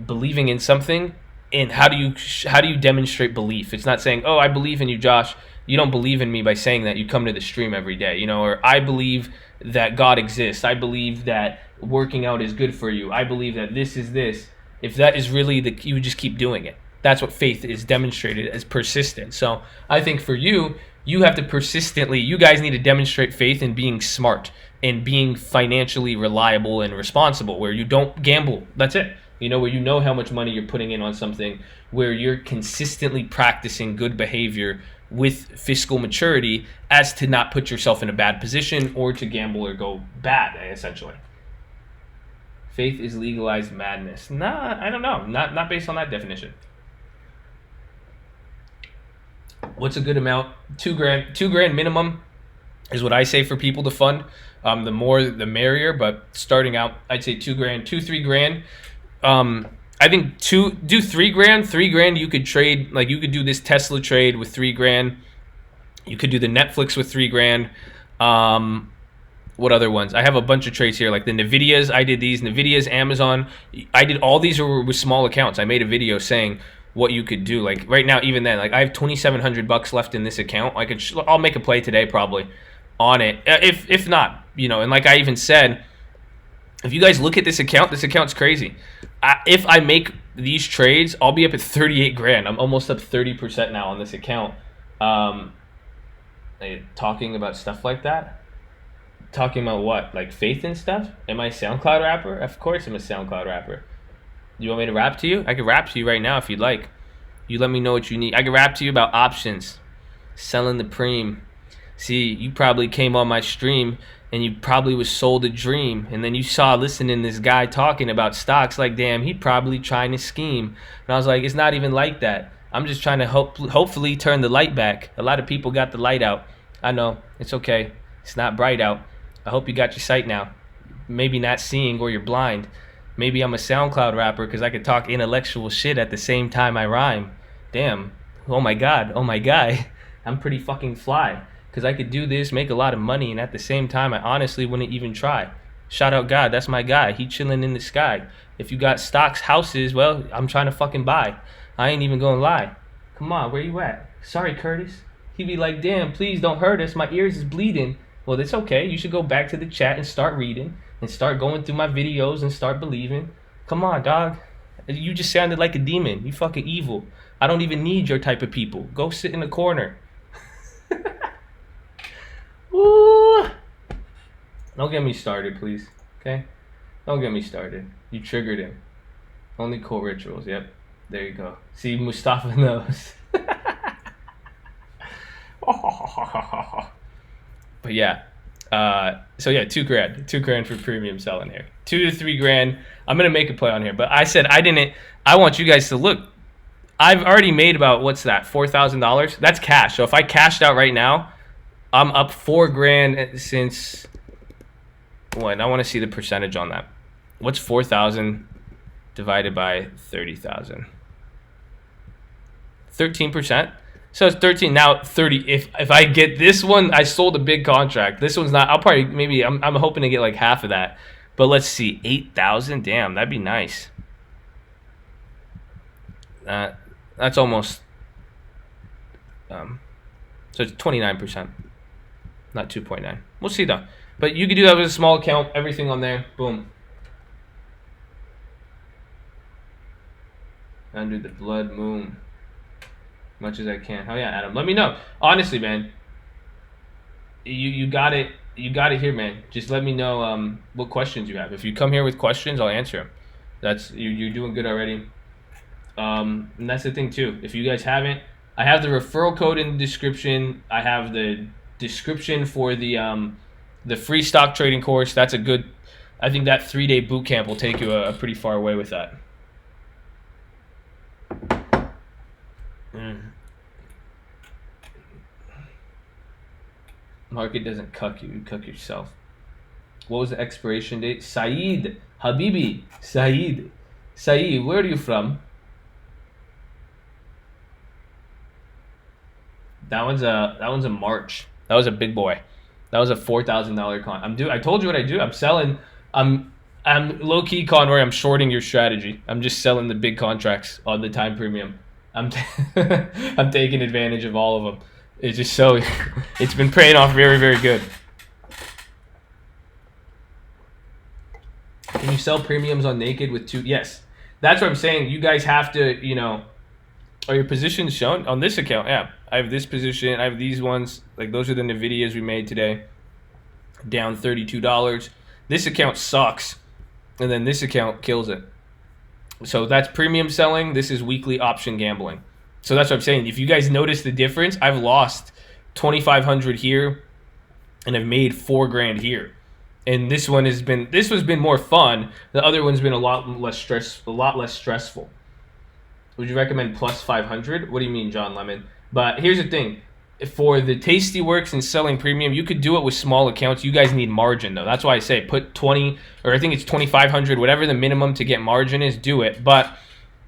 believing in something. And how do you demonstrate belief? It's not saying, "Oh, I believe in you, Josh." You don't believe in me by saying that. You come to the stream every day, you know, or I believe that God exists. I believe that working out is good for you. I believe that this is this. If that is really you would just keep doing it. That's what faith is demonstrated as persistent. So I think for you, you have to persistently, you guys need to demonstrate faith in being smart and being financially reliable and responsible, where you don't gamble. That's it. Where you know how much money you're putting in on something, where you're consistently practicing good behavior with fiscal maturity as to not put yourself in a bad position or to gamble or go bad, essentially. Faith is legalized madness. Nah, I don't know. Not based on that definition. What's a good amount? $2,000. $2,000 minimum is what I say for people to fund. The more, the merrier. But starting out, I'd say $2,000, $3,000. I think do $3,000. $3,000 you could trade. Like you could do this Tesla trade with $3,000. You could do the Netflix with $3,000. What other ones? I have a bunch of trades here, like the Nvidias. I did these Nvidias, Amazon. I did all these with small accounts. I made a video saying what you could do. Like right now, even then, like I have $2,700 left in this account. I'll make a play today probably on it. If not, and like I even said, if you guys look at this account's crazy. If I make these trades, I'll be up at $38,000. I'm almost up 30% now on this account. Talking about stuff like that. Talking about what? Like faith and stuff? Am I a SoundCloud rapper? Of course I'm a SoundCloud rapper. You want me to rap to you? I can rap to you right now if you'd like. You let me know what you need. I can rap to you about options. Selling the preem. See, you probably came on my stream and you probably was sold a dream. And then you saw listening to this guy talking about stocks like, damn, he probably trying to scheme. And I was like, it's not even like that. I'm just trying to hopefully turn the light back. A lot of people got the light out. I know. It's okay. It's not bright out. I hope you got your sight now. Maybe not seeing or you're blind. Maybe I'm a SoundCloud rapper because I could talk intellectual shit at the same time I rhyme. Damn. Oh my God. Oh my guy. I'm pretty fucking fly because I could do this, make a lot of money, and at the same time I honestly wouldn't even try. Shout out God. That's my guy. He chilling in the sky. If you got stocks, houses, well, I'm trying to fucking buy. I ain't even gonna lie. Come on, where you at? Sorry, Curtis. He be like, damn, please don't hurt us. My ears is bleeding. Well, it's okay. You should go back to the chat and start reading and start going through my videos and start believing. Come on, dog. You just sounded like a demon. You fucking evil. I don't even need your type of people. Go sit in the corner. Woo! Don't get me started, please. Okay? Don't get me started. You triggered him. Only cool rituals. Yep. There you go. See, Mustafa knows. But yeah, so yeah, $2,000 for premium selling here, $2,000 to $3,000. I'm gonna make a play on here, but I said I want you guys to look. I've already made about what's that, $4,000? That's cash. So if I cashed out right now, I'm up $4,000 since what? I want to see the percentage on that. What's 4,000 divided by 30,000? 13%. So it's 13 now. 30. If I get this one, I sold a big contract. This one's not. I'll probably maybe I'm hoping to get like half of that. But let's see, 8,000. Damn, that'd be nice. That's almost. So it's 29%, not 2.9. We'll see though. But you can do that with a small account. Everything on there. Boom. Under the blood moon. Much as I can. Oh yeah, Adam. Let me know. Honestly, man. You got it. You got it here, man. Just let me know what questions you have. If you come here with questions, I'll answer them. That's you're doing good already. And that's the thing too. If you guys haven't, I have the referral code in the description. I have the description for the free stock trading course. That's a good. I think that 3-day boot camp will take you a pretty far away with that. Market doesn't cuck you, you cuck yourself. What was the expiration date? Saeed, Habibi, Saeed, where are you from? That one's a March. That was a big boy. That was a $4,000 con. I told you what I do. I'm selling. I'm low key, Conroy. I'm shorting your strategy. I'm just selling the big contracts on the time premium. I'm taking advantage of all of them. It's just so it's been paying off very, very good. Can you sell premiums on Naked with two? Yes. that's what I'm saying. You guys have to, are your positions shown on this account? Yeah, I have this position. I have these ones. Like, those are the Nvidias we made today. Down $32. This account sucks, and then this account kills it. So that's premium selling. This is weekly option gambling. So that's what I'm saying. If you guys notice the difference, I've lost 2,500 here, and I've made $4,000 here. And this has been more fun. The other one's been a lot less stressful. Would you recommend plus 500? What do you mean, John Lemon? But here's the thing. For the Tasty Works and selling premium, you could do it with small accounts. You guys need margin, though. That's why I say put 20, or I think it's 2,500, whatever the minimum to get margin is, do it. But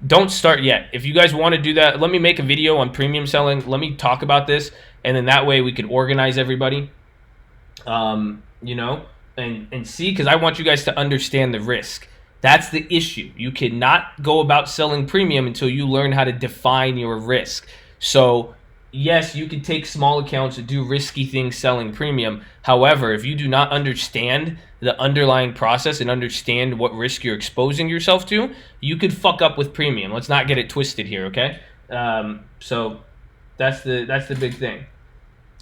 don't start yet. If you guys want to do that, let me make a video on premium selling. Let me talk about this, and then that way we could organize everybody, and see, because I want you guys to understand the risk. That's the issue. You cannot go about selling premium until you learn how to define your risk. So, yes, you can take small accounts and do risky things selling premium. However, if you do not understand the underlying process and understand what risk you're exposing yourself to, you could fuck up with premium. Let's not get it twisted here, okay? So that's the big thing.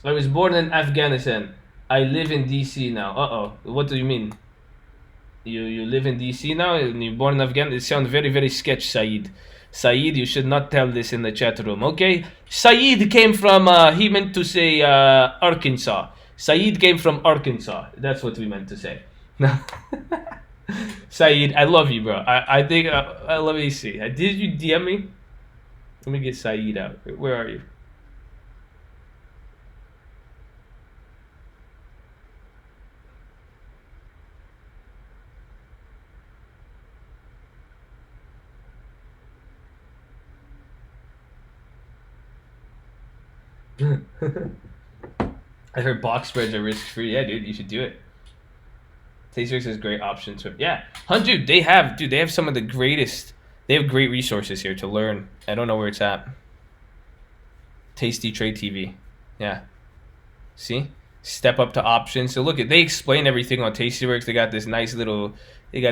I was born in Afghanistan. I live in DC now. What do you mean? You live in DC now and you're born in Afghanistan? It sounds very, very sketch, Saeed. Saeed, you should not tell this in the chat room, okay? Saeed came from, he meant to say Arkansas. Saeed came from Arkansas. That's what we meant to say. Saeed, I love you, bro. I think, let me see. Did you DM me? Let me get Saeed out. Where are you? I heard box spreads are risk free. Yeah, dude, you should do it. Tastyworks has great options. Yeah, dude, they have some of the greatest. They have great resources here to learn. I don't know where it's at. Tasty Trade TV. Yeah. See? Step up to options. So look, they explain everything on Tastyworks. They got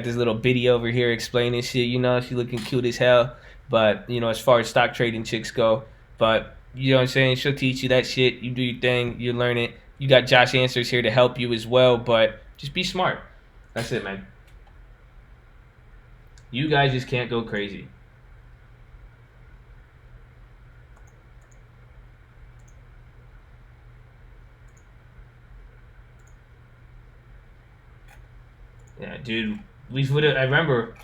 this little biddy over here explaining shit. She looking cute as hell. But, as far as stock trading chicks go. But, you know what I'm saying? She'll teach you that shit. You do your thing. You learn it. You got Josh Answers here to help you as well. But just be smart. That's it, man. You guys just can't go crazy. Yeah, dude. I remember.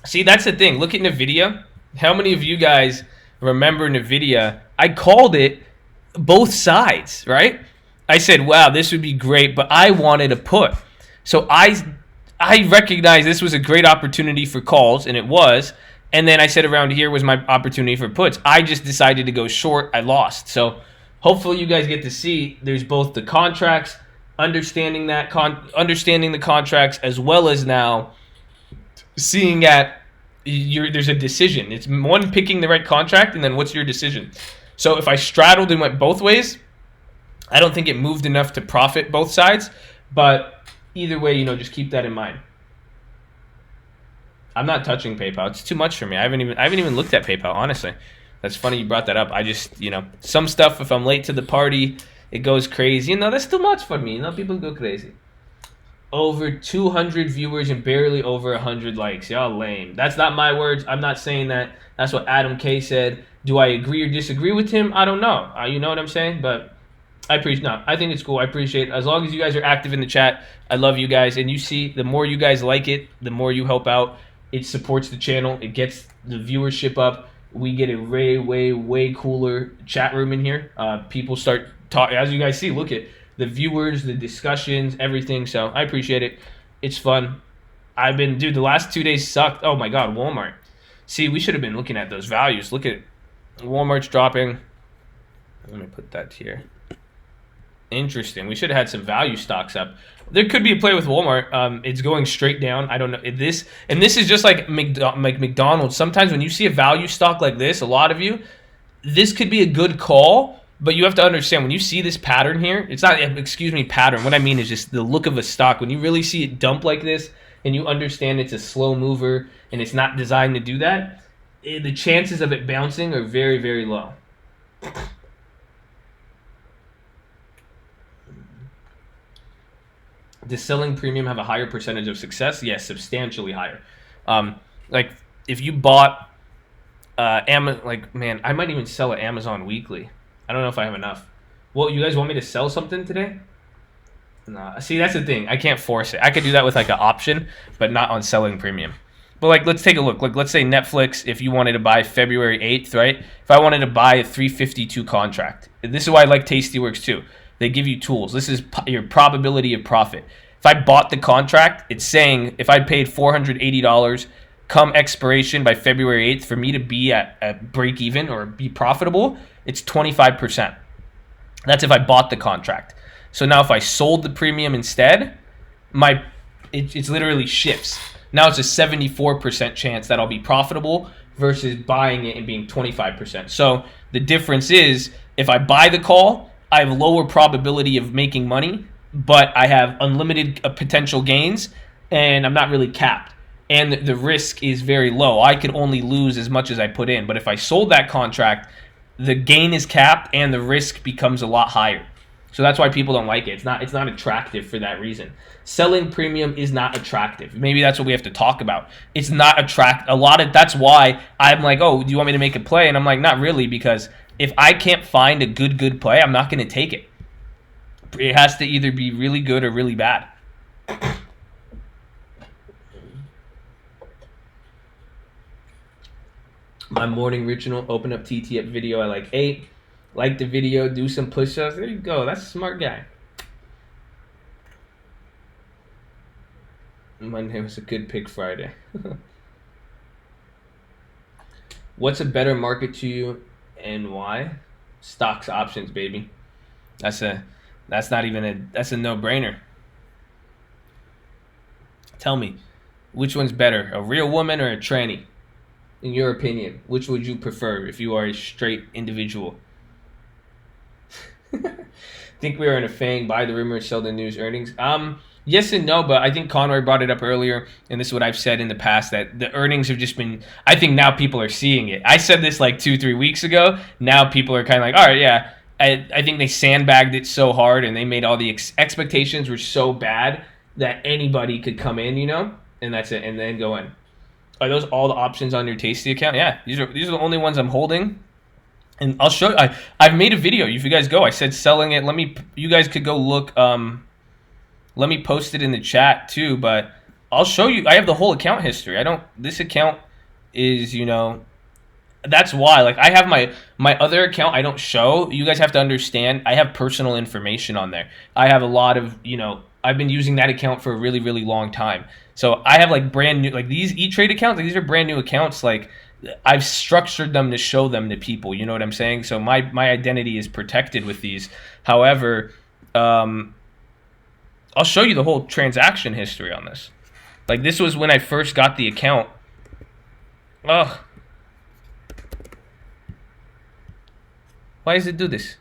See, that's the thing. Look at Nvidia. How many of you guys remember Nvidia? I called it both sides, right? I said, wow, this would be great, but I wanted a put. So I recognized this was a great opportunity for calls, and it was. And then I said around here was my opportunity for puts. I just decided to go short. I lost. So hopefully you guys get to see there's both the contracts, understanding the contracts, as well as now seeing at there's a decision. It's one, picking the right contract, and then what's your decision. So if I straddled and went both ways, I don't think it moved enough to profit both sides. But either way, just keep that in mind. I'm not touching PayPal. It's too much for me. I haven't even looked at PayPal, honestly. That's funny you brought that up. I just, some stuff, if I'm late to the party, it goes crazy. That's too much for me. People go crazy. Over 200 viewers and barely over 100 likes. Y'all lame. That's not my words. I'm not saying that. That's what Adam K said. Do I agree or disagree with him? I don't know. You know what I'm saying? But I think it's cool. I appreciate it. As long as you guys are active in the chat, I love you guys. And you see, the more you guys like it, the more you help out. It supports the channel. It gets the viewership up. We get a way, way, way cooler chat room in here. People start talking. As you guys see, look at the viewers, the discussions, everything. So I appreciate it. It's fun. The last 2 days sucked. Oh my God, Walmart. See, we should have been looking at those values. Look at Walmart's dropping. Let me put that here. Interesting. We should have had some value stocks up. There could be a play with Walmart. It's going straight down. I don't know. This is just like McDonald's. Sometimes when you see a value stock like this, a lot of you, this could be a good call, but you have to understand when you see this pattern here, it's not, pattern. What I mean is just the look of a stock. When you really see it dump like this, and you understand it's a slow mover and it's not designed to do that, the chances of it bouncing are very, very low. Does selling premium have a higher percentage of success? Yes, substantially higher. Like if you bought Amazon, like man, I might even sell at Amazon Weekly. I don't know if I have enough. Well, you guys want me to sell something today? Nah. See, that's the thing. I can't force it. I could do that with like an option, but not on selling premium. But like, let's take a look. Like, let's say Netflix, if you wanted to buy February 8th, right? If I wanted to buy a 352 contract, this is why I like Tastyworks too. They give you tools. This is your probability of profit. If I bought the contract, it's saying if I paid $480 come expiration by February 8th for me to be at break even or be profitable, it's 25%. That's if I bought the contract. So now if I sold the premium instead, it's literally shifts. Now it's a 74% chance that I'll be profitable versus buying it and being 25%. So the difference is if I buy the call, I have lower probability of making money, but I have unlimited potential gains and I'm not really capped. And the risk is very low. I could only lose as much as I put in. But if I sold that contract, the gain is capped and the risk becomes a lot higher. So that's why people don't like it. It's not attractive for that reason. Selling premium is not attractive. Maybe that's what we have to talk about. It's not that's why I'm like, oh, do you want me to make a play? And I'm like, not really, because if I can't find a good play, I'm not going to take it. It has to either be really good or really bad. My morning ritual, open up TT up video at like 8. Like the video, do some push-ups. There you go. That's a smart guy. Monday was a good pick Friday. What's a better market to you and why? Stocks options, baby. That's a no-brainer. Tell me, which one's better, a real woman or a tranny? In your opinion, which would you prefer if you are a straight individual? Think we are in a FANG, buy the rumor, sell the news earnings? Yes and no, but I think Conroy brought it up earlier, and this is what I've said in the past, that the earnings have just been, I think now people are seeing it. I said this like 2-3 weeks ago. Now people are kind of like, all right, yeah. I think they sandbagged it so hard, and they made all the expectations were so bad that anybody could come in, and that's it, and then go in. Are those all the options on your Tasty account? Yeah, these are the only ones I'm holding. And I'll show you. I've made a video. If you guys go, I said selling it. You guys could go look. Let me post it in the chat too. But I'll show you. I have the whole account history. This account is, that's why. Like I have my other account. I don't show. You guys have to understand. I have personal information on there. I have a lot of, I've been using that account for a really, really long time. So I have like brand new, like these E-Trade accounts. Like these are brand new accounts. Like I've structured them to show them to people. You know what I'm saying? So my identity is protected with these. However, I'll show you the whole transaction history on this. Like this was when I first got the account. Ugh. Why does it do this?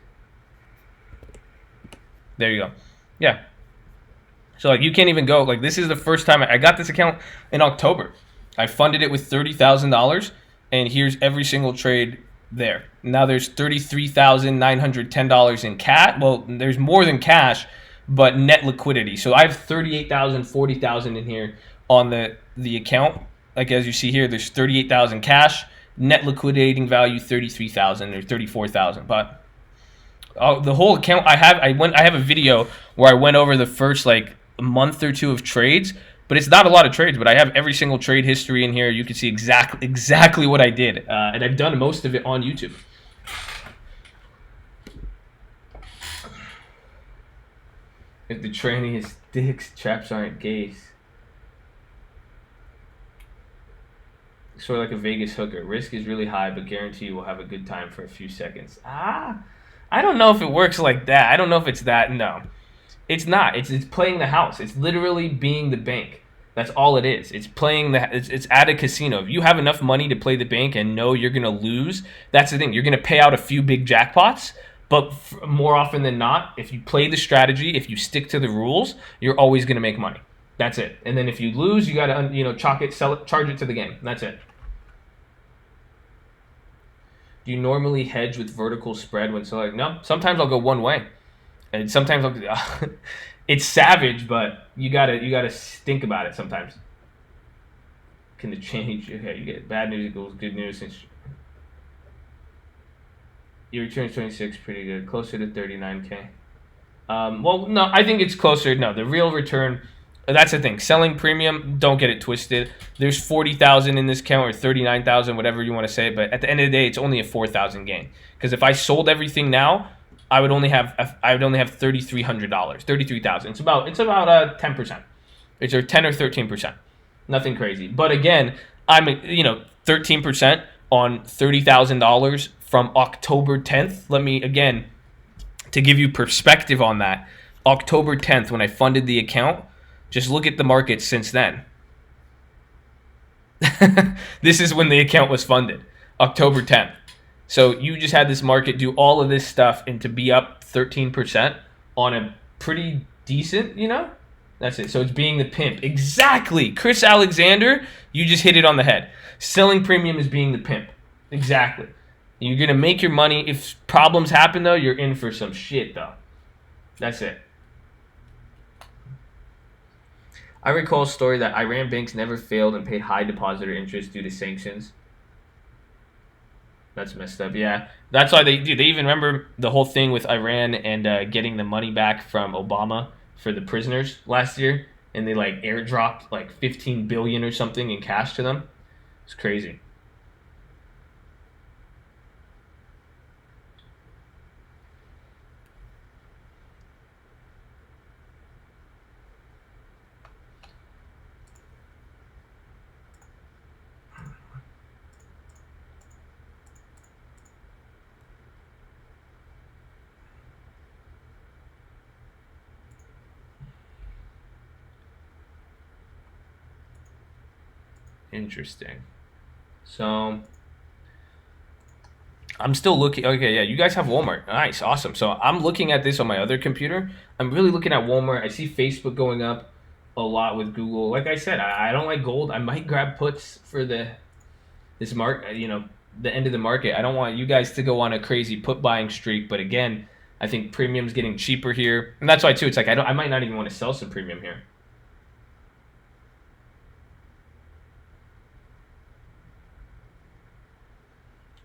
There you go. Yeah. So like you can't even go, like this is the first time I got this account in October. I funded it with $30,000 and here's every single trade there. Now there's $33,910 in cash. Well, there's more than cash, but net liquidity. So I have $38,000, $40,000 in here on the account. Like as you see here, there's $38,000 cash, net liquidating value $33,000 or $34,000. But the whole account I have a video where I went over the first like month or two of trades, but it's not a lot of trades, but I have every single trade history in here. You can see exactly what I did, and I've done most of it on YouTube. If the tranny is dicks, traps aren't gays. Sort of like a Vegas hooker. Risk is really high, but guarantee you will have a good time for a few seconds. I don't know if it works like that. I don't know if it's that. No. It's not. It's playing the house. It's literally being the bank. That's all it is. It's playing it's at a casino. If you have enough money to play the bank and know you're going to lose, that's the thing. You're going to pay out a few big jackpots, but more often than not, if you play the strategy, if you stick to the rules, you're always going to make money. That's it. And then if you lose, you gotta chalk it, sell it, charge it to the game. That's it. Do you normally hedge with vertical spread when selling? No. Sometimes I'll go one way, and sometimes I'll. It's savage, but you gotta think about it sometimes. Can it change? Okay, you get bad news equals good news. Since your return's 26, pretty good, closer to 39K. Well, no, I think it's closer. No, the real return. That's the thing. Selling premium, don't get it twisted. There's 40,000 in this count or 39,000, whatever you want to say. But at the end of the day, it's only a 4,000 gain. Because if I sold everything now, I would only have $3,300, 33,000. It's about 10%. It's 10 or 13%. Nothing crazy. But again, I'm 13% on $30,000 from October 10th. Let me again, to give you perspective on that, October 10th when I funded the account. Just look at the market since then. This is when the account was funded, October 10th. So you just had this market do all of this stuff and to be up 13% on a pretty decent, That's it. So it's being the pimp. Exactly. Chris Alexander, you just hit it on the head. Selling premium is being the pimp. Exactly. You're going to make your money. If problems happen, though, you're in for some shit, though. That's it. I recall a story that Iran banks never failed and paid high depositor interest due to sanctions. That's messed up, yeah. That's why they even remember the whole thing with Iran and getting the money back from Obama for the prisoners last year. And they airdropped $15 billion or something in cash to them. It's crazy. Interesting. So I'm still looking. Okay, yeah, you guys have Walmart. Nice, awesome. So I'm looking at this on my other computer. I'm really looking at Walmart. I see Facebook going up a lot with Google. Like I said, I don't like gold. I might grab puts for the end of the market. I don't want you guys to go on a crazy put buying streak. But again, I think premium's getting cheaper here, and that's why too. It's I might not even want to sell some premium here.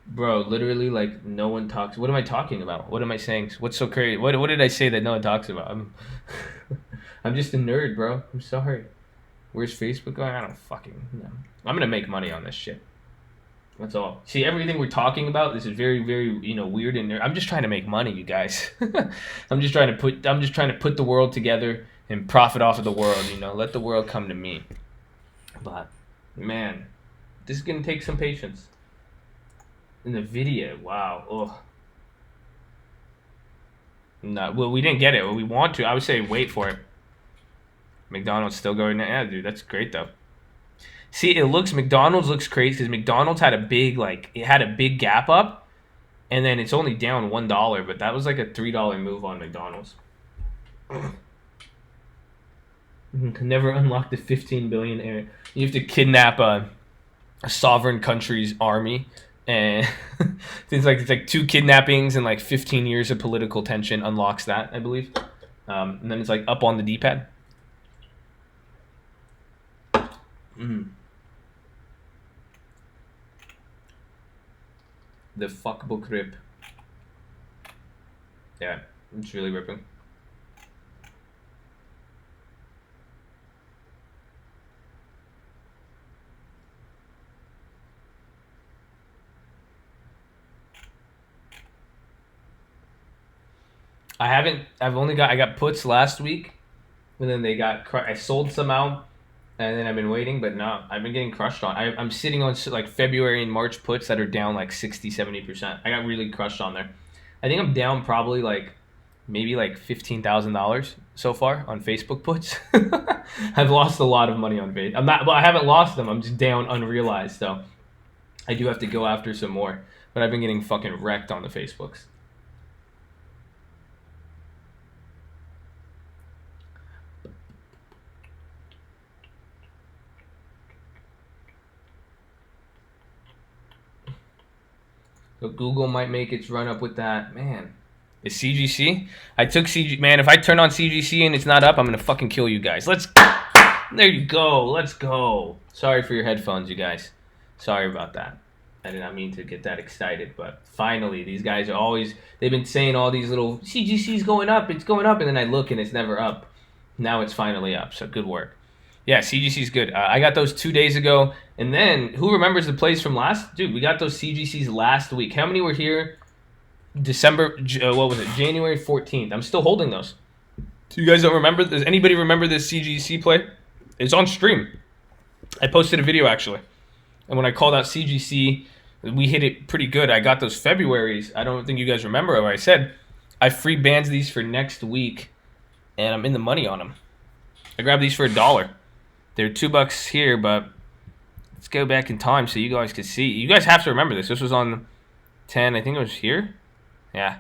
Bro, literally, no one talks. What am I talking about? What am I saying? What's so crazy? What did I say that no one talks about? I'm just a nerd, bro. I'm sorry. Where's Facebook going? I don't fucking know. I'm gonna make money on this shit. That's all. See, everything we're talking about, this is very, very, weird and nerd. I'm just trying to make money, you guys. I'm just trying to put the world together and profit off of the world. Let the world come to me. But man, this is gonna take some patience. Nvidia, wow. Oh. No, well, we didn't get it. Well, we want to. I would say wait for it. McDonald's still going. Yeah, dude, that's great though. See, McDonald's looks crazy because McDonald's had a big gap up, and then it's only down $1, but that was like a $3 move on McDonald's. Can never unlock the 15 billion area. You have to kidnap a sovereign country's army. And it's like 2 kidnappings and 15 years of political tension unlocks that, I believe. And then it's up on the D-pad. The fuckbook rip. Yeah, it's really ripping. I got puts last week, and then I sold some out, and then I've been waiting, but no, I've been getting crushed on. I'm sitting on February and March puts that are down 60-70%. I got really crushed on there. I think I'm down probably maybe $15,000 so far on Facebook puts. I've lost a lot of money on Facebook. I haven't lost them. I'm just down unrealized, so I do have to go after some more. But I've been getting fucking wrecked on the Facebooks. But Google might make its run up with that. Man, is CGC? I took CG. Man, if I turn on CGC and it's not up, I'm gonna fucking kill you guys. Let's. There you go. Let's go. Sorry for your headphones, you guys. Sorry about that. I did not mean to get that excited, but finally, these guys are always. They've been saying all these little CGC's going up. It's going up, and then I look and it's never up. Now it's finally up. So good work. Yeah, CGC's good. I got those 2 days ago. And then, who remembers the plays from last? Dude, we got those CGCs last week. How many were here? January 14th. I'm still holding those. So you guys don't remember? Does anybody remember this CGC play? It's on stream. I posted a video, actually. And when I called out CGC, we hit it pretty good. I got those Februaries. I don't think you guys remember what I said. I free bands these for next week, and I'm in the money on them. I grabbed these for $1. They're $2 here, but let's go back in time so you guys can see. You guys have to remember this. This was on 10. I think it was here. Yeah,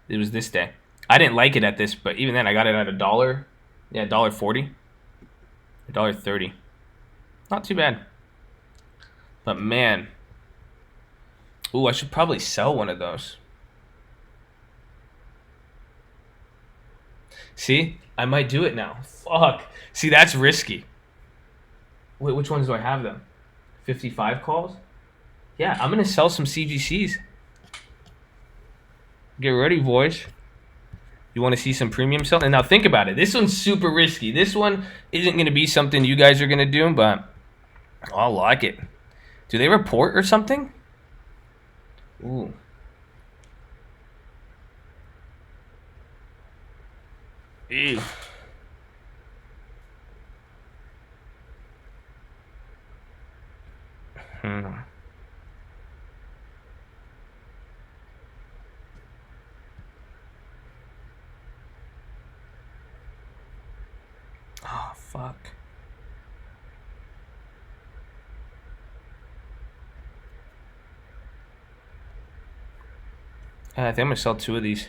it was this day. I didn't like it at this, but even then, I got it at $1. Yeah, $1.40, $1.30. Not too bad. But man, ooh, I should probably sell one of those. See, I might do it now. Fuck. See, that's risky. Wait, which ones do I have then? 55 calls? Yeah, I'm going to sell some CGCs. Get ready, boys. You want to see some premium sell? And now think about it. This one's super risky. This one isn't going to be something you guys are going to do, but I like it. Do they report or something? Ooh. Ew. Oh, fuck. I think I'm gonna sell 2 of these.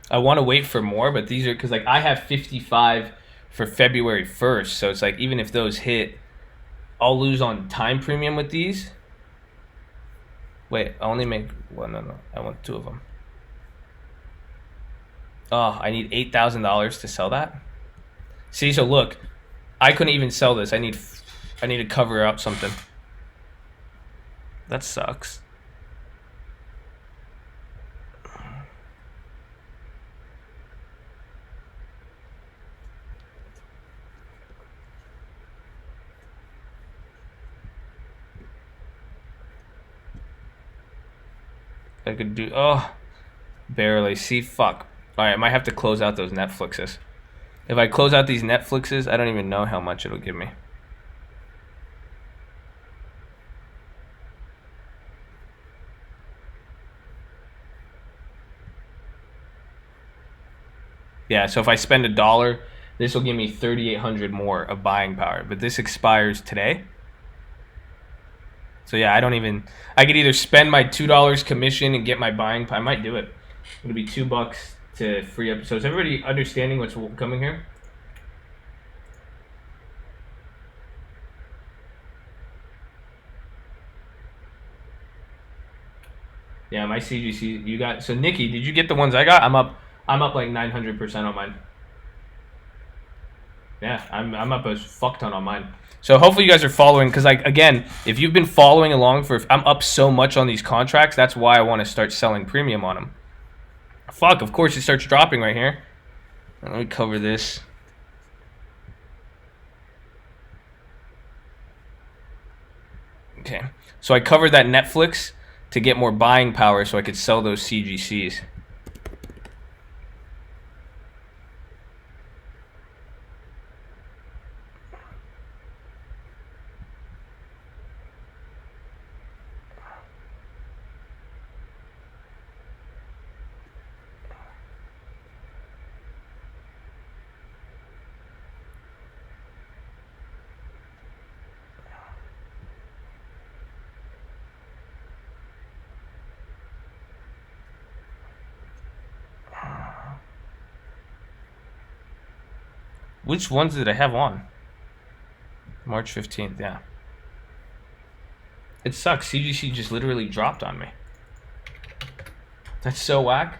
I want to wait for more, but these are because like I have 55 for February 1st, so it's like even if those hit, I'll lose on time premium with these. Wait, I only make one. No, I want 2 of them. Oh, I need $8,000 to sell that. See, so look, I couldn't even sell this. I need to cover up something. That sucks. I could do, oh, barely. See, fuck. All right, I might have to close out those Netflixes. If I close out these Netflixes, I don't even know how much it'll give me. Yeah, so if I spend $1, this will give me 3,800 more of buying power. But this expires today. So yeah, I could either spend my $2 commission and get my buying power. I might do it. It'll be $2 to free up. So is everybody understanding what's coming here? Yeah, my CGC, you got, so Nikki, did you get the ones I got? I'm up like 900% on mine. Yeah, I'm up a fuck ton on mine. So hopefully you guys are following, because like again, if you've been following along I'm up so much on these contracts, that's why I want to start selling premium on them. Fuck, of course it starts dropping right here. Let me cover this. Okay, so I covered that Netflix to get more buying power so I could sell those CGCs. Which ones did I have on? March 15th, yeah. It sucks. CGC just literally dropped on me. That's so whack.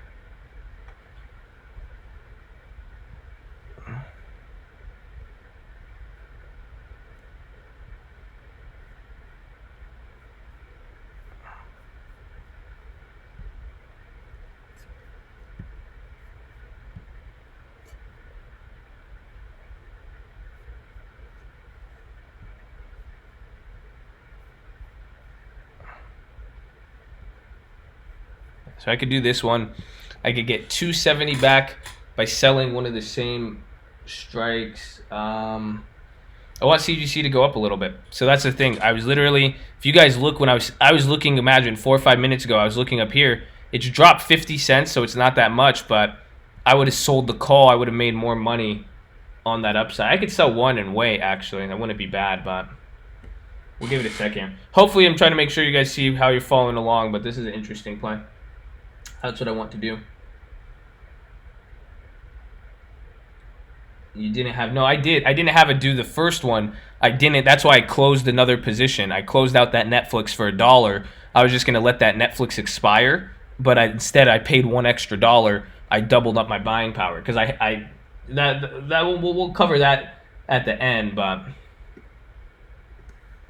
So I could do this one. I could get 270 back by selling one of the same strikes. I want CGC to go up a little bit. So that's the thing. I was literally, if you guys look, when I was looking, imagine 4 or 5 minutes ago, I was looking up here. It's dropped 50 cents, so it's not that much, but I would have sold the call. I would have made more money on that upside. I could sell one and wait, actually. That wouldn't be bad, but we'll give it a second. Hopefully, I'm trying to make sure you guys see how you're following along, but this is an interesting play. That's what I want to do. You didn't have, no, I did. I didn't have it do the first one. I didn't. That's why I closed another position. I closed out that Netflix for $1. I was just going to let that Netflix expire, but instead I paid $1 extra. I doubled up my buying power because we'll cover that at the end, but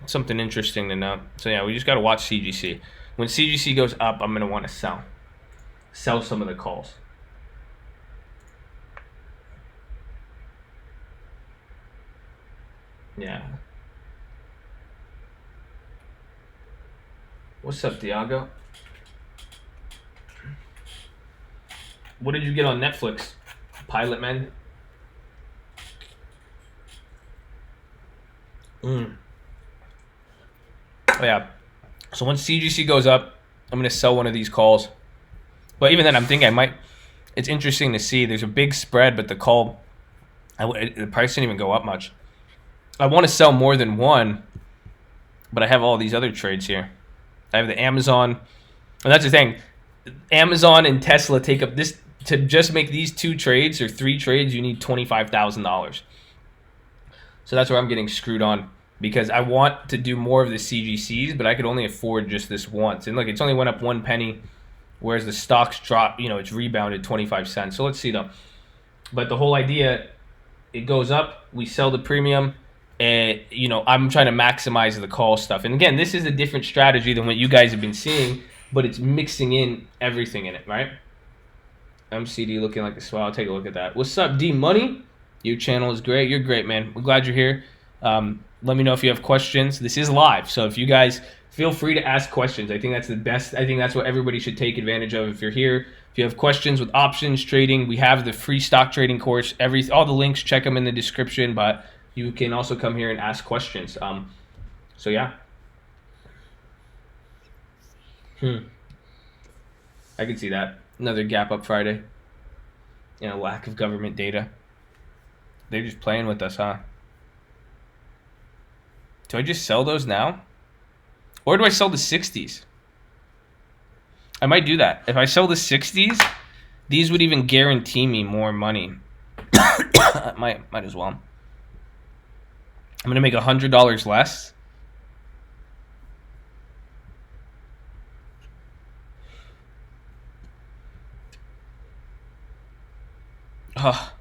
something interesting to know. So yeah, we just got to watch CGC. When CGC goes up, I'm going to want to sell some of the calls. Yeah. What's up, Diago? What did you get on Netflix? Pilot Men? Oh, yeah. So once CGC goes up, I'm going to sell one of these calls. But even then, I'm thinking I might... It's interesting to see. There's a big spread, but the call... the price didn't even go up much. I want to sell more than one, but I have all these other trades here. I have the Amazon, and that's the thing. Amazon and Tesla take up this, to just make these 2 trades or 3 trades, you need $25,000. So that's where I'm getting screwed on, because I want to do more of the CGCs, but I could only afford just this once. And look, it's only went up 1 penny, whereas the stocks drop, it's rebounded 25 cents. So let's see though. But the whole idea, it goes up, we sell the premium, and I'm trying to maximize the call stuff. And again, this is a different strategy than what you guys have been seeing, but it's mixing in everything in it, right? MCD looking like a swell. I'll take a look at that. What's up, D Money? Your channel is great. You're great, man. We're glad you're here. Let me know if you have questions. This is live, so if you guys feel free to ask questions. I think that's the best. I think that's what everybody should take advantage of. If you're here, if you have questions with options trading, we have the free stock trading course. All the links, check them in the description, but you can also come here and ask questions. So yeah. I can see that. Another gap up Friday. Lack of government data. They're just playing with us, huh? Do I just sell those now? Or do I sell the 60s? I might do that. If I sell the 60s, these would even guarantee me more money. might as well. I'm going to make $100 less. Oh,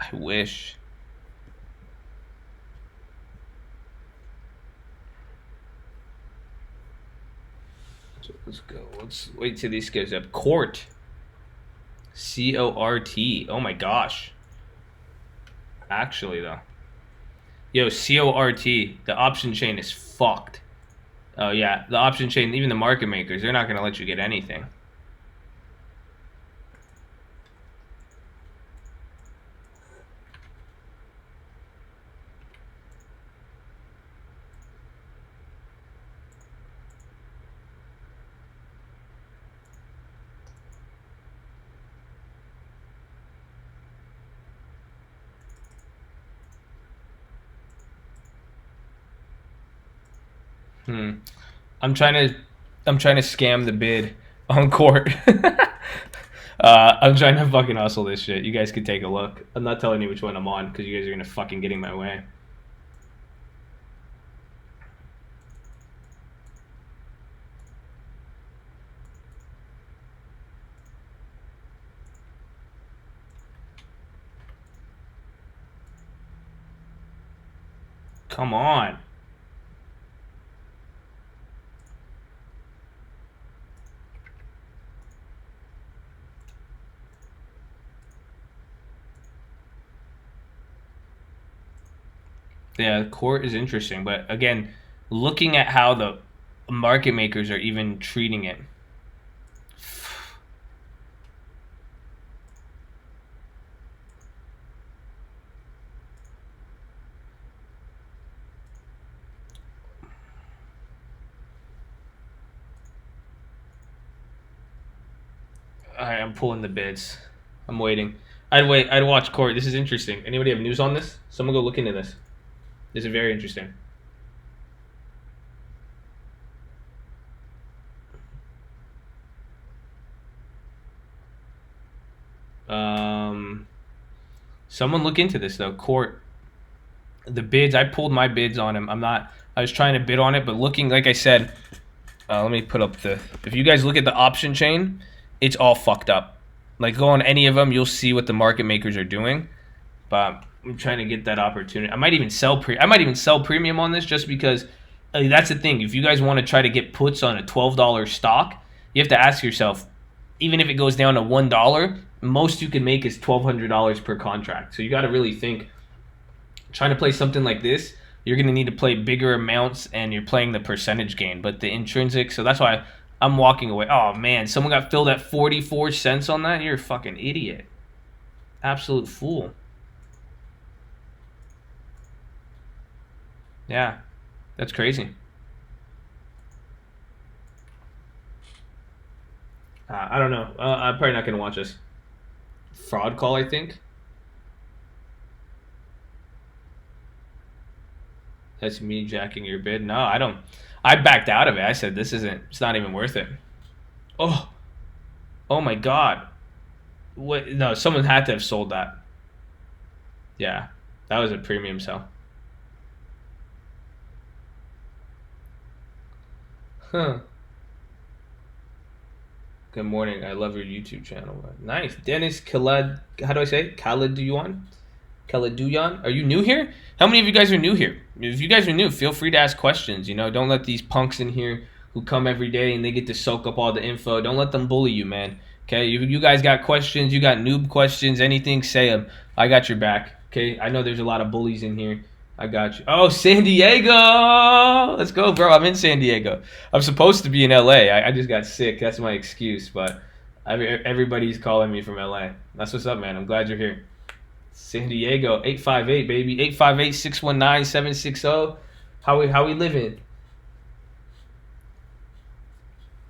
I wish. So let's go. Let's wait till this goes up. Court. C-O-R-T. Oh my gosh. Actually, though. Yo, C-O-R-T. The option chain is fucked. Oh, yeah. The option chain, even the market makers, they're not going to let you get anything. I'm trying to scam the bid on court. I'm trying to fucking hustle this shit. You guys can take a look. I'm not telling you which one I'm on because you guys are gonna fucking get in my way. Come on. Yeah, court is interesting, but again, looking at how the market makers are even treating it. All right, I'm pulling the bids. I'm waiting. I'd wait. I'd watch court. This is interesting. Anybody have news on this? Someone go look into this. This is very interesting. Someone look into this though. Court. The bids. I pulled my bids on him. I'm not. I was trying to bid on it, but looking like I said. Let me put up the. If you guys look at the option chain, it's all fucked up. Like go on any of them, you'll see what the market makers are doing. But I'm trying to get that opportunity. I might even sell premium on this just because that's the thing. If you guys want to try to get puts on a $12 stock, you have to ask yourself, even if it goes down to $1, most you can make is $1,200 per contract. So you got to really think. Trying to play something like this, you're going to need to play bigger amounts and you're playing the percentage gain. But the intrinsic, so that's why I'm walking away. Oh, man, someone got filled at 44 cents on that? You're a fucking idiot. Absolute fool. Yeah, that's crazy. I don't know. I'm probably not going to watch this. Fraud call, I think. That's me jacking your bid. No, I don't. I backed out of it. I said, it's not even worth it. Oh my God. What? No, someone had to have sold that. Yeah, that was a premium sell. Huh. Good morning. I love your YouTube channel. Nice. Dennis Khaled. How do I say it? Khaleduyan? Khaleduyan? Are you new here? How many of you guys are new here? If you guys are new, feel free to ask questions. You know, don't let these punks in here who come every day and they get to soak up all the info. Don't let them bully you, man. Okay? You guys got questions. You got noob questions. Anything, say them. I got your back. Okay? I know there's a lot of bullies in here. I got you. Oh, San Diego! Let's go, bro. I'm in San Diego. I'm supposed to be in LA. I just got sick. That's my excuse. But everybody's calling me from LA. That's what's up, man. I'm glad you're here. San Diego, 858, baby. 858-619-760. How we living?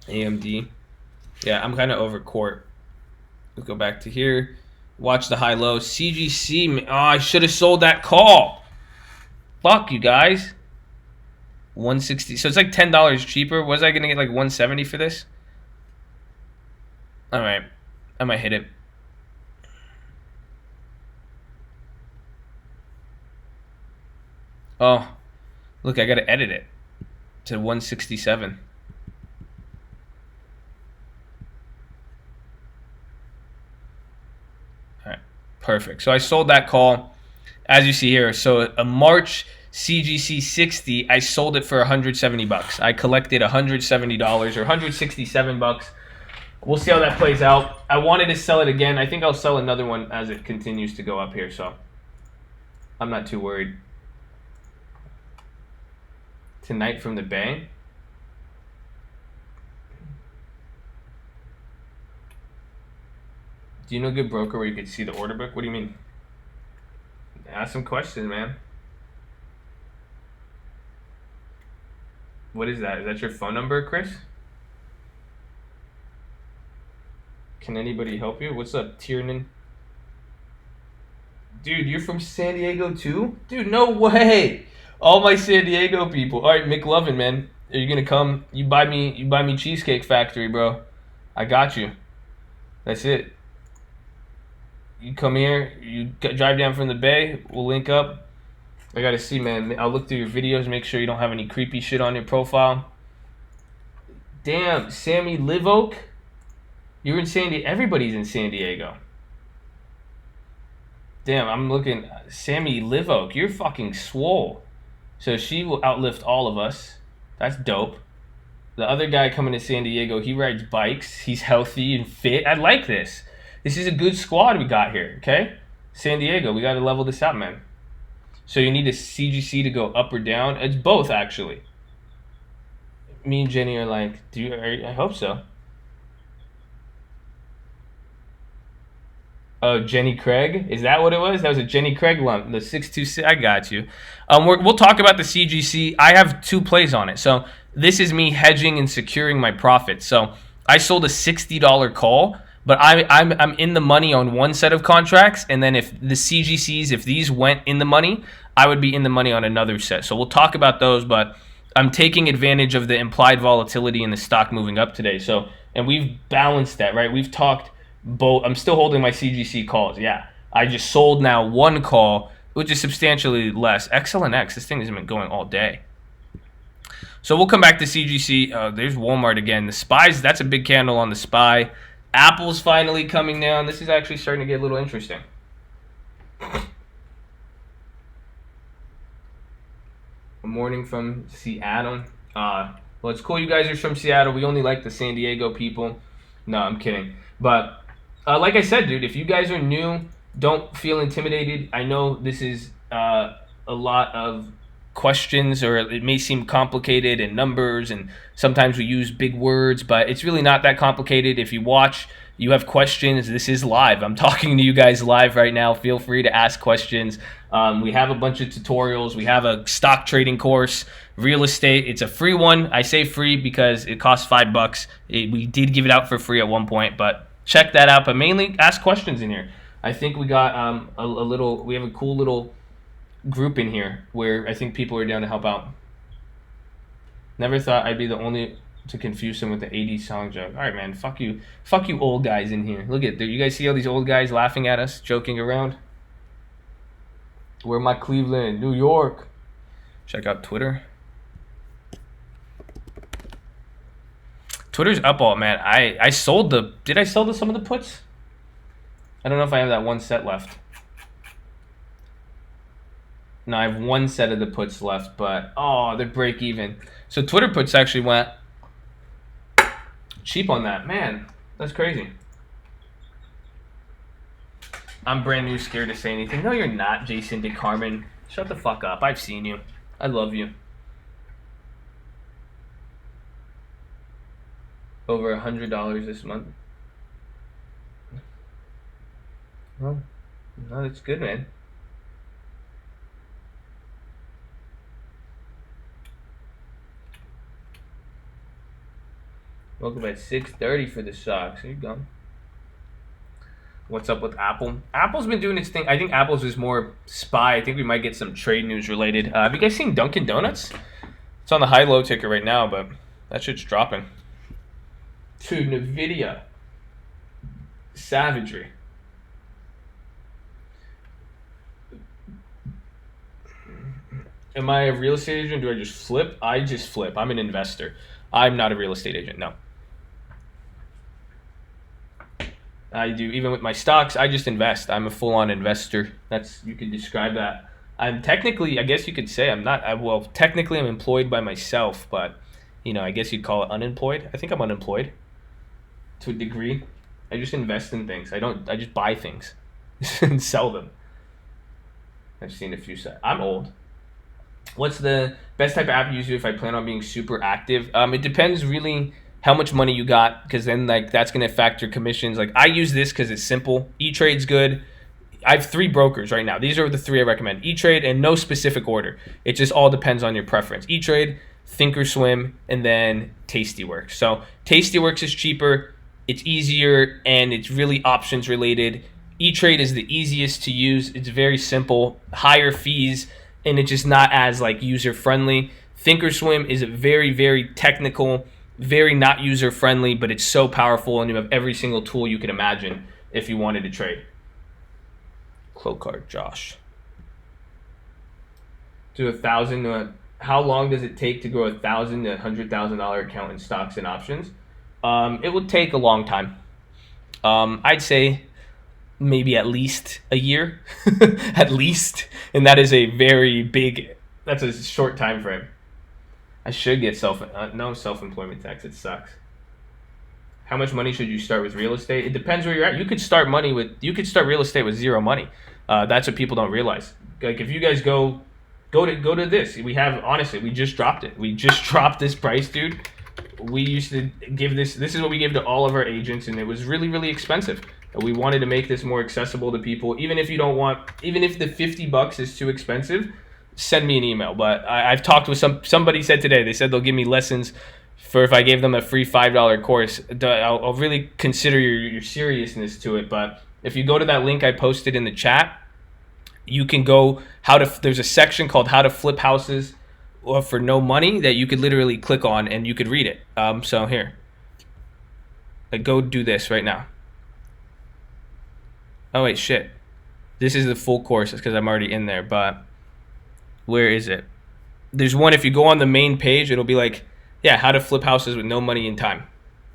AMD. Yeah, I'm kind of over court. Let's go back to here. Watch the high-low. CGC. Oh, I should have sold that call. Fuck you guys. 160. So it's like $10 cheaper. Was I gonna get like 170 for this? All right, I might hit it. Oh, look, I gotta edit it to 167. All right, perfect. So I sold that call. As you see here, so a March CGC 60, I sold it for $170. I collected $170 or $167. We'll see how that plays out. I wanted to sell it again. I think I'll sell another one as it continues to go up here, so I'm not too worried. Tonight from the Bay. Do you know a good broker where you could see the order book? What do you mean? Ask some questions, man. What is that? Is that your phone number, Chris? Can anybody help you? What's up, Tiernan? Dude, you're from San Diego too? Dude, no way! All my San Diego people. All right, McLovin, man. Are you gonna come? You buy me Cheesecake Factory, bro. I got you. That's it. You come here, you drive down from the Bay, we'll link up. I gotta see, man. I'll look through your videos, make sure you don't have any creepy shit on your profile. Damn, Sammy Live Oak? You're in San Diego. Everybody's in San Diego. Damn, I'm looking. Sammy Live Oak, you're fucking swole. So she will outlift all of us. That's dope. The other guy coming to San Diego, he rides bikes. He's healthy and fit. I like this. This is a good squad we got here, okay? San Diego, we got to level this out, man. So you need a CGC to go up or down. It's both, actually. Me and Jenny are like, I hope so. Oh, Jenny Craig? Is that what it was? That was a Jenny Craig lump. The 626. I got you. We'll talk about the CGC. I have 2 plays on it. So this is me hedging and securing my profits. So I sold a $60 call, but I'm in the money on one set of contracts, and then if the CGCs, if these went in the money, I would be in the money on another set. So we'll talk about those, but I'm taking advantage of the implied volatility in the stock moving up today. So, and we've balanced that, right? We've talked both. I'm still holding my CGC calls. Yeah, I just sold now 1 call, which is substantially less. XLNX, this thing has been going all day. So we'll come back to CGC. There's Walmart again. The SPYs, that's a big candle on the SPY. Apple's finally coming down. This is actually starting to get a little interesting. Good morning from Seattle. Well, it's cool you guys are from Seattle. We only like the San Diego people. No, I'm kidding. But like I said, dude, if you guys are new, don't feel intimidated. I know this is a lot of questions, or it may seem complicated in numbers, and sometimes we use big words, but it's really not that complicated. If you watch, you have questions, this is live. I'm talking to you guys live right now. Feel free to ask questions. We have a bunch of tutorials. We have a stock trading course, real estate. It's a free one. I say free because it costs $5. We did give it out for free at one point, but check that out. But mainly ask questions in here. I think we got we have a cool little group in here where I think people are down to help out. Never thought I'd be the only to confuse him with the 80s song joke. All right, man, fuck you old guys in here. Look at, you guys see all these old guys laughing at us, joking around? Where my Cleveland, New York. Check out Twitter. Twitter's up all, man. I sold did I sell some of the puts? I don't know if I have that one set left. No, I have one set of the puts left, but they're break even. So Twitter puts actually went cheap on that. Man, that's crazy. I'm brand new, scared to say anything. No, you're not, Jason DeCarmen. Shut the fuck up. I've seen you. I love you. Over $100 this month. Well, no, that's good, man. Welcome at 6:30 for the Sox. There you go. What's up with Apple? Apple's been doing its thing. I think Apple's is more SPY. I think we might get some trade news related. Have you guys seen Dunkin' Donuts? It's on the high-low ticker right now, but that shit's dropping. Dude, Nvidia. Savagery. Am I a real estate agent? Do I just flip? I just flip. I'm an investor. I'm not a real estate agent, no. I do, even with my stocks, I just invest. I'm a full-on investor. You could describe that. I'm technically, I guess you could say technically I'm employed by myself, but, I guess you'd call it unemployed. I think I'm unemployed to a degree. I just invest in things. I just buy things and sell them. I've seen a few sets. I'm old. What's the best type of app you use if I plan on being super active? It depends really how much money you got, because then that's going to affect your commissions. I use this because it's simple. E-Trade's good. I have 3 brokers right now. These are the 3 I recommend. E-Trade in no specific order. It just all depends on your preference. E-Trade, Thinkorswim, and then Tastyworks. So Tastyworks is cheaper, it's easier, and it's really options related. E-Trade is the easiest to use. It's very simple, higher fees, and it's just not as user friendly. Thinkorswim is a very, very technical, very not user friendly, but it's so powerful, and you have every single tool you can imagine if you wanted to trade. Clocard Josh. To 1,000. How long does it take to grow $1,000 to $100,000 account in stocks and options? It would take a long time. I'd say maybe at least a year, at least, and that is a very big That's a short time frame. I should get no self-employment tax. It sucks. How much money should you start with real estate? It depends where you're at. You could start real estate with zero money. That's what people don't realize. Like if you guys go to this, we just dropped it. We just dropped this price, dude. We used to give this is what we give to all of our agents, and it was really, really expensive. We wanted to make this more accessible to people. Even if the $50 is too expensive, send me an email. But I've talked with somebody said today, they said they'll give me lessons for if I gave them a free $5 course. I'll really consider your seriousness to it. But if you go to that link I posted in the chat, you can go there's a section called how to flip houses for no money that you could literally click on and you could read it. So here, go do this right now. Oh wait, shit. This is the full course because I'm already in there, but where is it? There's one, if you go on the main page, it'll be like, yeah, how to flip houses with no money and time.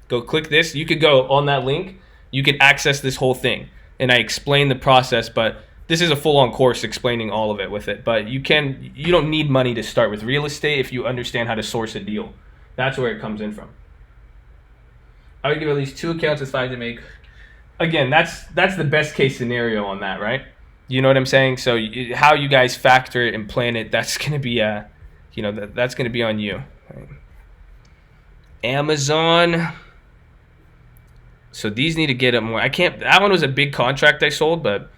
Go click this. You could go on that link. You can access this whole thing. And I explain the process, but this is a full-on course explaining all of it with it. But you don't need money to start with real estate if you understand how to source a deal. That's where it comes in from. I would give at least 2 accounts with 5 to make. Again, that's the best case scenario on that, right? You know what I'm saying? So how you guys factor it and plan it, that's going to be that's going to be on you. Right? Amazon. So these need to get up more. That one was a big contract I sold, but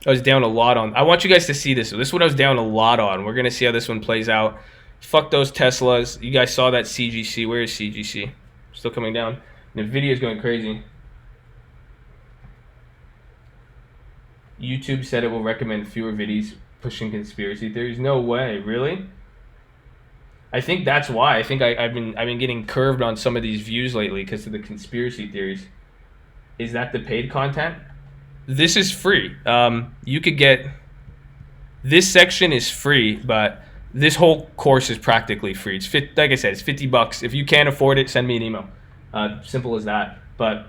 I was down a lot on. I want you guys to see this. So this one I was down a lot on. We're going to see how this one plays out. Fuck those Teslas. You guys saw that CGC. Where is CGC? Still coming down. Nvidia is going crazy. YouTube said it will recommend fewer videos pushing conspiracy theories. No way, really? I think that's why. I think I've been getting curved on some of these views lately because of the conspiracy theories. Is that the paid content? This is free. You could get this section is free, but this whole course is practically free. Like I said, it's $50. If you can't afford it, send me an email. Simple as that. But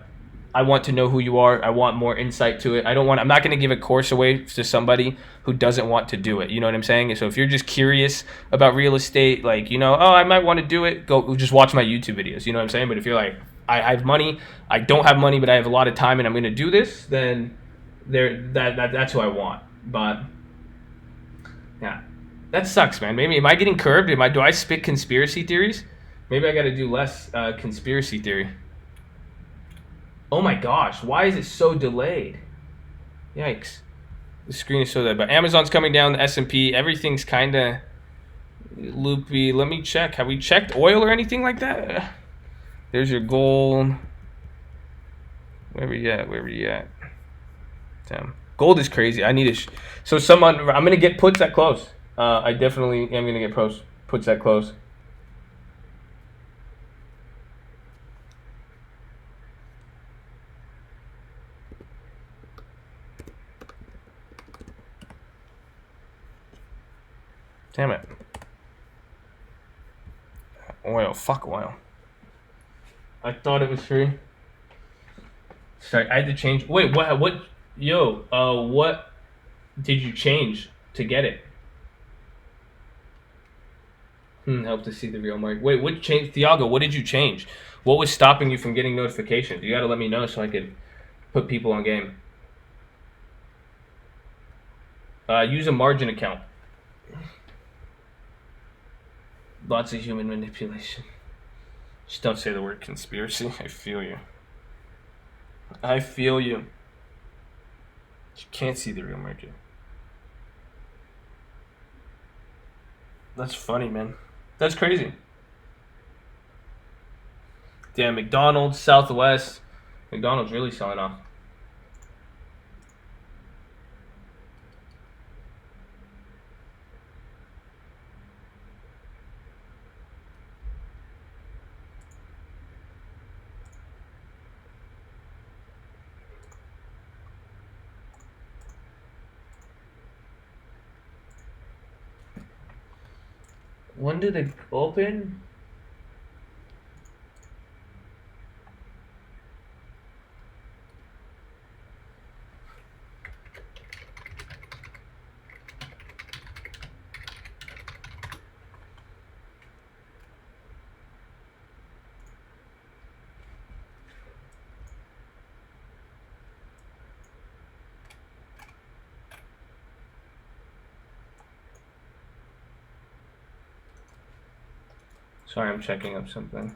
I want to know who you are. I want more insight to it. I'm not going to give a course away to somebody who doesn't want to do it. You know what I'm saying? So if you're just curious about real estate, I might want to do it, go just watch my YouTube videos. You know what I'm saying? But if you're like, I have money, I don't have money, but I have a lot of time and I'm going to do this, then that's who I want. But yeah, that sucks, man. Maybe am I getting curved? Do I spit conspiracy theories? Maybe I got to do less conspiracy theory. Oh my gosh, why is it so delayed? Yikes. The screen is so delayed. But Amazon's coming down, the S&P, everything's kind of loopy. Let me check. Have we checked oil or anything like that? There's your gold. Where we at? Damn. Gold is crazy. I need to... I'm going to get puts at close. I definitely am going to get puts at close. Damn it. Oil. Fuck oil. I thought it was free. Sorry, I had to change. Wait, what? Yo, what did you change to get it? Help to see the real market. Wait, what changed? Thiago, what did you change? What was stopping you from getting notifications? You got to let me know so I could put people on game. Use a margin account. Lots of human manipulation. Just don't say the word conspiracy. I feel you. You can't see the real market. That's funny, man. That's crazy. Damn, McDonald's, Southwest. McDonald's really selling off. When did it open? Sorry, I'm checking up something.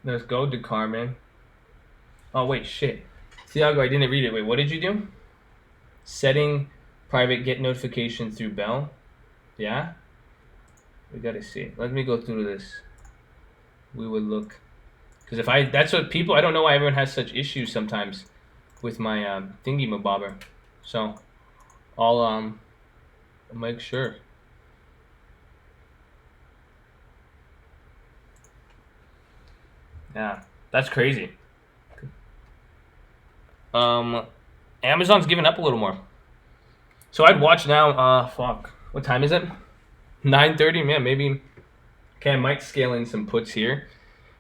Let's go to Carmen. Oh wait, shit. Thiago, I didn't read it. Wait, what did you do? Setting private get notification through bell. Yeah? We gotta see. Let me go through this. We would look. Because if I, that's what people, I don't know why everyone has such issues sometimes with my thingy mabobber. So, I'll make sure. Yeah, that's crazy. Amazon's giving up a little more. So I'd watch now. Fuck. What time is it? 9:30. Man, maybe. Okay, I might scale in some puts here,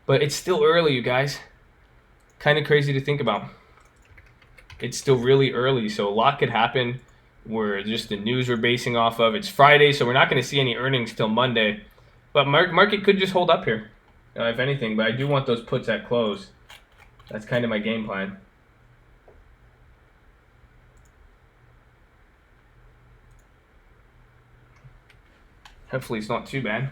but it's still early, you guys. Kind of crazy to think about. It's still really early, so a lot could happen. We're just the news we're basing off of. It's Friday, so we're not going to see any earnings till Monday. But market could just hold up here, if anything. But I do want those puts at close. That's kind of my game plan. Hopefully it's not too bad.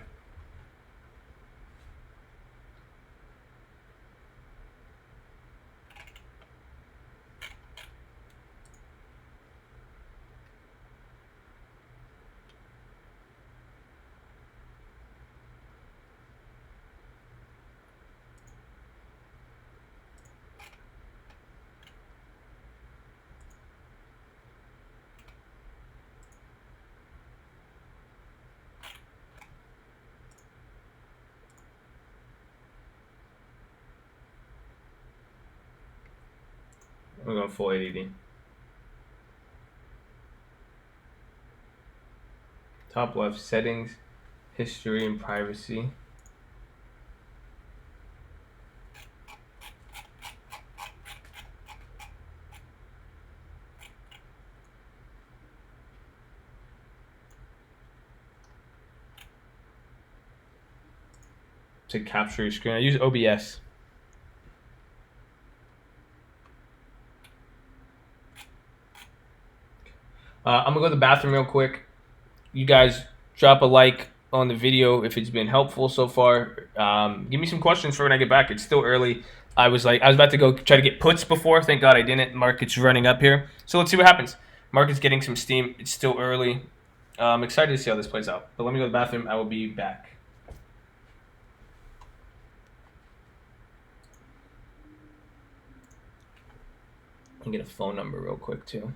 We're going full ADD. Top left, settings, history, and privacy. To capture your screen, I use OBS. I'm gonna go to the bathroom real quick. You guys drop a like on the video if it's been helpful so far. Give me some questions for when I get back. It's still early. I was about to go try to get puts before. Thank God I didn't. Market's running up here. So let's see what happens. Market's getting some steam. It's still early. I'm excited to see how this plays out. But let me go to the bathroom. I will be back. I'll get a phone number real quick too.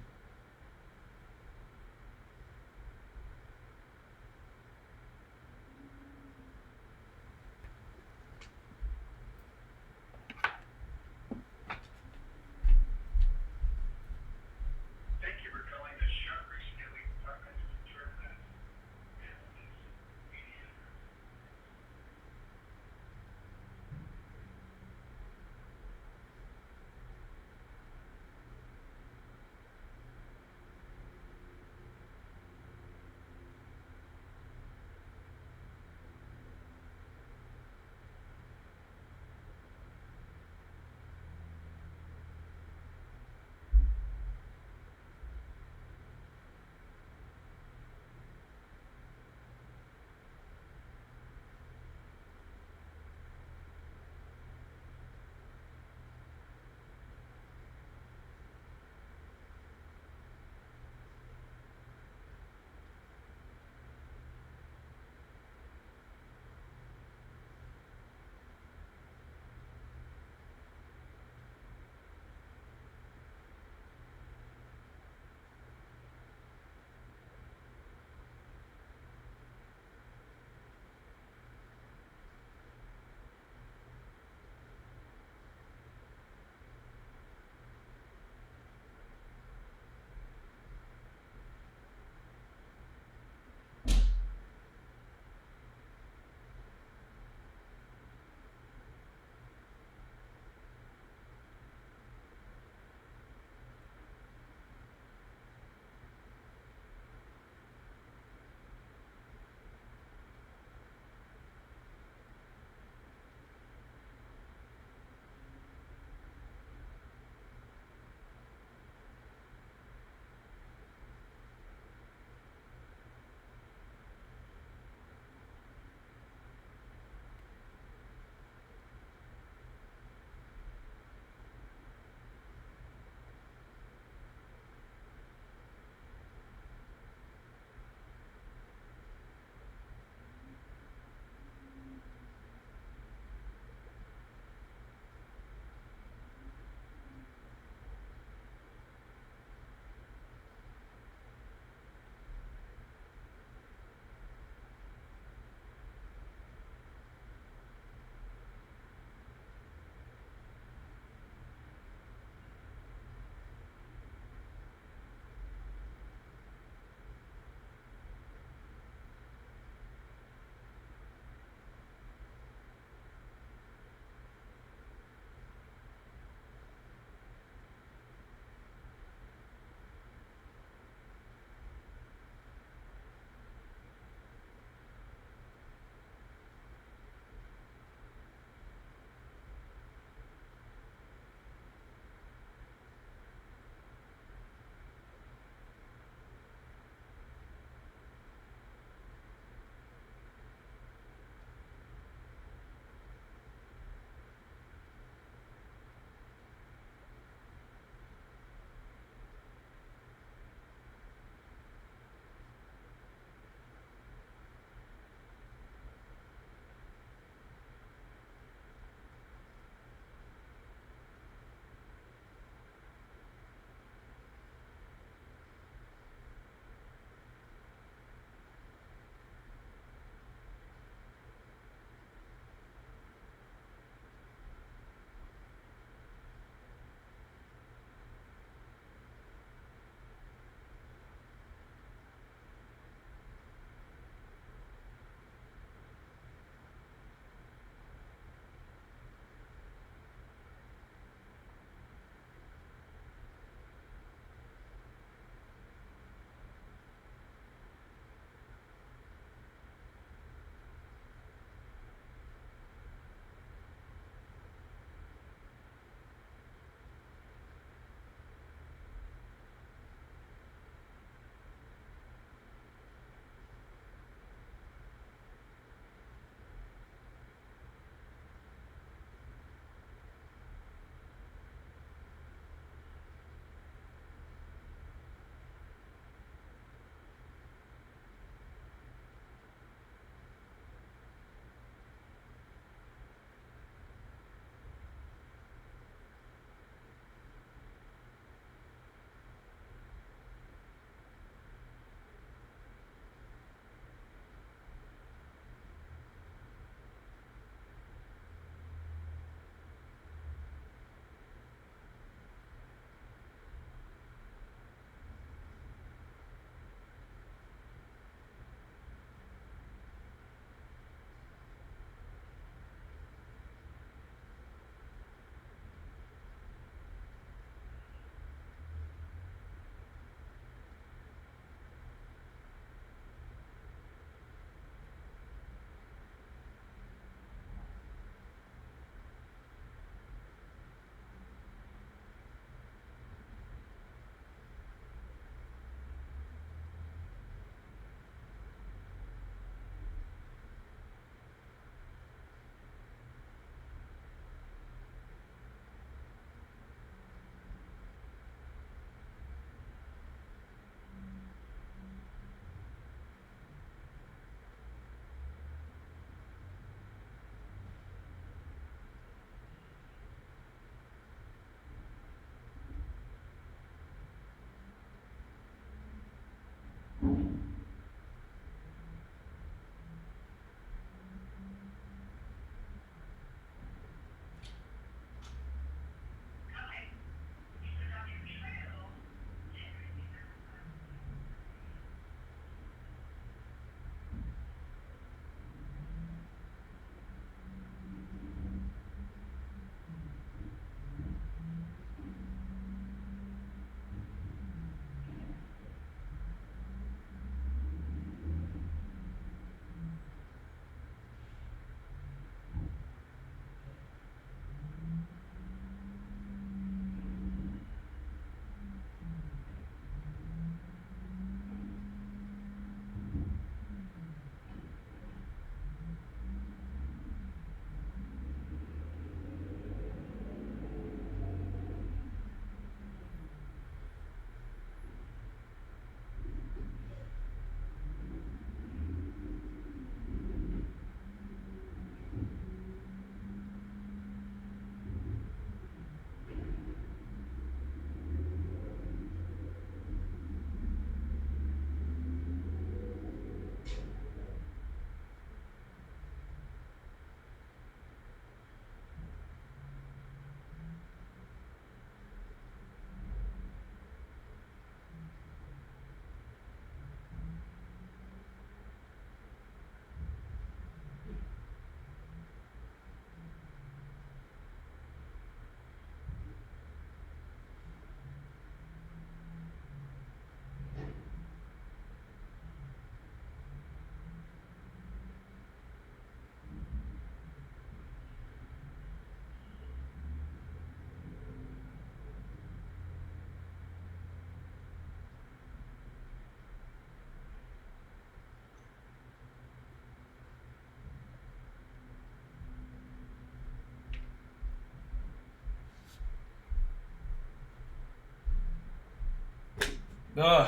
Ugh.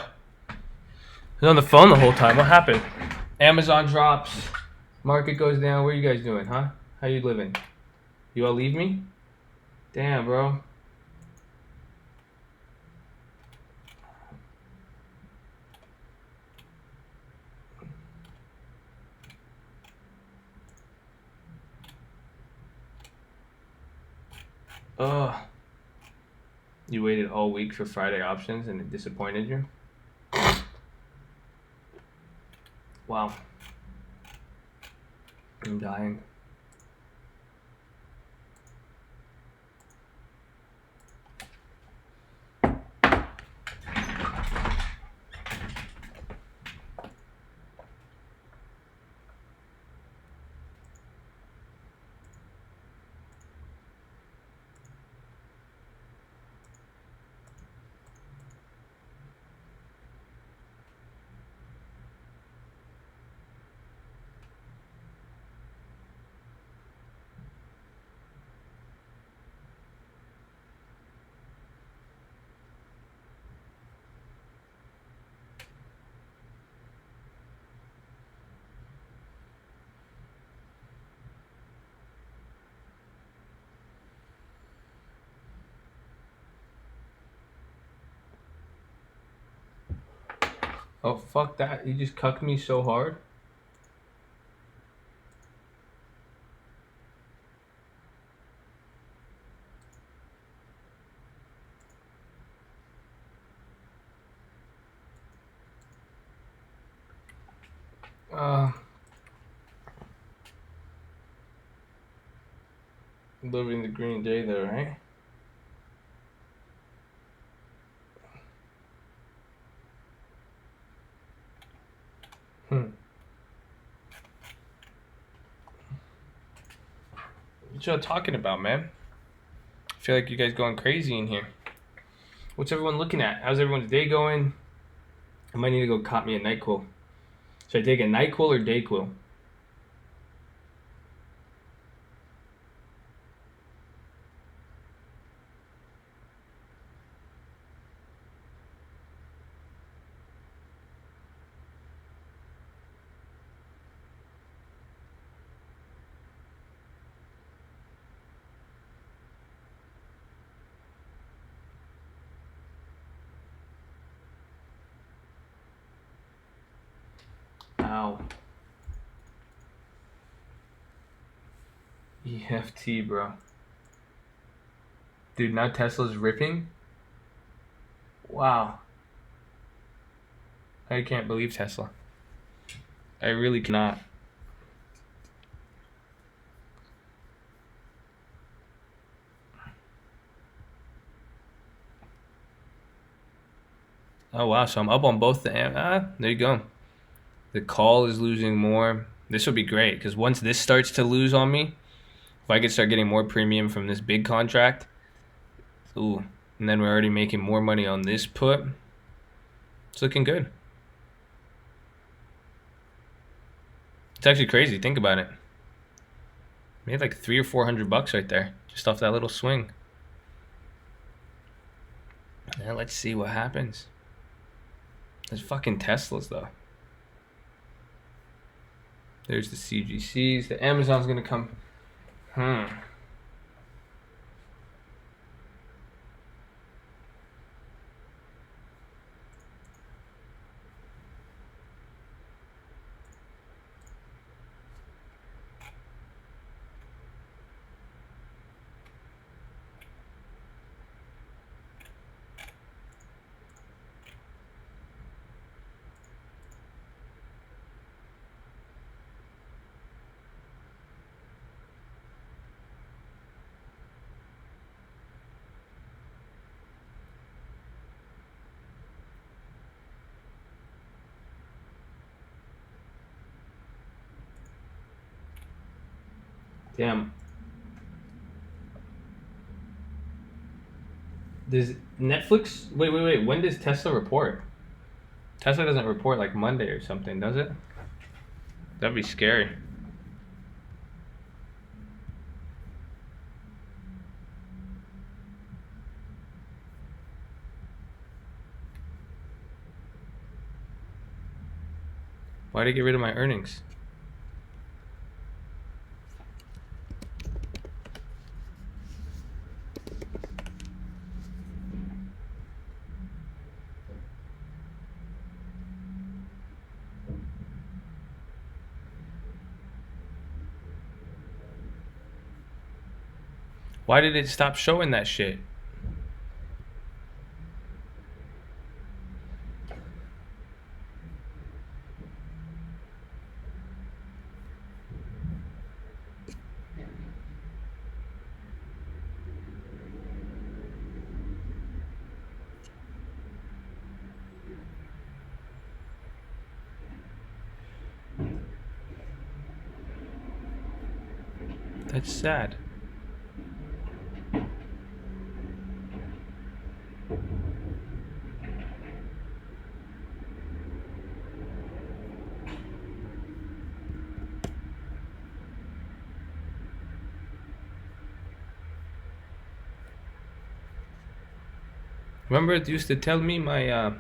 I was on the phone the whole time. What happened? Amazon drops. Market goes down. What are you guys doing, huh? How you living? You all leave me? Damn, bro. Ugh. You waited all week for Friday options and it disappointed you? Wow. I'm dying. Oh, fuck that. You just cucked me so hard. Living the green day there, right? What y'all talking about, man? I feel like you guys going crazy in here. What's everyone looking at? How's everyone's day going? I might need to go cop me a NyQuil. Should I take a NyQuil or DayQuil? Ow. EFT, bro. Dude, now Tesla's ripping? Wow. I can't believe Tesla. I really cannot. Oh, wow. So I'm up on both the... there you go. The call is losing more. This will be great because once this starts to lose on me, if I could start getting more premium from this big contract, ooh, and then we're already making more money on this put. It's looking good. It's actually crazy. Think about it. Made like $300 or $400 right there, just off that little swing. Now let's see what happens. There's fucking Teslas though. There's the CGCs. The Amazon's gonna come. Damn. Does Netflix... Wait. When does Tesla report? Tesla doesn't report like Monday or something, does it? That'd be scary. Why did I get rid of my earnings? Why did it stop showing that shit? That's sad. Remember it used to tell me my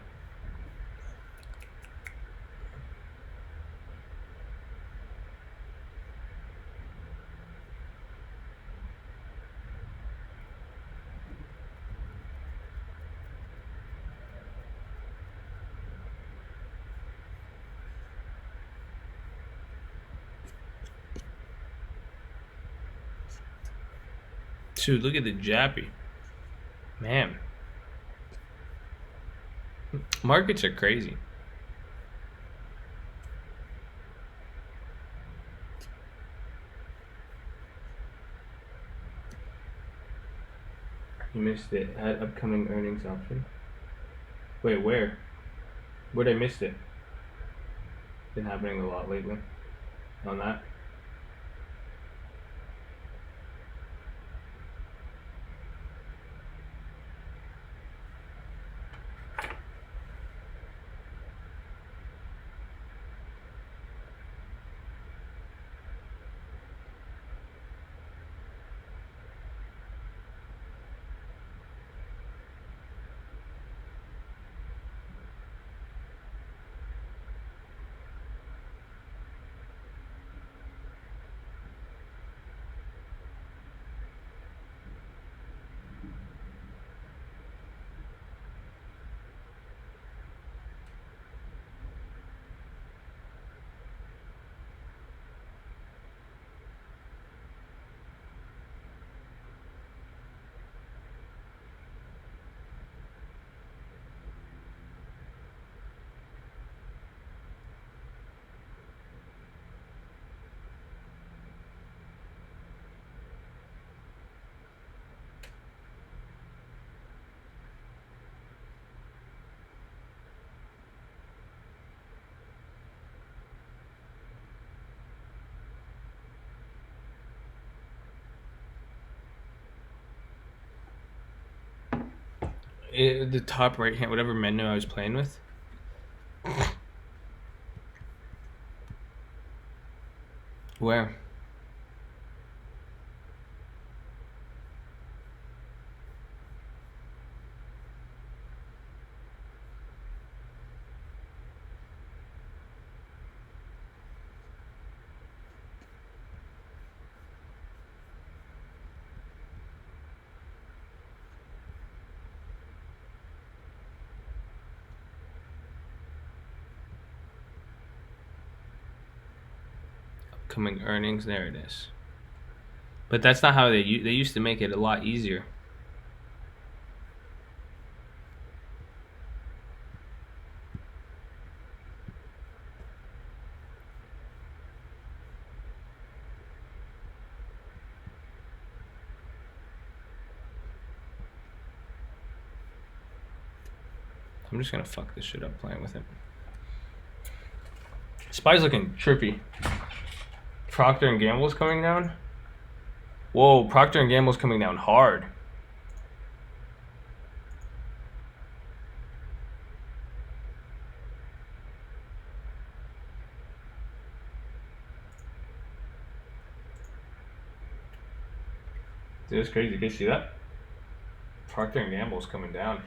Dude, look at the Jappy. Man. Markets are crazy. You missed it. Add upcoming earnings option. Wait, where? Where'd I miss it? Been happening a lot lately. On that. The top right hand, whatever menu I was playing with. Where? Upcoming earnings. There it is. But that's not how they used to make it a lot easier. I'm just gonna fuck this shit up playing with it. Spy's looking trippy. Procter and Gamble's coming down. Whoa, Procter and Gamble's coming down hard. Dude, that's crazy. Can you see that? Procter and Gamble's coming down.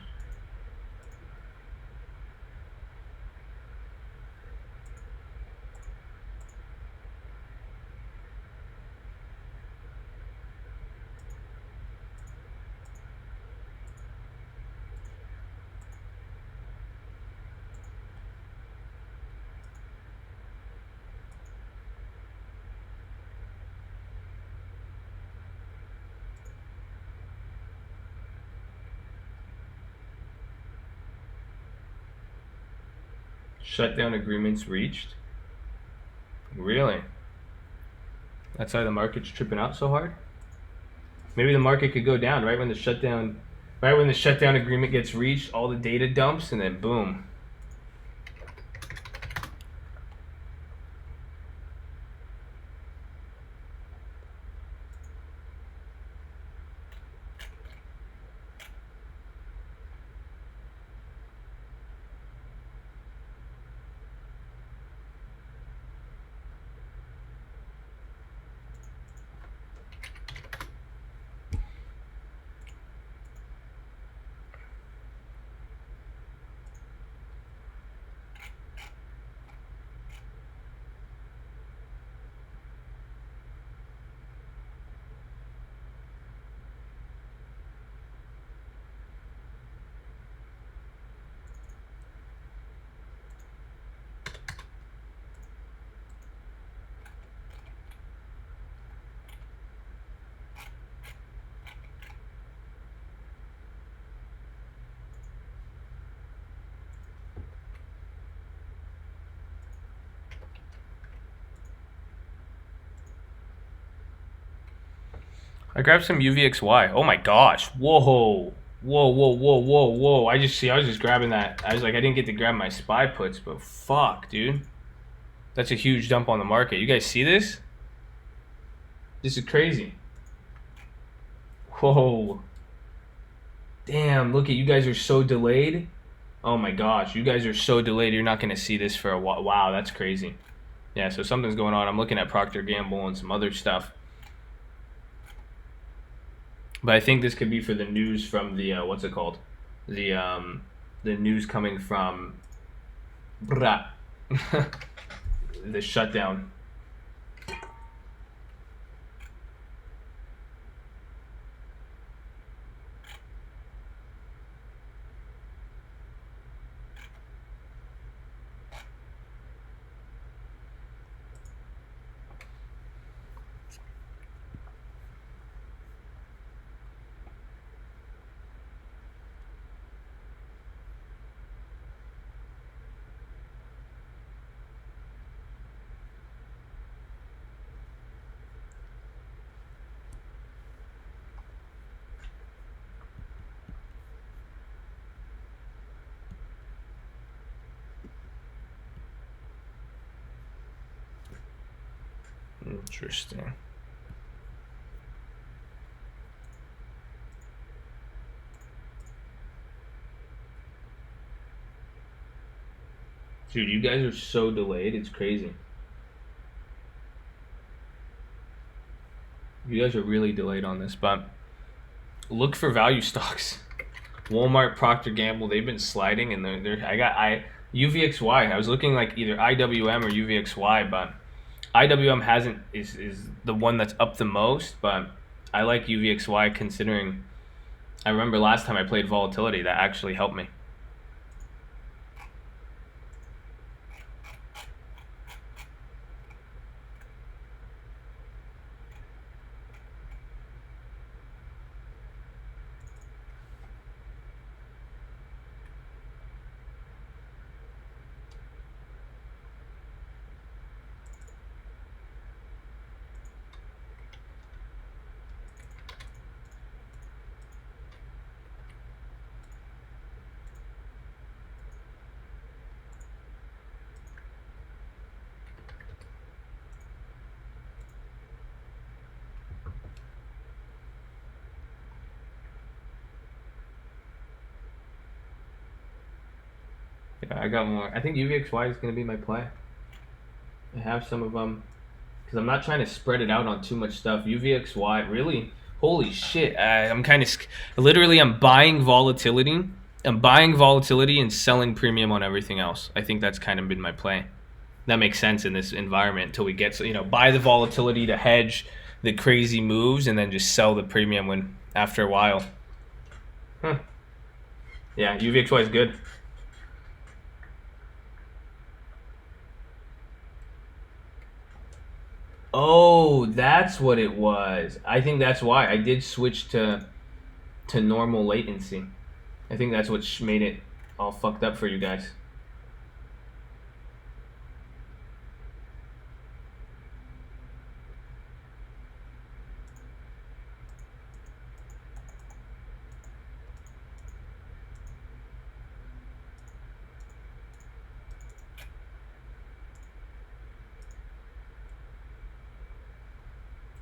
shutdown agreements reached. Really? That's why the market's tripping out so hard? Maybe the market could go down right when the shutdown agreement gets reached, all the data dumps, and then boom. I grabbed some UVXY. Oh my gosh. Whoa. Whoa. I was just grabbing that. I was like, I didn't get to grab my SPY puts, but fuck, dude. That's a huge dump on the market. You guys see this? This is crazy. Whoa. Damn, look at you guys are so delayed. Oh my gosh, you guys are so delayed. You're not going to see this for a while. Wow, that's crazy. Yeah, so something's going on. I'm looking at Procter & Gamble and some other stuff. But I think this could be for the news from the what's it called? The news coming from the shutdown. Interesting. Dude, you guys are so delayed. It's crazy. You guys are really delayed on this, but look for value stocks. Walmart, Procter & Gamble, they've been sliding, and UVXY. I was looking like either IWM or UVXY, but IWM is the one that's up the most, but I like UVXY considering I remember last time I played volatility that actually helped me. Yeah, I got more. I think UVXY is going to be my play. I have some of them because I'm not trying to spread it out on too much stuff. UVXY, really? Holy shit. I'm kind of, literally, I'm buying volatility. I'm buying volatility and selling premium on everything else. I think that's kind of been my play. That makes sense in this environment until we get, buy the volatility to hedge the crazy moves and then just sell the premium when after a while. Yeah, UVXY is good. Oh, that's what it was. I think that's why I did switch to normal latency. I think that's what made it all fucked up for you guys.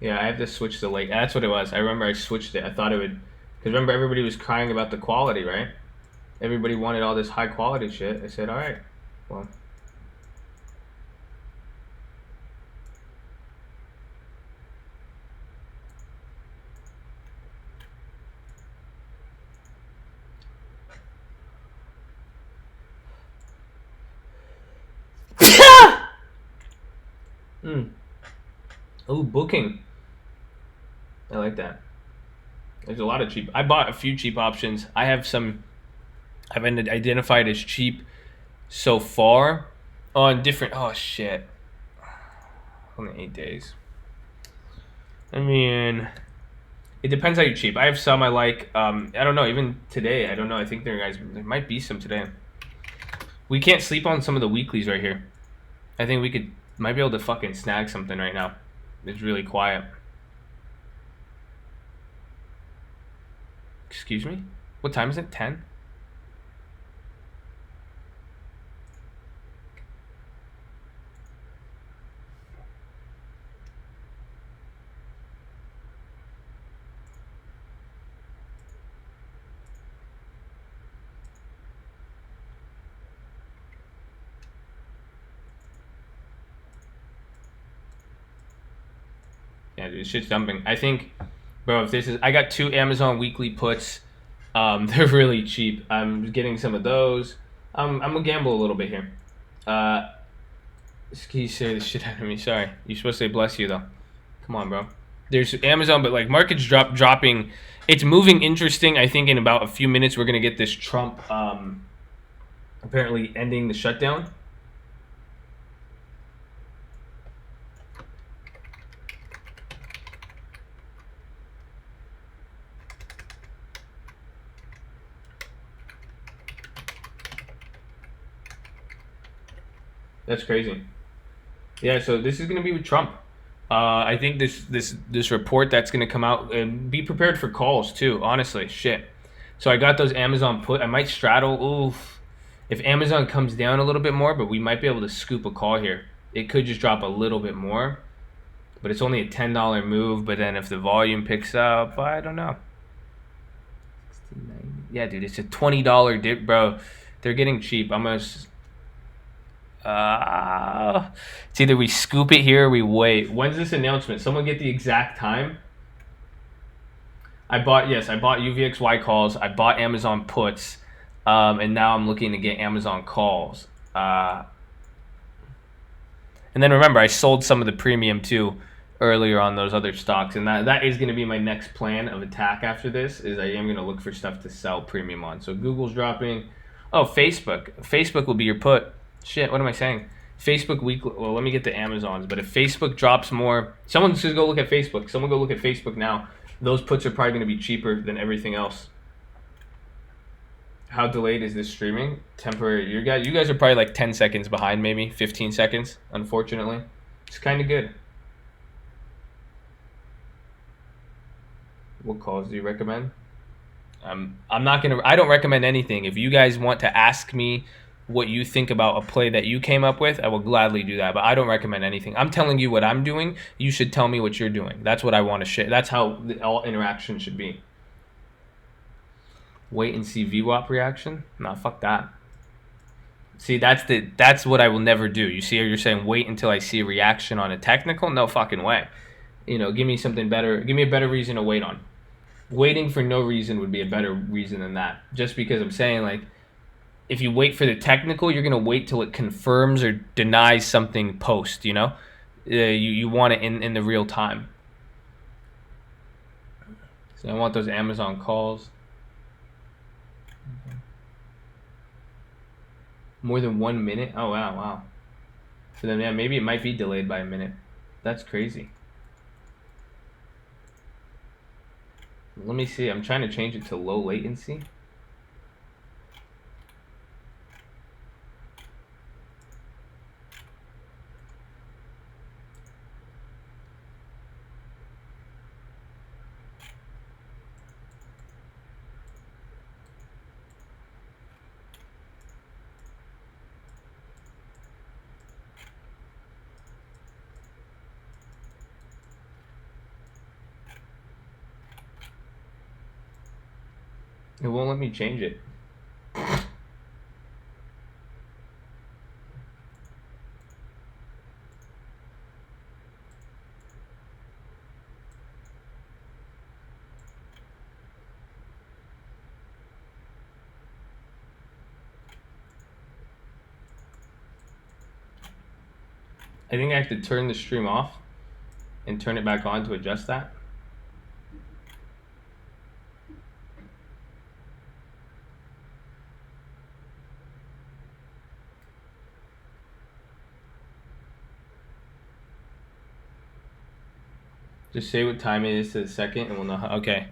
Yeah, I have to switch the late. That's what it was. I remember I switched it. I thought it would, because remember everybody was crying about the quality, right? Everybody wanted all this high quality shit. I said, all right, well. Oh, booking. I like that. There's a lot of cheap. I bought a few cheap options. I have some I've identified as cheap so far on different. Oh shit! Only 8 days. I mean, it depends how you cheap. I have some I like. I don't know. Even today, I don't know. I think there might be some today. We can't sleep on some of the weeklies right here. I think we might be able to fucking snag something right now. It's really quiet. Excuse me? What time is it? 10? Yeah, dude, shit's dumping. I think, bro, if this is, I got 2 Amazon weekly puts. They're really cheap. I'm getting some of those. I'm gonna gamble a little bit here. Ski say the shit out of me. Sorry, you're supposed to say bless you though. Come on, bro. There's Amazon, but like markets dropping. It's moving interesting. I think in about a few minutes we're gonna get this Trump apparently ending the shutdown. That's crazy. Yeah, so this is gonna be with Trump. I think this report that's gonna come out, and be prepared for calls too. Honestly, shit. So I got those Amazon put. I might straddle. Oof. If Amazon comes down a little bit more, but we might be able to scoop a call here. It could just drop a little bit more, but it's only a $10 move. But then if the volume picks up, I don't know. Yeah, dude, it's a $20 dip, bro. They're getting cheap. I'm gonna. It's either we scoop it here or we wait. When's this announcement? Someone get the exact time. I bought UVXY calls. I bought Amazon puts, and now I'm looking to get Amazon calls. And then remember, I sold some of the premium too earlier on those other stocks, and that is going to be my next plan of attack after this. Is I am going to look for stuff to sell premium on. So Google's dropping. Oh, Facebook will be your put. Shit, what am I saying? Facebook weekly. Well, let me get the Amazons. But if Facebook drops more, someone should go look at Facebook. Someone go look at Facebook now. Those puts are probably going to be cheaper than everything else. How delayed is this streaming? Temporary. You guys are probably like 10 seconds behind, maybe 15 seconds. Unfortunately, it's kind of good. What calls do you recommend? I'm not gonna. I don't recommend anything. If you guys want to ask me what you think about a play that you came up with, I will gladly do that. But I don't recommend anything. I'm telling you what I'm doing. You should tell me what you're doing. That's what I want to share. That's how all interaction should be. Wait and see VWAP reaction? Nah, fuck that. See, that's what I will never do. You see, you're saying wait until I see a reaction on a technical? No fucking way. Give me something better. Give me a better reason to wait on. Waiting for no reason would be a better reason than that. Just because I'm saying, like, if you wait for the technical, you're going to wait till it confirms or denies something post, you want it in the real time. So I want those Amazon calls. More than 1 minute? Oh, wow. So then, yeah, maybe it might be delayed by a minute. That's crazy. Let me see. I'm trying to change it to low latency. It won't let me change it. I think I have to turn the stream off and turn it back on to adjust that. Just say what time it is to the second and we'll know how. Okay.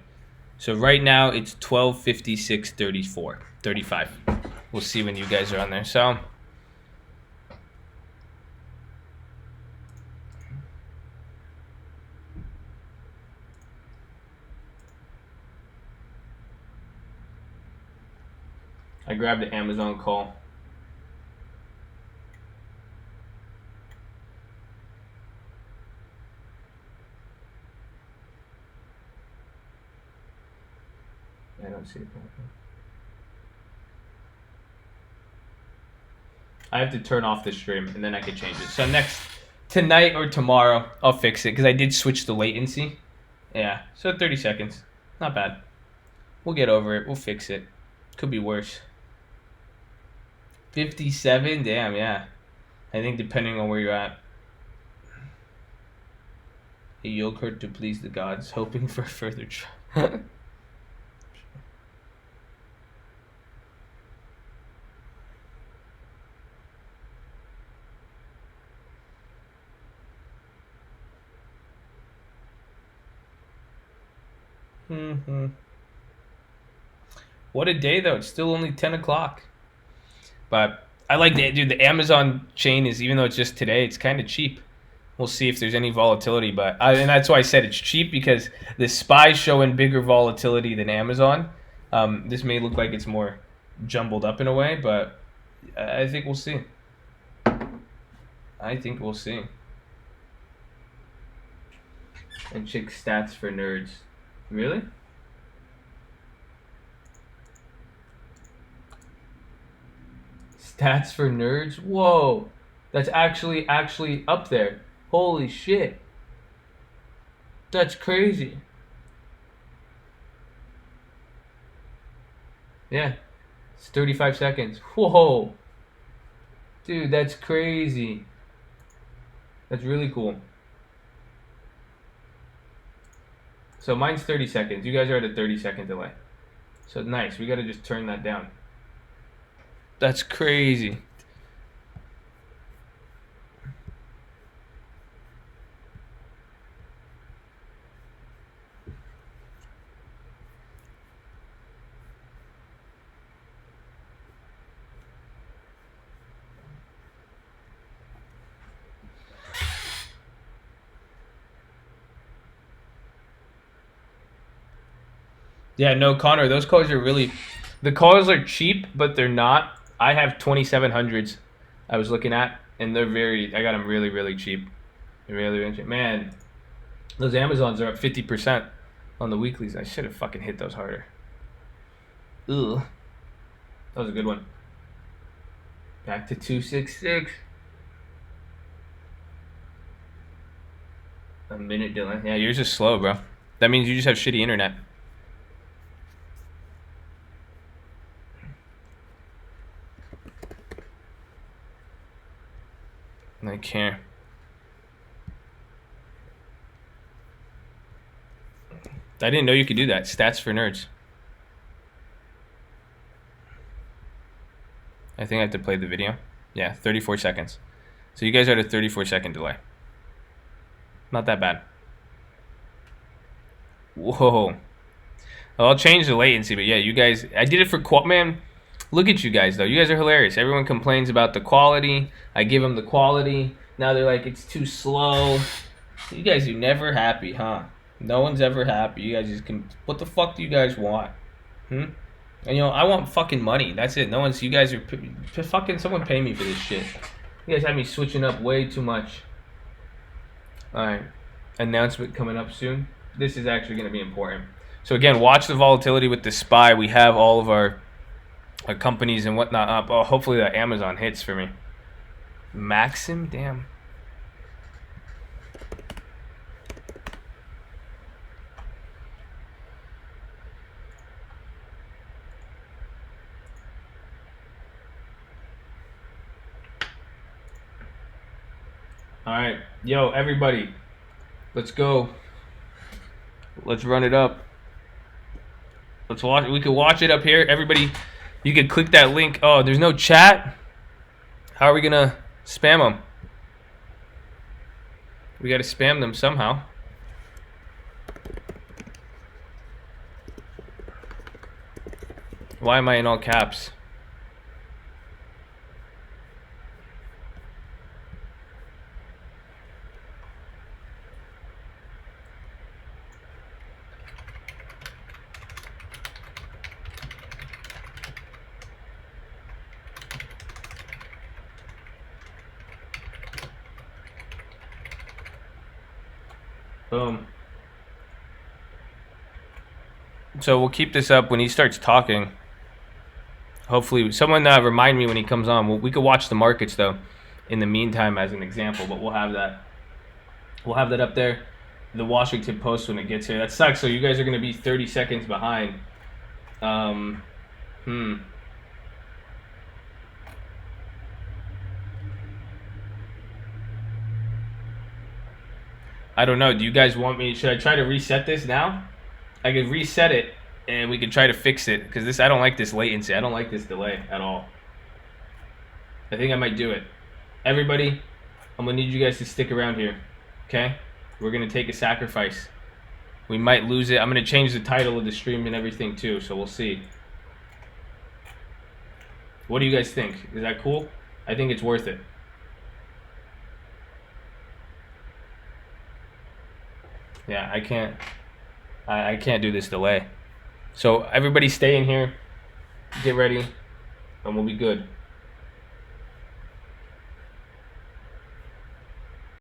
So right now it's 12:56:34, 35. We'll see when you guys are on there. So I grabbed the Amazon call. I don't see it. I have to turn off the stream and then I can change it. So tonight or tomorrow, I'll fix it because I did switch the latency. Yeah, so 30 seconds. Not bad. We'll get over it. We'll fix it. Could be worse. 57? Damn, yeah. I think depending on where you're at. A yogurt to please the gods, hoping for further What a day, though. It's still only 10 o'clock. But I like the dude. The Amazon chain is, even though it's just today, it's kind of cheap. We'll see if there's any volatility, and that's why I said it's cheap, because the SPY's showing bigger volatility than Amazon. This may look like it's more jumbled up in a way, but I think we'll see. I think we'll see. And check stats for nerds. Really? Stats for nerds? Whoa. That's actually up there. Holy shit. That's crazy. Yeah. It's 35 seconds. Whoa. Dude, that's crazy. That's really cool. So mine's 30 seconds. You guys are at a 30-second delay. So nice. We got to just turn that down. That's crazy. Yeah, no, Connor, those calls are really... The calls are cheap, but they're not. I have 2700s I was looking at, and they're I got them really, really cheap. They're really, really cheap. Man, those Amazons are up 50% on the weeklies. I should have fucking hit those harder. Ugh. That was a good one. Back to 266. A minute delay. Yeah, yours is slow, bro. That means you just have shitty internet. I can't. I didn't know you could do that. Stats for nerds. I think I have to play the video. Yeah, 34 seconds. So you guys are at a 34-second delay. Not that bad. Whoa. Well, I'll change the latency, but yeah, you guys... I did it for... Man, look at you guys, though. You guys are hilarious. Everyone complains about the quality. I give them the quality. Now they're like, it's too slow. You guys are never happy, huh? No one's ever happy. You guys just can... What the fuck do you guys want? And, I want fucking money. That's it. No one's... You guys are... Fucking... Someone pay me for this shit. You guys have me switching up way too much. Alright. Announcement coming up soon. This is actually going to be important. So again, watch the volatility with the SPY. We have all of our companies and whatnot up. Oh, hopefully that Amazon hits for me. Maxim, damn. All right, yo, everybody, let's go. Let's run it up. Let's watch. We can watch it up here. Everybody, you can click that link. Oh, there's no chat. How are we gonna spam them? We gotta spam them somehow. Why am I in all caps? Boom. So we'll keep this up when he starts talking. Hopefully, someone remind me when he comes on. We could watch the markets though, in the meantime as an example. But we'll have that. We'll have that up there. The Washington Post when it gets here. That sucks. So you guys are gonna be 30 seconds behind. I don't know. Do you guys want me? Should I try to reset this now? I could reset it, and we could try to fix it. Because this, I don't like this latency. I don't like this delay at all. I think I might do it. Everybody, I'm gonna need you guys to stick around here. Okay? We're gonna take a sacrifice. We might lose it. I'm gonna change the title of the stream and everything too. So we'll see. What do you guys think? Is that cool? I think it's worth it. Yeah, I can't do this delay. So everybody stay in here, get ready, and we'll be good.